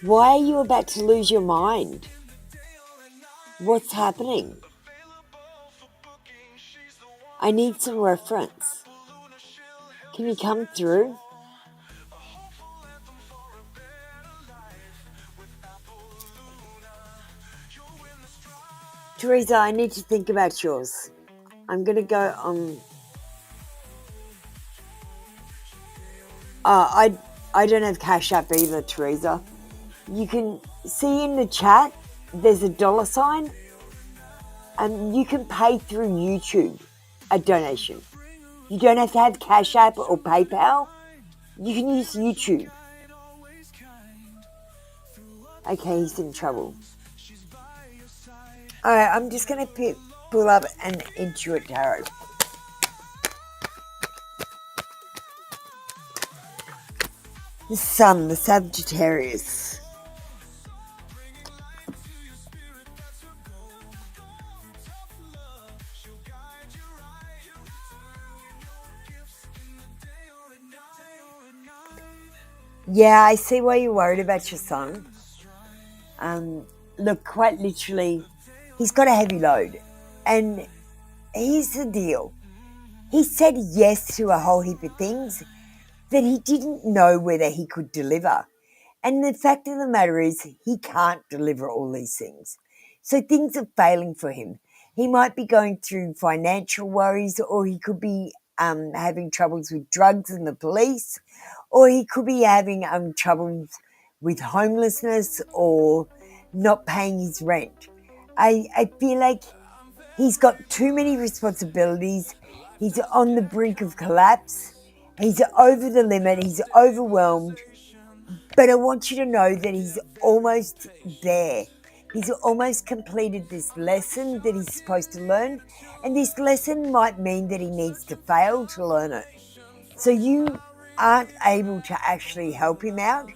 Why are you about to lose your mind? What's happening? I need some reference. Can you come through? Teresa, I need to think about yours. I'm going to go on... I don't have Cash App either, Teresa. You can see in the chat, there's a $sign, and you can pay through YouTube a donation. You don't have to have Cash App or PayPal. You can use YouTube. Okay, he's in trouble. Alright, I'm just going to pull up an Intuit Tarot. The Sun, the Sagittarius. Yeah, I see why you're worried about your son. Look, quite literally, he's got a heavy load. And here's the deal. He said yes to a whole heap of things that he didn't know whether he could deliver. And the fact of the matter is, he can't deliver all these things. So things are failing for him. He might be going through financial worries, or he could be having troubles with drugs and the police, or he could be having troubles with homelessness or not paying his rent. I feel like he's got too many responsibilities. He's on the brink of collapse. He's over the limit. He's overwhelmed. But I want you to know that he's almost there. He's almost completed this lesson that he's supposed to learn. And this lesson might mean that he needs to fail to learn it. So you aren't able to actually help him out.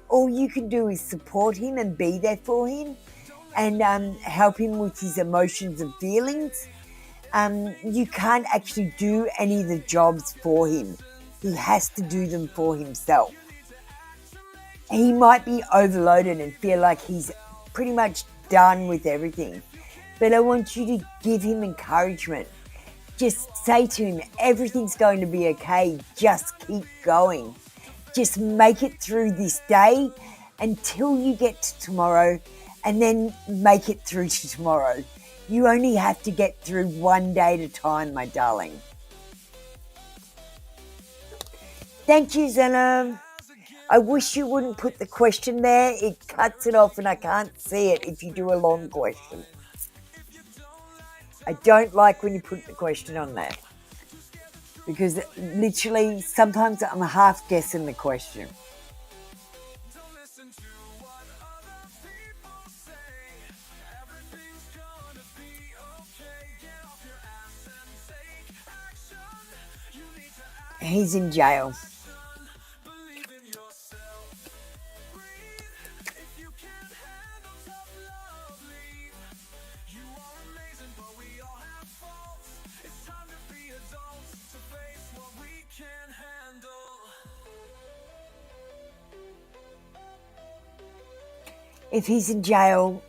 All you can do is support him and be there for him and help him with his emotions and feelings. You can't actually do any of the jobs for him. He has to do them for himself. He might be overloaded and feel like he's pretty much done with everything. But I want you to give him encouragement. Just say to him, everything's going to be okay. Just keep going. Just make it through this day until you get to tomorrow, and then make it through to tomorrow. You only have to get through one day at a time, my darling. Thank you, Zena. I wish you wouldn't put the question there. It cuts it off and I can't see it if you do a long question. I don't like when you put the question on there, because literally sometimes I'm half guessing the question. He's in jail. If he's in jail,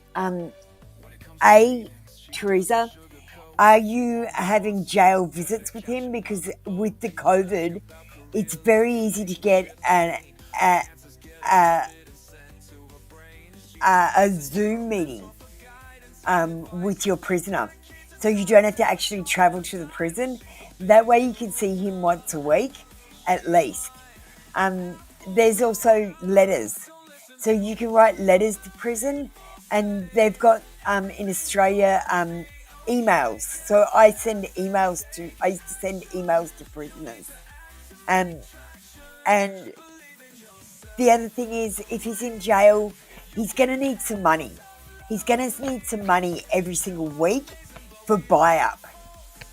Teresa, are you having jail visits with him? Because with the COVID, it's very easy to get a Zoom meeting with your prisoner. So you don't have to actually travel to the prison. That way you can see him once a week at least. There's also letters. So you can write letters to prison, and they've got in Australia emails. So I used to send emails to prisoners. And the other thing is, if he's in jail, he's going to need some money. He's going to need some money every single week for buy-up,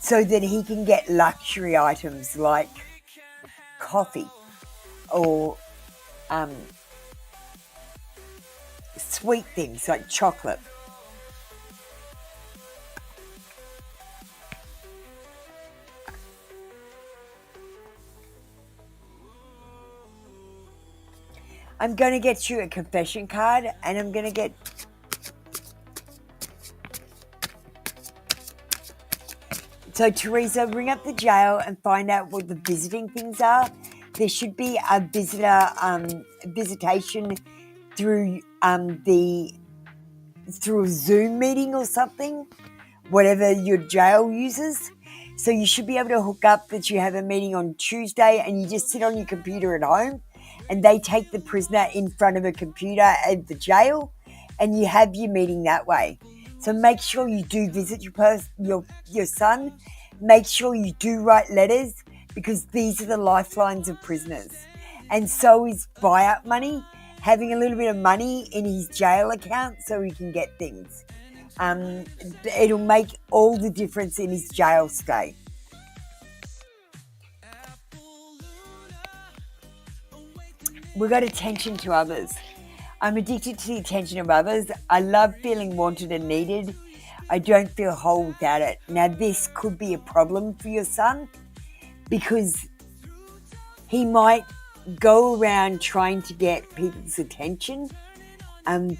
so that he can get luxury items like coffee or sweet things like chocolate. I'm going to get you a confession card, and I'm going to get... So, Teresa, ring up the jail and find out what the visiting things are. There should be a visitation through through a Zoom meeting or something, whatever your jail uses. So you should be able to hook up that you have a meeting on Tuesday, and you just sit on your computer at home, and they take the prisoner in front of a computer at the jail, and you have your meeting that way. So make sure you do visit your son. Make sure you do write letters, because these are the lifelines of prisoners. And so is buy-up money, having a little bit of money in his jail account so he can get things. It'll make all the difference in his jail stay. We got attention to others. I'm addicted to the attention of others. I love feeling wanted and needed. I don't feel whole without it. Now, this could be a problem for your son, because he might go around trying to get people's attention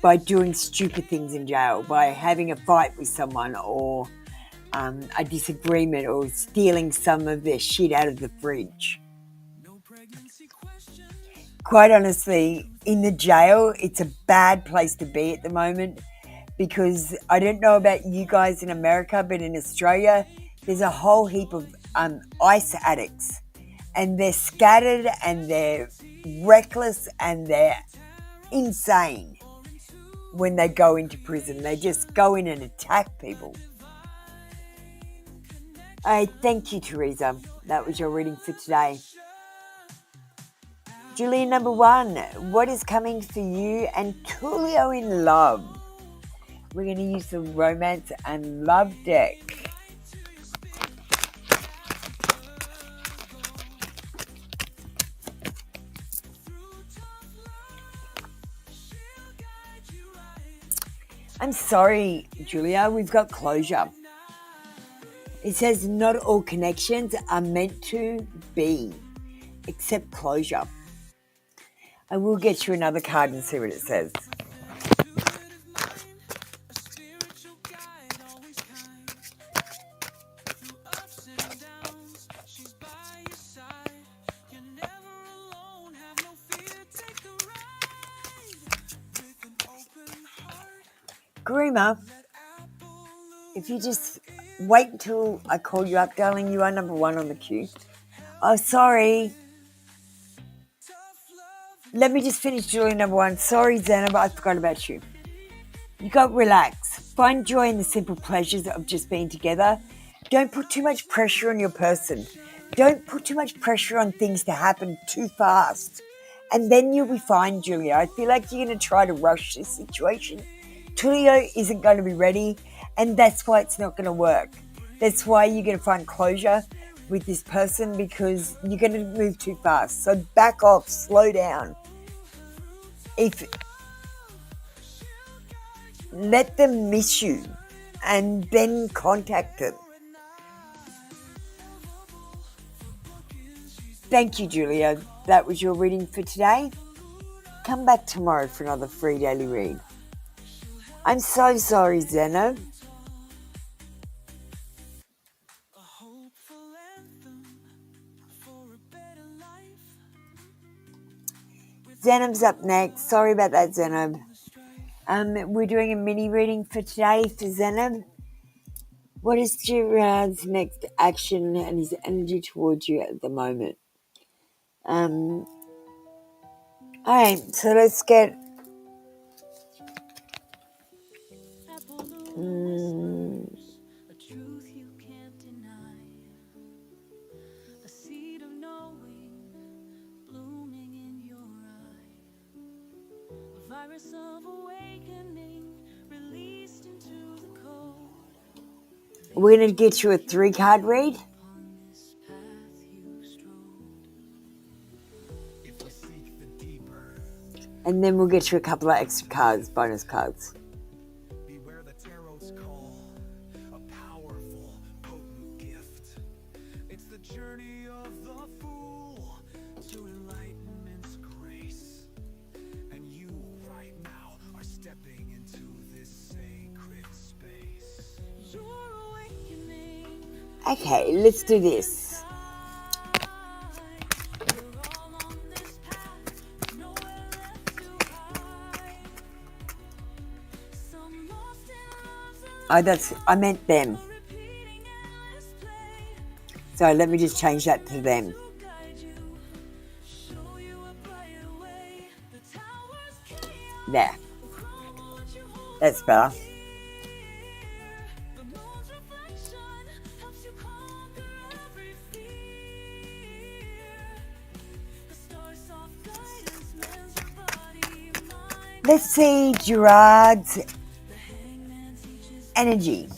by doing stupid things in jail, by having a fight with someone, or a disagreement or stealing some of their shit out of the fridge. Quite honestly, in the jail, it's a bad place to be at the moment, because I don't know about you guys in America, but in Australia, there's a whole heap of ice addicts, and they're scattered and they're reckless and they're insane when they go into prison. They just go in and attack people. Thank you, Teresa. That was your reading for today. Julia number 1, what is coming for you and Tulio in love? We're going to use the romance and love deck. I'm sorry, Julia, we've got closure. It says not all connections are meant to be, except closure. I will get you another card and see what it says. Grima, if you just wait until I call you up, darling, you are number 1 on the queue. Oh, sorry. Let me just finish Julia number 1. Sorry, Zana, but I forgot about you. You got to relax. Find joy in the simple pleasures of just being together. Don't put too much pressure on your person. Don't put too much pressure on things to happen too fast. And then you'll be fine, Julia. I feel like you're going to try to rush this situation. Tulio isn't going to be ready, and that's why it's not going to work. That's why you're going to find closure with this person, because you're going to move too fast. So back off, slow down. Let them miss you and then contact them. Thank you, Julia. That was your reading for today. Come back tomorrow for another free daily read. I'm so sorry, Zeno. Zenob's up next. Sorry about that, Zenob. We're doing a mini reading for today for Zenob. What is Gerard's next action and his energy towards you at the moment? Alright, so let's get we're going to get you a 3-card read. And then we'll get you a couple of extra cards, bonus cards. Beware the tarot's call, a powerful, potent gift. It's the journey of the fool to enlightenment's grace. And you right now are stepping into this sacred space. Okay, let's do this. Oh, I meant them. So let me just change that to them. There. That's better. Let's see Gerard's energy.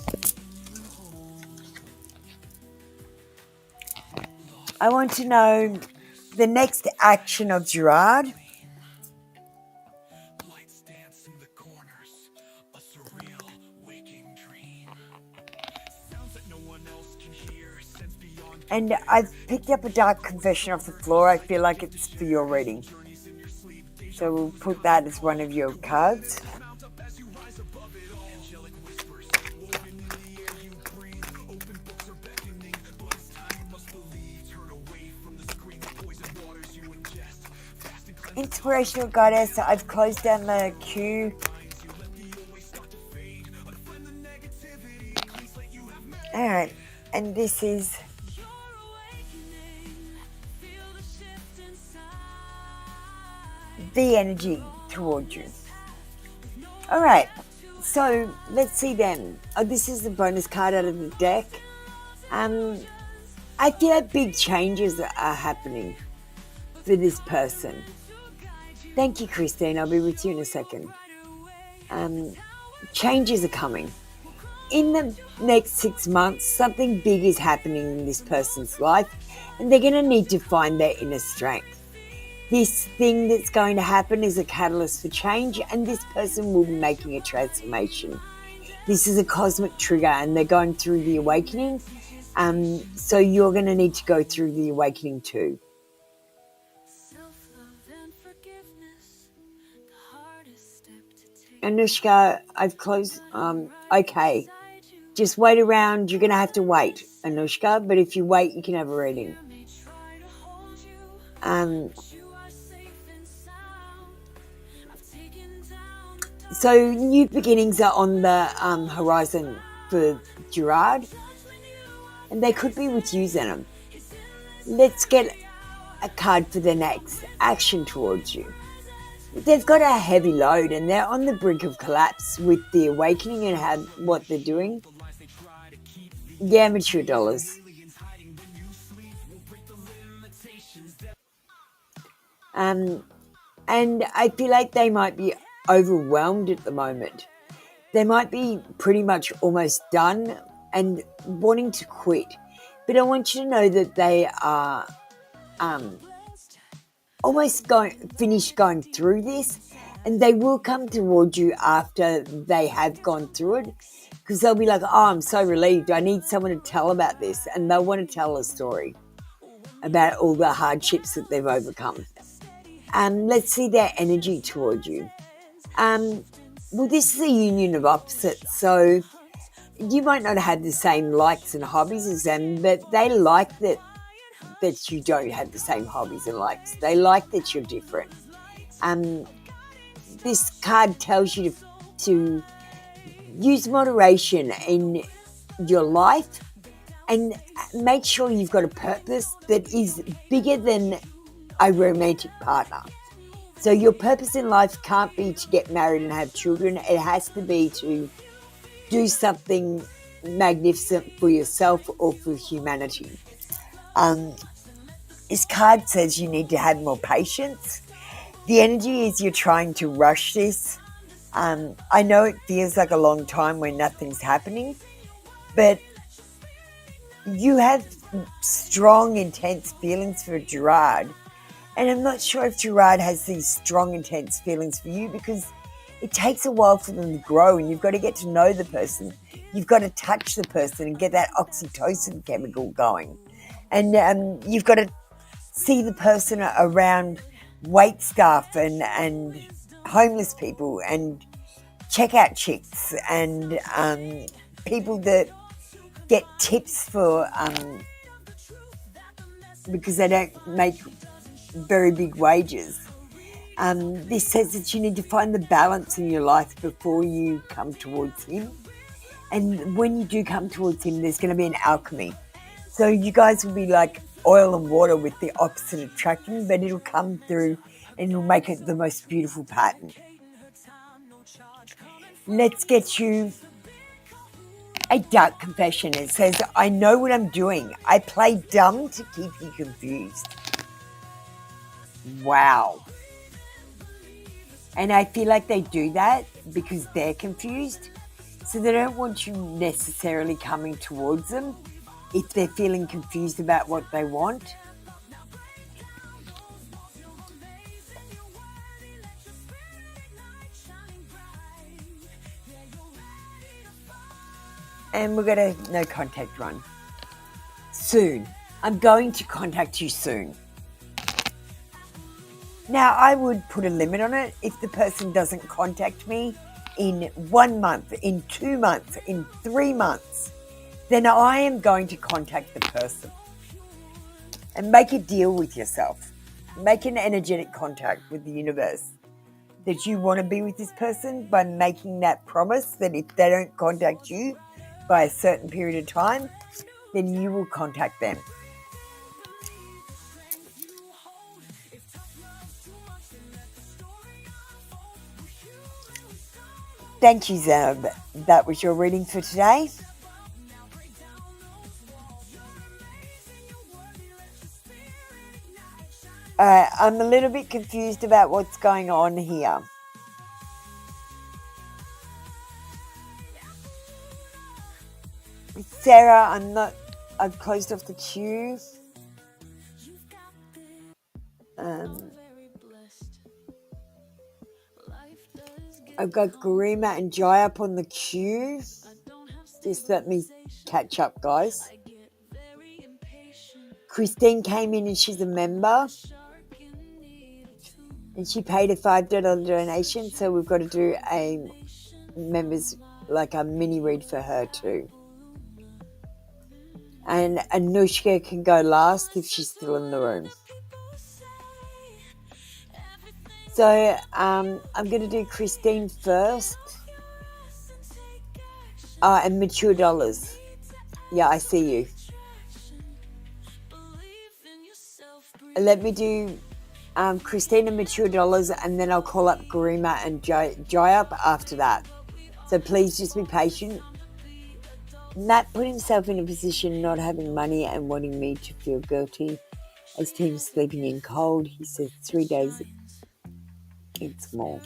I want to know the next action of Gerard. Lights dance in the corners, a surreal waking dream. Sounds that no one else can hear, sense beyond. And I've picked up a dark confession off the floor. I feel like it's for your reading. So we'll put that as one of your cards. inspirational goddess, I've closed down the queue. Alright, and this is the energy towards you. Alright, so let's see then. Oh, this is the bonus card out of the deck. I feel like big changes are happening for this person. Thank you, Christine. I'll be with you in a second. Changes are coming. In the next 6 months, something big is happening in this person's life, and they're going to need to find their inner strength. This thing that's going to happen is a catalyst for change, and this person will be making a transformation. This is a cosmic trigger, and they're going through the awakening. So you're going to need to go through the awakening too. Anushka, I've closed. Okay. Just wait around. You're going to have to wait, Anushka. But if you wait, you can have a reading. So new beginnings are on the horizon for Gerard. And they could be with you, Zenom. Let's get a card for the next action towards you. They've got a heavy load and they're on the brink of collapse with the awakening and what they're doing. Yeah, mature dollars. And I feel like they might be overwhelmed at the moment. They might be pretty much almost done and wanting to quit. But I want you to know that they are almost finished going through this, and they will come towards you after they have gone through it, because they'll be like, oh, I'm so relieved. I need someone to tell about this, and they'll want to tell a story about all the hardships that they've overcome. Let's see their energy towards you. Well, this is a union of opposites, so you might not have the same likes and hobbies as them, but they like that you don't have the same hobbies and likes. They like that you're different. This card tells you to use moderation in your life and make sure you've got a purpose that is bigger than a romantic partner. So your purpose in life can't be to get married and have children. It has to be to do something magnificent for yourself or for humanity. This card says you need to have more patience. The energy is you're trying to rush this. I know it feels like a long time when nothing's happening, but you have strong, intense feelings for Gerard. And I'm not sure if Gerard has these strong, intense feelings for you, because it takes a while for them to grow, and you've got to get to know the person. You've got to touch the person and get that oxytocin chemical going. And you've got to see the person around wait staff and homeless people and checkout chicks and people that get tips for because they don't make very big wages. This says that you need to find the balance in your life before you come towards him. And when you do come towards him, there's going to be an alchemy. So you guys will be like oil and water with the opposite attracting, but it'll come through and it'll make it the most beautiful pattern. Let's get you a dark confession. It says, I know what I'm doing. I play dumb to keep you confused. Wow. And I feel like they do that because they're confused. So they don't want you necessarily coming towards them if they're feeling confused about what they want. And we're going to no contact run. Soon. I'm going to contact you soon. Now, I would put a limit on it. If the person doesn't contact me in 1 month, in 2 months, in 3 months, then I am going to contact the person and make a deal with yourself. Make an energetic contact with the universe that you want to be with this person by making that promise that if they don't contact you by a certain period of time, then you will contact them. Thank you, Zab. That was your reading for today. I'm a little bit confused about what's going on here. Sarah, I've closed off the queue. I've got Garima and Jai up on the queue. Just let me catch up, guys. Christine came in and she's a member. And she paid a $5 donation, so we've got to do a members, like a mini read for her too. And Anushka can go last if she's still in the room. So I'm going to do Christine first. And Mature Dollars. Yeah, I see you. Let me do Christine and Mature Dollars, and then I'll call up Garima and Jai up after that. So please just be patient. Matt put himself in a position not having money and wanting me to feel guilty as Tim's sleeping in cold. He says 3 days. It's more.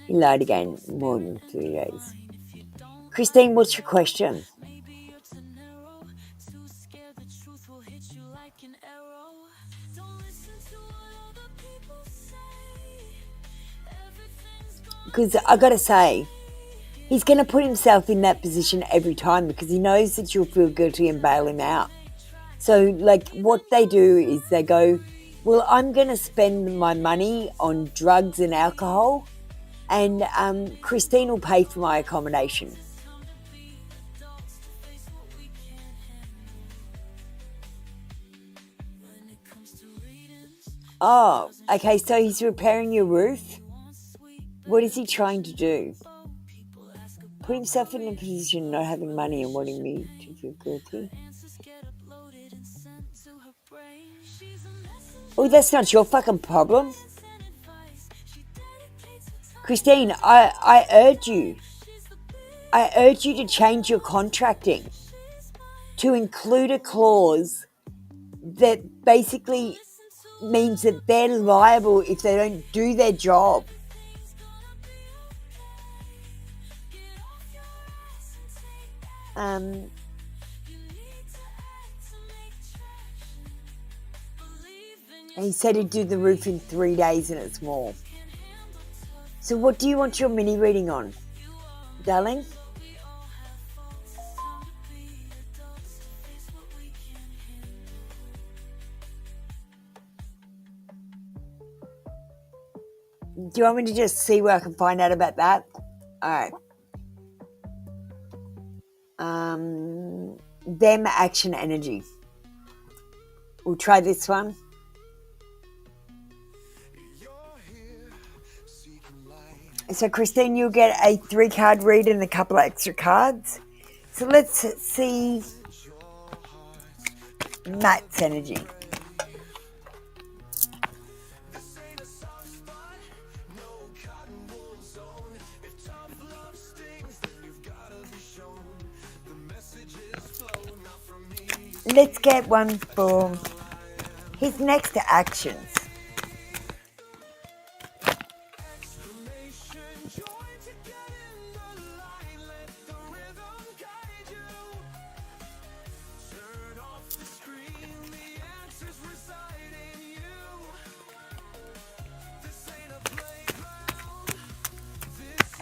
He lied again, more than 3 days. Christine, what's your question? Because I got to say, he's going to put himself in that position every time because he knows that you'll feel guilty and bail him out. So, like, what they do is they go, well, I'm going to spend my money on drugs and alcohol, and Christine will pay for my accommodation. Oh, okay, so he's repairing your roof? What is he trying to do? Put himself in a position not having money and wanting me to feel guilty? Oh, that's not your fucking problem. Christine, I urge you. I urge you to change your contracting to include a clause that basically means that they're liable if they don't do their job. He said he'd do the roof in 3 days and it's more. So what do you want your mini reading on, darling? Do you want me to just see where I can find out about that? All right. Them, action, energy. We'll try this one. So, Christine, you'll get a 3-card read and a couple of extra cards. So let's see Matt's energy. Let's get one for his next actions.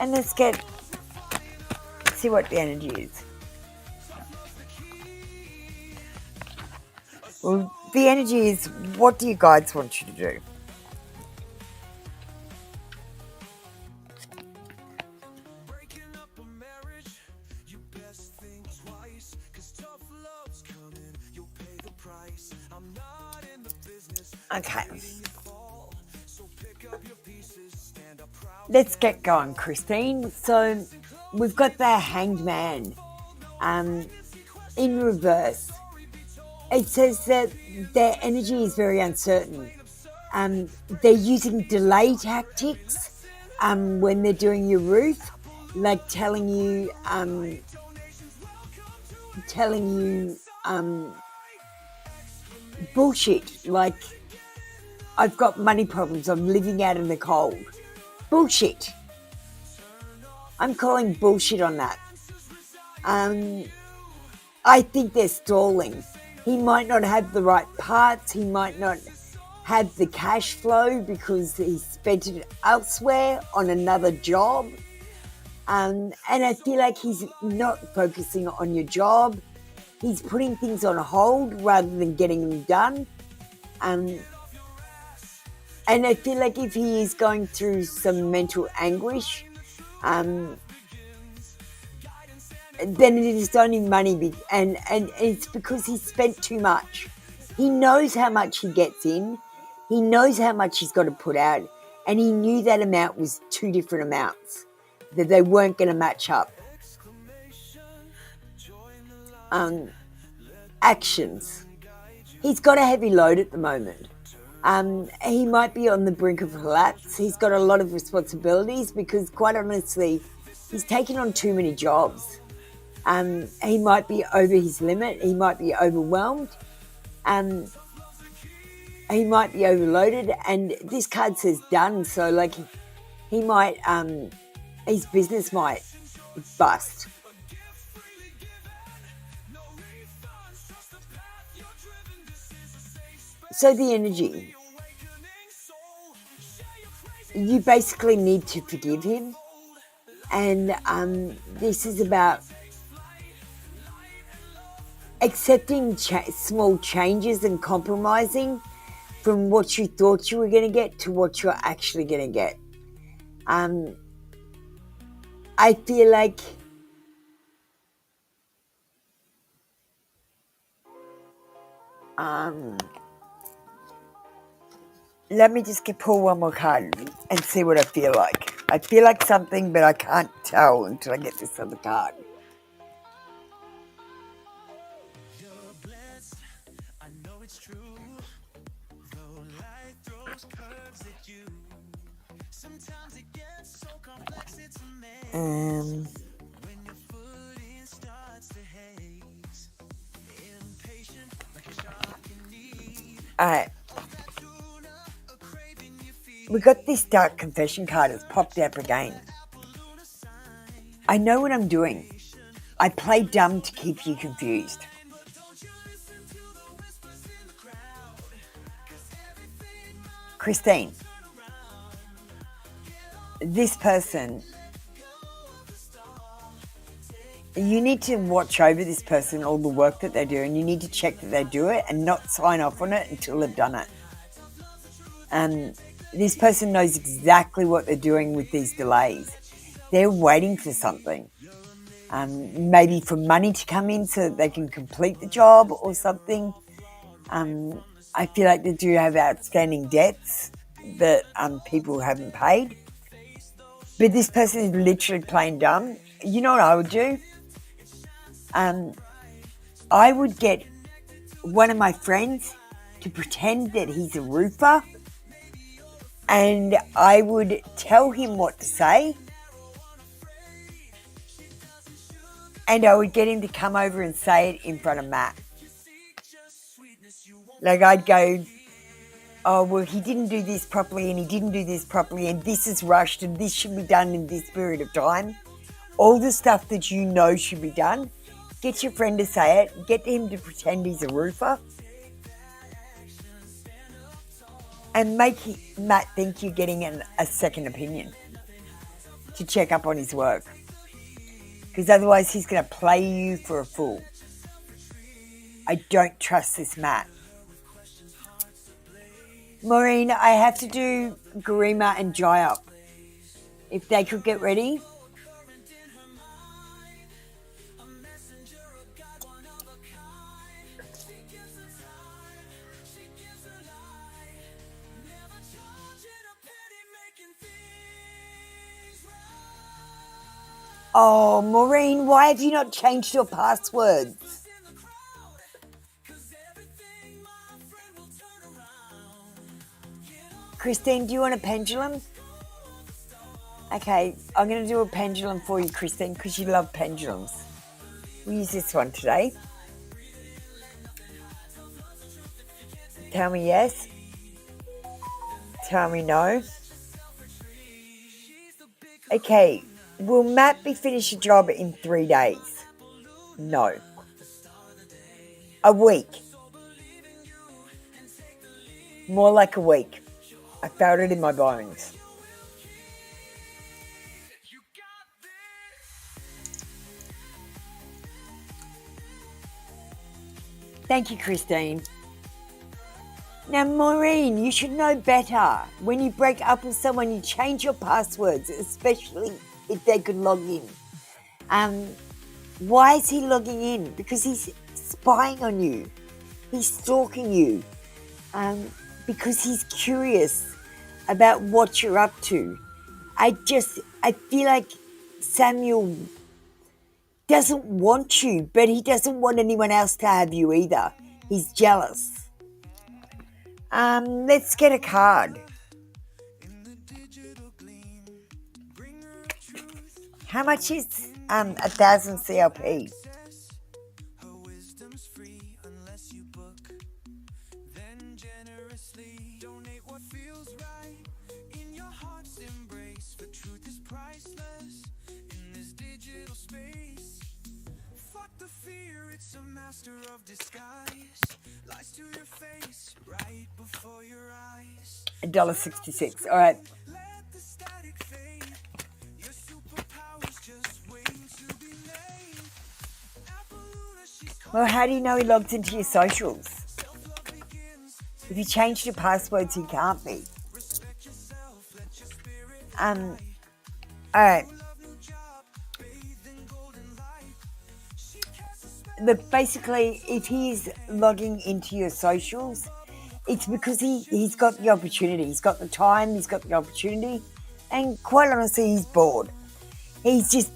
And let's see what the energy is. Well, the energy is, what do your guides want you to do? Okay. let's get going, Christine. So we've got the Hanged Man in reverse. It says that their energy is very uncertain. They're using delay tactics when they're doing your roof, like telling you bullshit, like I've got money problems, I'm living out in the cold. Bullshit. I'm calling bullshit on that. I think they're stalling. He might not have the right parts, he might not have the cash flow because he spent it elsewhere on another job. And I feel like he's not focusing on your job. He's putting things on hold rather than getting them done. And I feel like if he is going through some mental anguish, then it is only money, and it's because he spent too much. He knows how much he gets in. He knows how much he's got to put out, and he knew that amount was two different amounts, that they weren't going to match up. Actions. He's got a heavy load at the moment. He might be on the brink of collapse. He's got a lot of responsibilities because, quite honestly, he's taken on too many jobs. He might be over his limit. He might be overwhelmed. He might be overloaded. And this card says done. So, like, he might, his business might bust. So the energy. You basically need to forgive him. And this is about accepting small changes and compromising from what you thought you were going to get to what you're actually going to get. I feel like let me just pull one more card and see what I feel like. I feel like something, but I can't tell until I get this other card. Alright. We got this dark confession card. It's popped up again. I know what I'm doing. I play dumb to keep you confused. Christine, this person, you need to watch over this person, all the work that they do, and you need to check that they do it and not sign off on it until they've done it. This person knows exactly what they're doing with these delays. They're waiting for something. Maybe for money to come in so that they can complete the job or something. I feel like they do have outstanding debts that people haven't paid. But this person is literally playing dumb. You know what I would do? I would get one of my friends to pretend that he's a roofer, and I would tell him what to say, and I would get him to come over and say it in front of Matt. Like, I'd go, oh, well, he didn't do this properly, and he didn't do this properly, and this is rushed, and this should be done in this period of time. All the stuff that you know should be done. Get your friend to say it. Get him to pretend he's a roofer. And make Matt think you're getting a second opinion to check up on his work. Because otherwise he's going to play you for a fool. I don't trust this Matt. Maureen, I have to do Garima and Jayop. If they could get ready. Oh, Maureen, why have you not changed your passwords? Christine, do you want a pendulum? Okay, I'm going to do a pendulum for you, Christine, because you love pendulums. We'll use this one today. Tell me yes. Tell me no. Okay, will Matt be finished a job in 3 days? No. A week. More like a week. I felt it in my bones. Thank you, Christine. Now, Maureen, you should know better. When you break up with someone, you change your passwords, especially if they could log in. Why is he logging in? Because he's spying on you. He's stalking you. Because he's curious about what you're up to. I feel like Samuel doesn't want you, but he doesn't want anyone else to have you either. He's jealous. Let's get a card. How much is 1,000 CLP? $1.66. All right. Well, how do you know he logs into your socials? If you changed your passwords, he can't be. All right. But basically, if he's logging into your socials, it's because he's got the opportunity. He's got the time, he's got the opportunity, and quite honestly, he's bored. He's just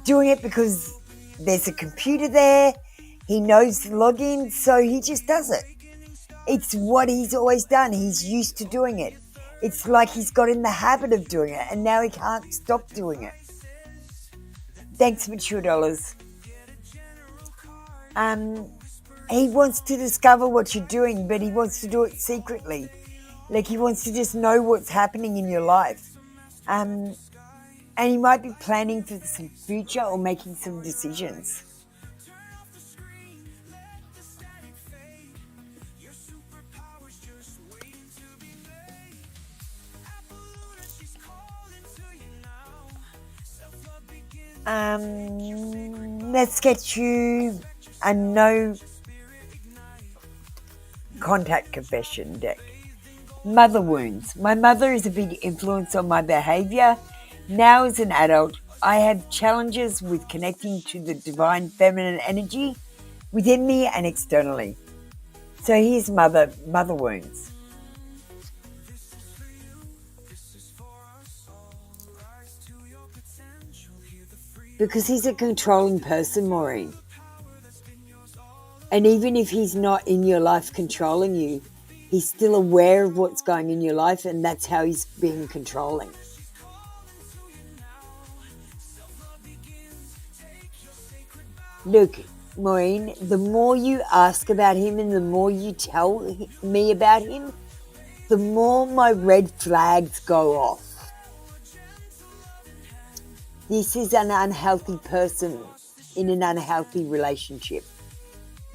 doing it because there's a computer there. He knows the login, so he just does it. It's what he's always done. He's used to doing it. It's like he's got in the habit of doing it, and now he can't stop doing it. Thanks, Mature Dollars. He wants to discover what you're doing, but he wants to do it secretly. Like, he wants to just know what's happening in your life. And he might be planning for some future or making some decisions. Let's get you a no contact confession deck. Mother wounds. My mother is a big influence on my behavior. Now as an adult, I have challenges with connecting to the divine feminine energy within me and externally. So here's mother wounds. Because he's a controlling person, Maureen. And even if he's not in your life controlling you, he's still aware of what's going in your life, and that's how he's being controlling. Look, Maureen, the more you ask about him and the more you tell me about him, the more my red flags go off. This is an unhealthy person in an unhealthy relationship.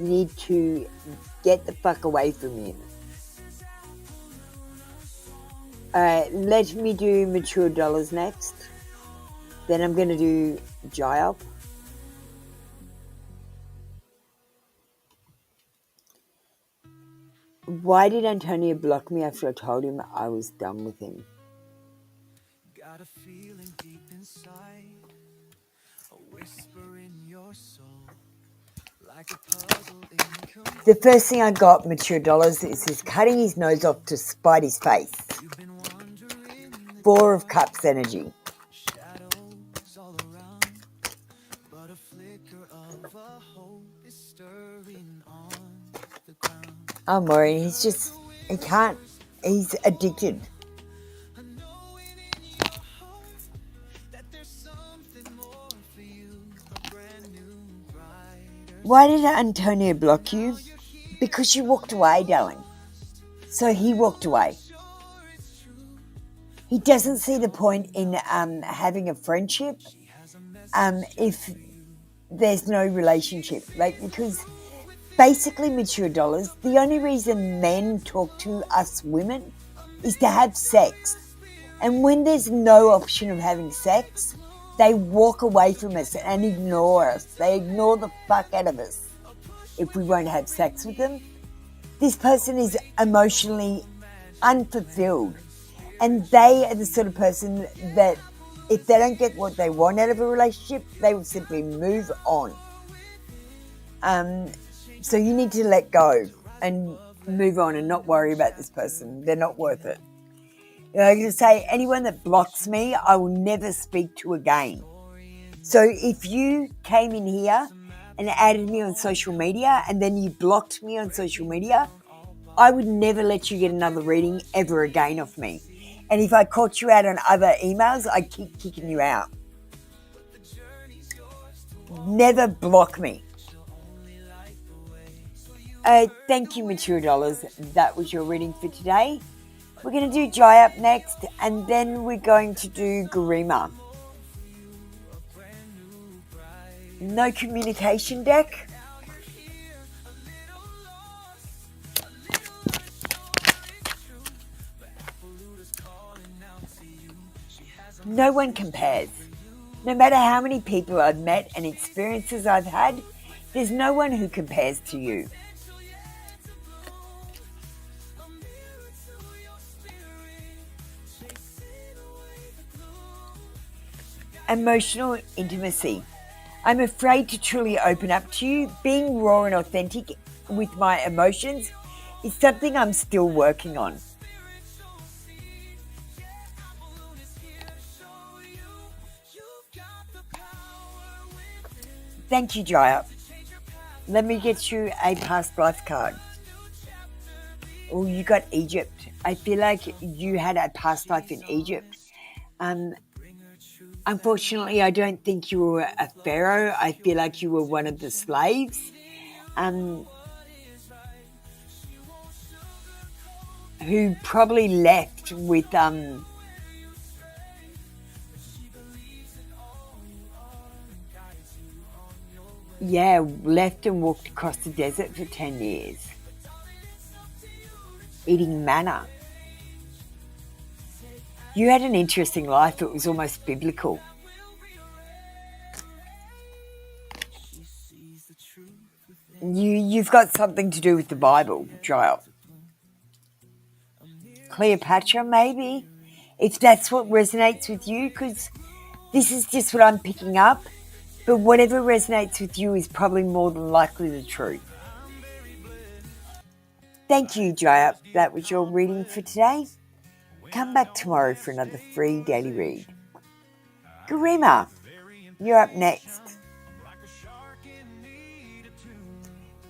You need to get the fuck away from him. Alright, let me do Mature Dollars next. Then I'm going to do Jayop. Why did Antonio block me after I told him I was done with him? Got a feeling deep inside, a whisper in your soul, like a puzzle incomplete. The first thing I got, Mature Dollars, is his cutting his nose off to spite his face. 4 of Cups energy. Shadows all around, Oh, Maureen, he can't, he's addicted. Why did Antonio block you? Because you walked away, darling. So he walked away. He doesn't see the point in having a friendship if there's no relationship. Because basically, mature dollars, the only reason men talk to us women is to have sex. And when there's no option of having sex, they walk away from us and ignore us. They ignore the fuck out of us if we won't have sex with them. This person is emotionally unfulfilled. And they are the sort of person that if they don't get what they want out of a relationship, they will simply move on. So you need to let go and move on and not worry about this person. They're not worth it. I'm going to say anyone that blocks me, I will never speak to again. So if you came in here and added me on social media and then you blocked me on social media, I would never let you get another reading ever again off me. And if I caught you out on other emails, I'd keep kicking you out. Never block me. Thank you, Mature Dollars. That was your reading for today. We're going to do Dry Up next, and then we're going to do Garima. No communication deck. No one compares. No matter how many people I've met and experiences I've had, there's no one who compares to you. Emotional intimacy. I'm afraid to truly open up to you. Being raw and authentic with my emotions is something I'm still working on. Thank you, Dry Up. Let me get you a past life card. Oh, you got Egypt. I feel like you had a past life in Egypt. Unfortunately, I don't think you were a pharaoh. I feel like you were one of the slaves who probably left with left and walked across the desert for 10 years, eating manna. You had an interesting life. It was almost biblical. You've got something to do with the Bible, Dry Up. Cleopatra, maybe, if that's what resonates with you, because this is just what I'm picking up. But whatever resonates with you is probably more than likely the truth. Thank you, Dry Up. That was your reading for today. Come back tomorrow for another free daily read. Garima, you're up next.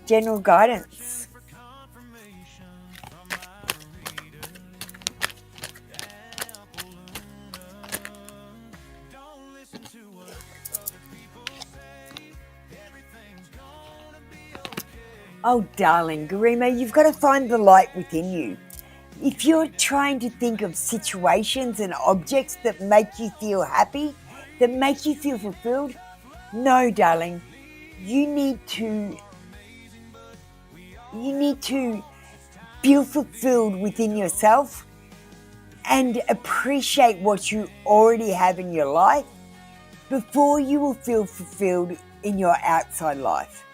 General guidance. Oh, darling, Garima, you've got to find the light within you. If you're trying to think of situations and objects that make you feel happy, that make you feel fulfilled, no, darling, you need to feel fulfilled within yourself and appreciate what you already have in your life before you will feel fulfilled in your outside life.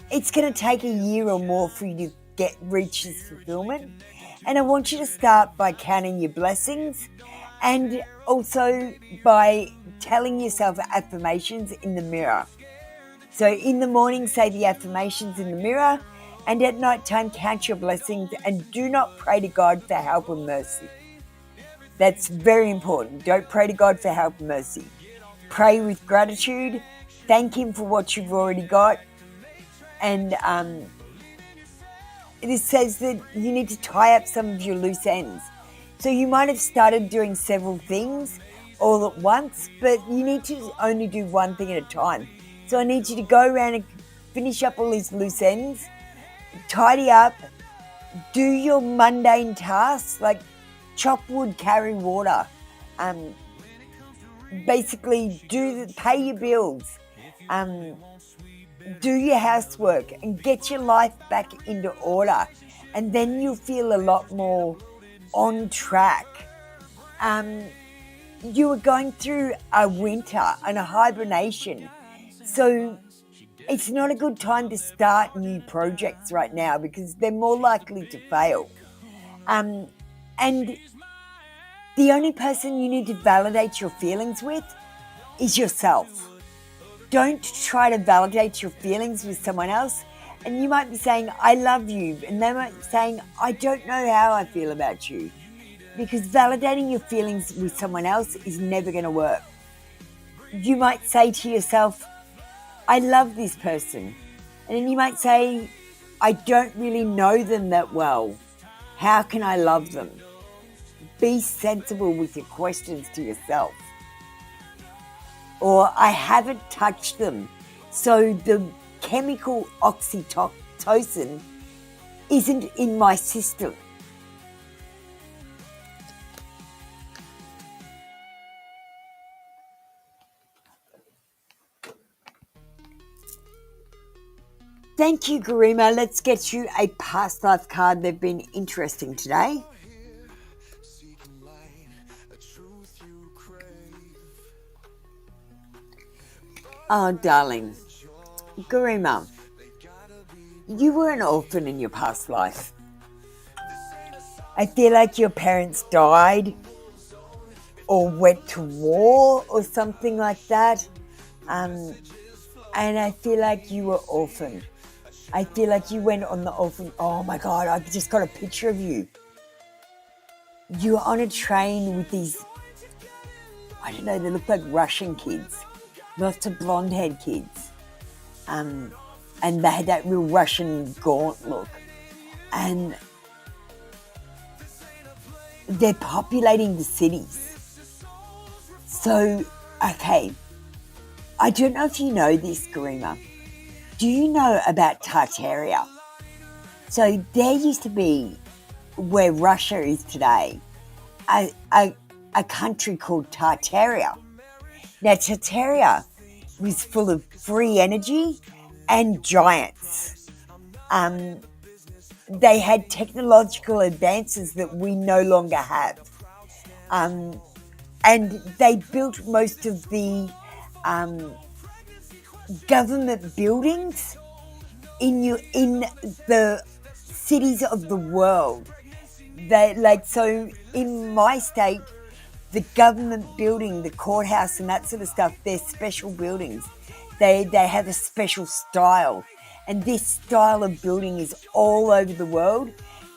It's going to take a year or more for you to reach this fulfillment. And I want you to start by counting your blessings and also by telling yourself affirmations in the mirror. So in the morning, say the affirmations in the mirror, and at night time, count your blessings and do not pray to God for help and mercy. That's very important. Don't pray to God for help and mercy. pray with gratitude, thank him for what you've already got, and it says that you need to tie up some of your loose ends. So you might have started doing several things all at once, but you need to only do one thing at a time. So I need you to go around and finish up all these loose ends, tidy up, do your mundane tasks like chop wood, carry water, basically pay your bills, do your housework and get your life back into order, and then you'll feel a lot more on track. You are going through a winter and a hibernation, so it's not a good time to start new projects right now because they're more likely to fail. And the only person you need to validate your feelings with is yourself. Don't try to validate your feelings with someone else. And you might be saying, I love you. And they might be saying, I don't know how I feel about you. Because validating your feelings with someone else is never going to work. You might say to yourself, I love this person. And then you might say, I don't really know them that well. How can I love them? Be sensible with your questions to yourself. Or I haven't touched them, so the chemical oxytocin isn't in my system. Thank you, Garima. Let's get you a past life card. They've been interesting today. Oh, darling. Garima, you were an orphan in your past life. I feel like your parents died or went to war or something like that. And I feel like you were orphaned. I feel like you went on the orphan. Oh my God, I just got a picture of you. You were on a train with these, I don't know, they look like Russian kids. Lots of blonde-haired kids. And they had that real Russian gaunt look. And they're populating the cities. So, okay, I don't know if you know this, Garima. Do you know about Tartaria? So there used to be, where Russia is today, a country called Tartaria. Now, Tartaria was full of free energy and giants. They had technological advances that we no longer have. And they built most of the government buildings in the cities of the world. So in my state, the government building, the courthouse and that sort of stuff, they're special buildings. They have a special style. And this style of building is all over the world.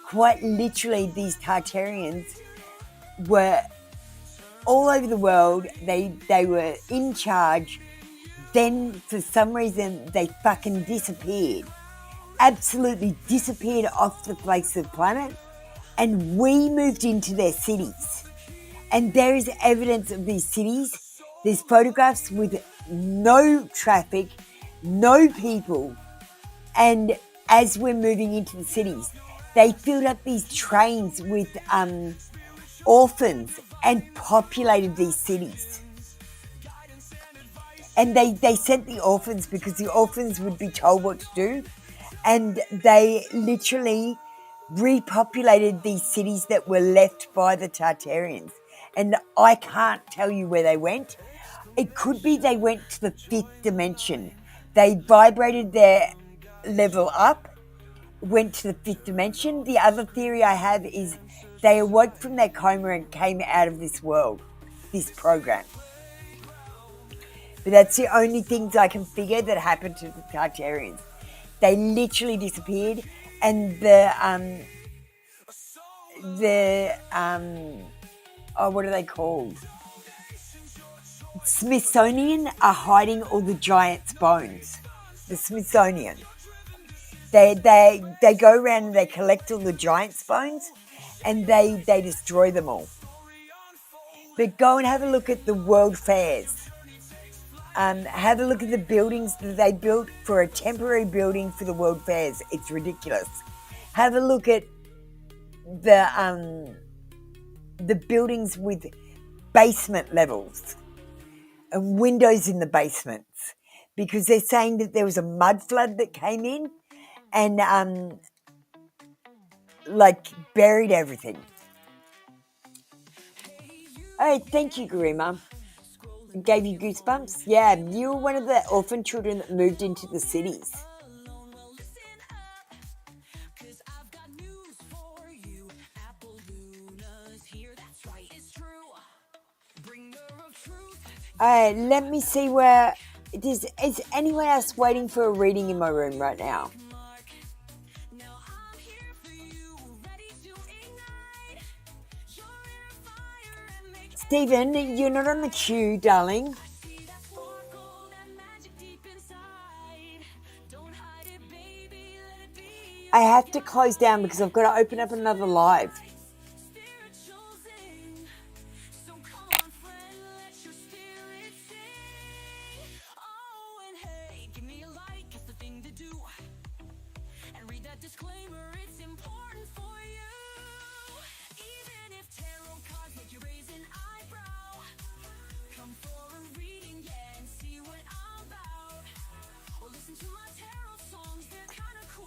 Quite literally, these Tartarians were all over the world. They were in charge. Then, for some reason, they fucking disappeared. Absolutely disappeared off the face of the planet. And we moved into their cities. And there is evidence of these cities. There's photographs with no traffic, no people. And as we're moving into the cities, they filled up these trains with orphans and populated these cities. And they sent the orphans because the orphans would be told what to do. And they literally repopulated these cities that were left by the Tartarians. And I can't tell you where they went. It could be they went to the fifth dimension. They vibrated their level up, went to the fifth dimension. The other theory I have is they awoke from their coma and came out of this world, this program. But that's the only things I can figure that happened to the Tartarians. They literally disappeared, and what are they called? Smithsonian are hiding all the giants' bones. The Smithsonian. They go around and they collect all the giants' bones and they destroy them all. But go and have a look at the World Fairs. Have a look at the buildings that they built for a temporary building for the World Fairs. It's ridiculous. Have a look at the buildings with basement levels and windows in the basements, because they're saying that there was a mud flood that came in and buried everything. Oh, thank you, Garima. Gave you goosebumps? Yeah, you were one of the orphan children that moved into the cities. Alright, let me see where... Is anyone else waiting for a reading in my room right now? Stephen, you're not on the queue, darling. I have to close down because I've got to open up another live.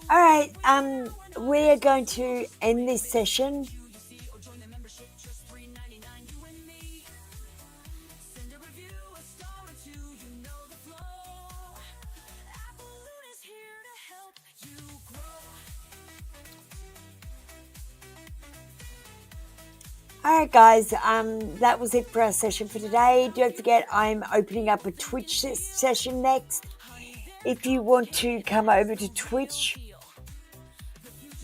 All right, we are going to end this session. All right, guys, that was it for our session for today. Don't forget, I'm opening up a Twitch session next. If you want to come over to Twitch,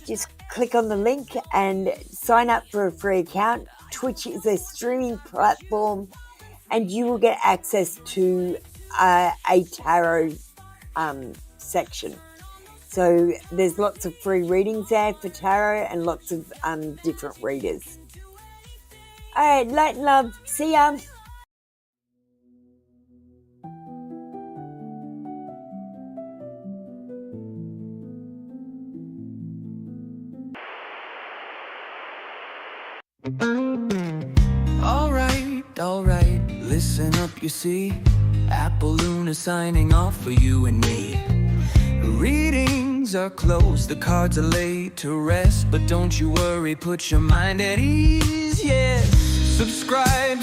just click on the link and sign up for a free account. Twitch is a streaming platform and you will get access to a tarot section. So there's lots of free readings there for tarot and lots of different readers. All right, light and love. See ya. Alright, listen up, you see. Apple Luna signing off for you and me. Readings are closed, the cards are laid to rest, but don't you worry, put your mind at ease, yeah. Subscribe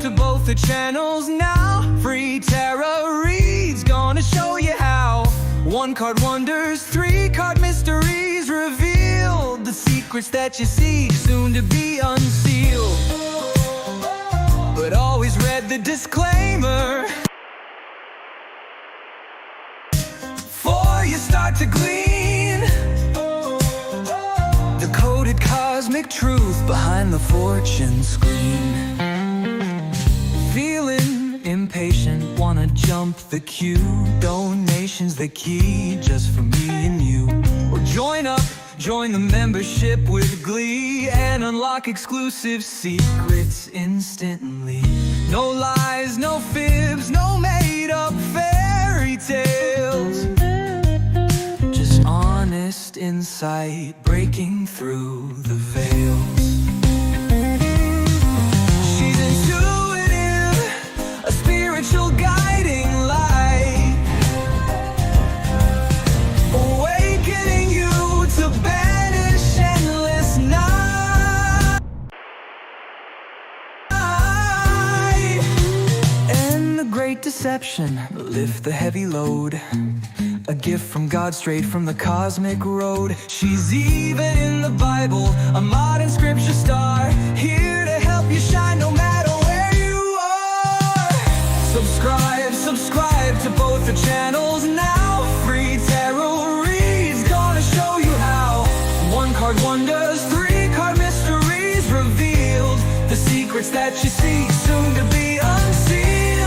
to both the channels now. Free tarot reads, gonna show you how. 1 card wonders, 3 card mysteries revealed. The secrets that you see, soon to be unsealed. But always read the disclaimer before you start to glean the coded cosmic truth behind the fortune screen. Feeling impatient, wanna jump the queue. Donations the key, just for me and you. Or join the membership with glee and unlock exclusive secrets instantly. No lies, no fibs, no made-up fairy tales. Just honest insight breaking through the veils. She's intuitive, a spiritual guiding light, awakening you to banish endless night. And the great deception, lift the heavy load. A gift from God straight from the cosmic road. She's even in the Bible, a modern scripture star, here to help you shine no matter where you are. Subscribe to both the channels now. Free tarot reads, gonna show you how. 1 card wonders, 3 card mysteries revealed. The secrets that you see, soon to be unsealed.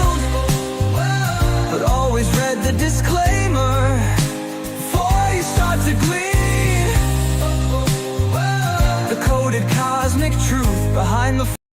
truth behind the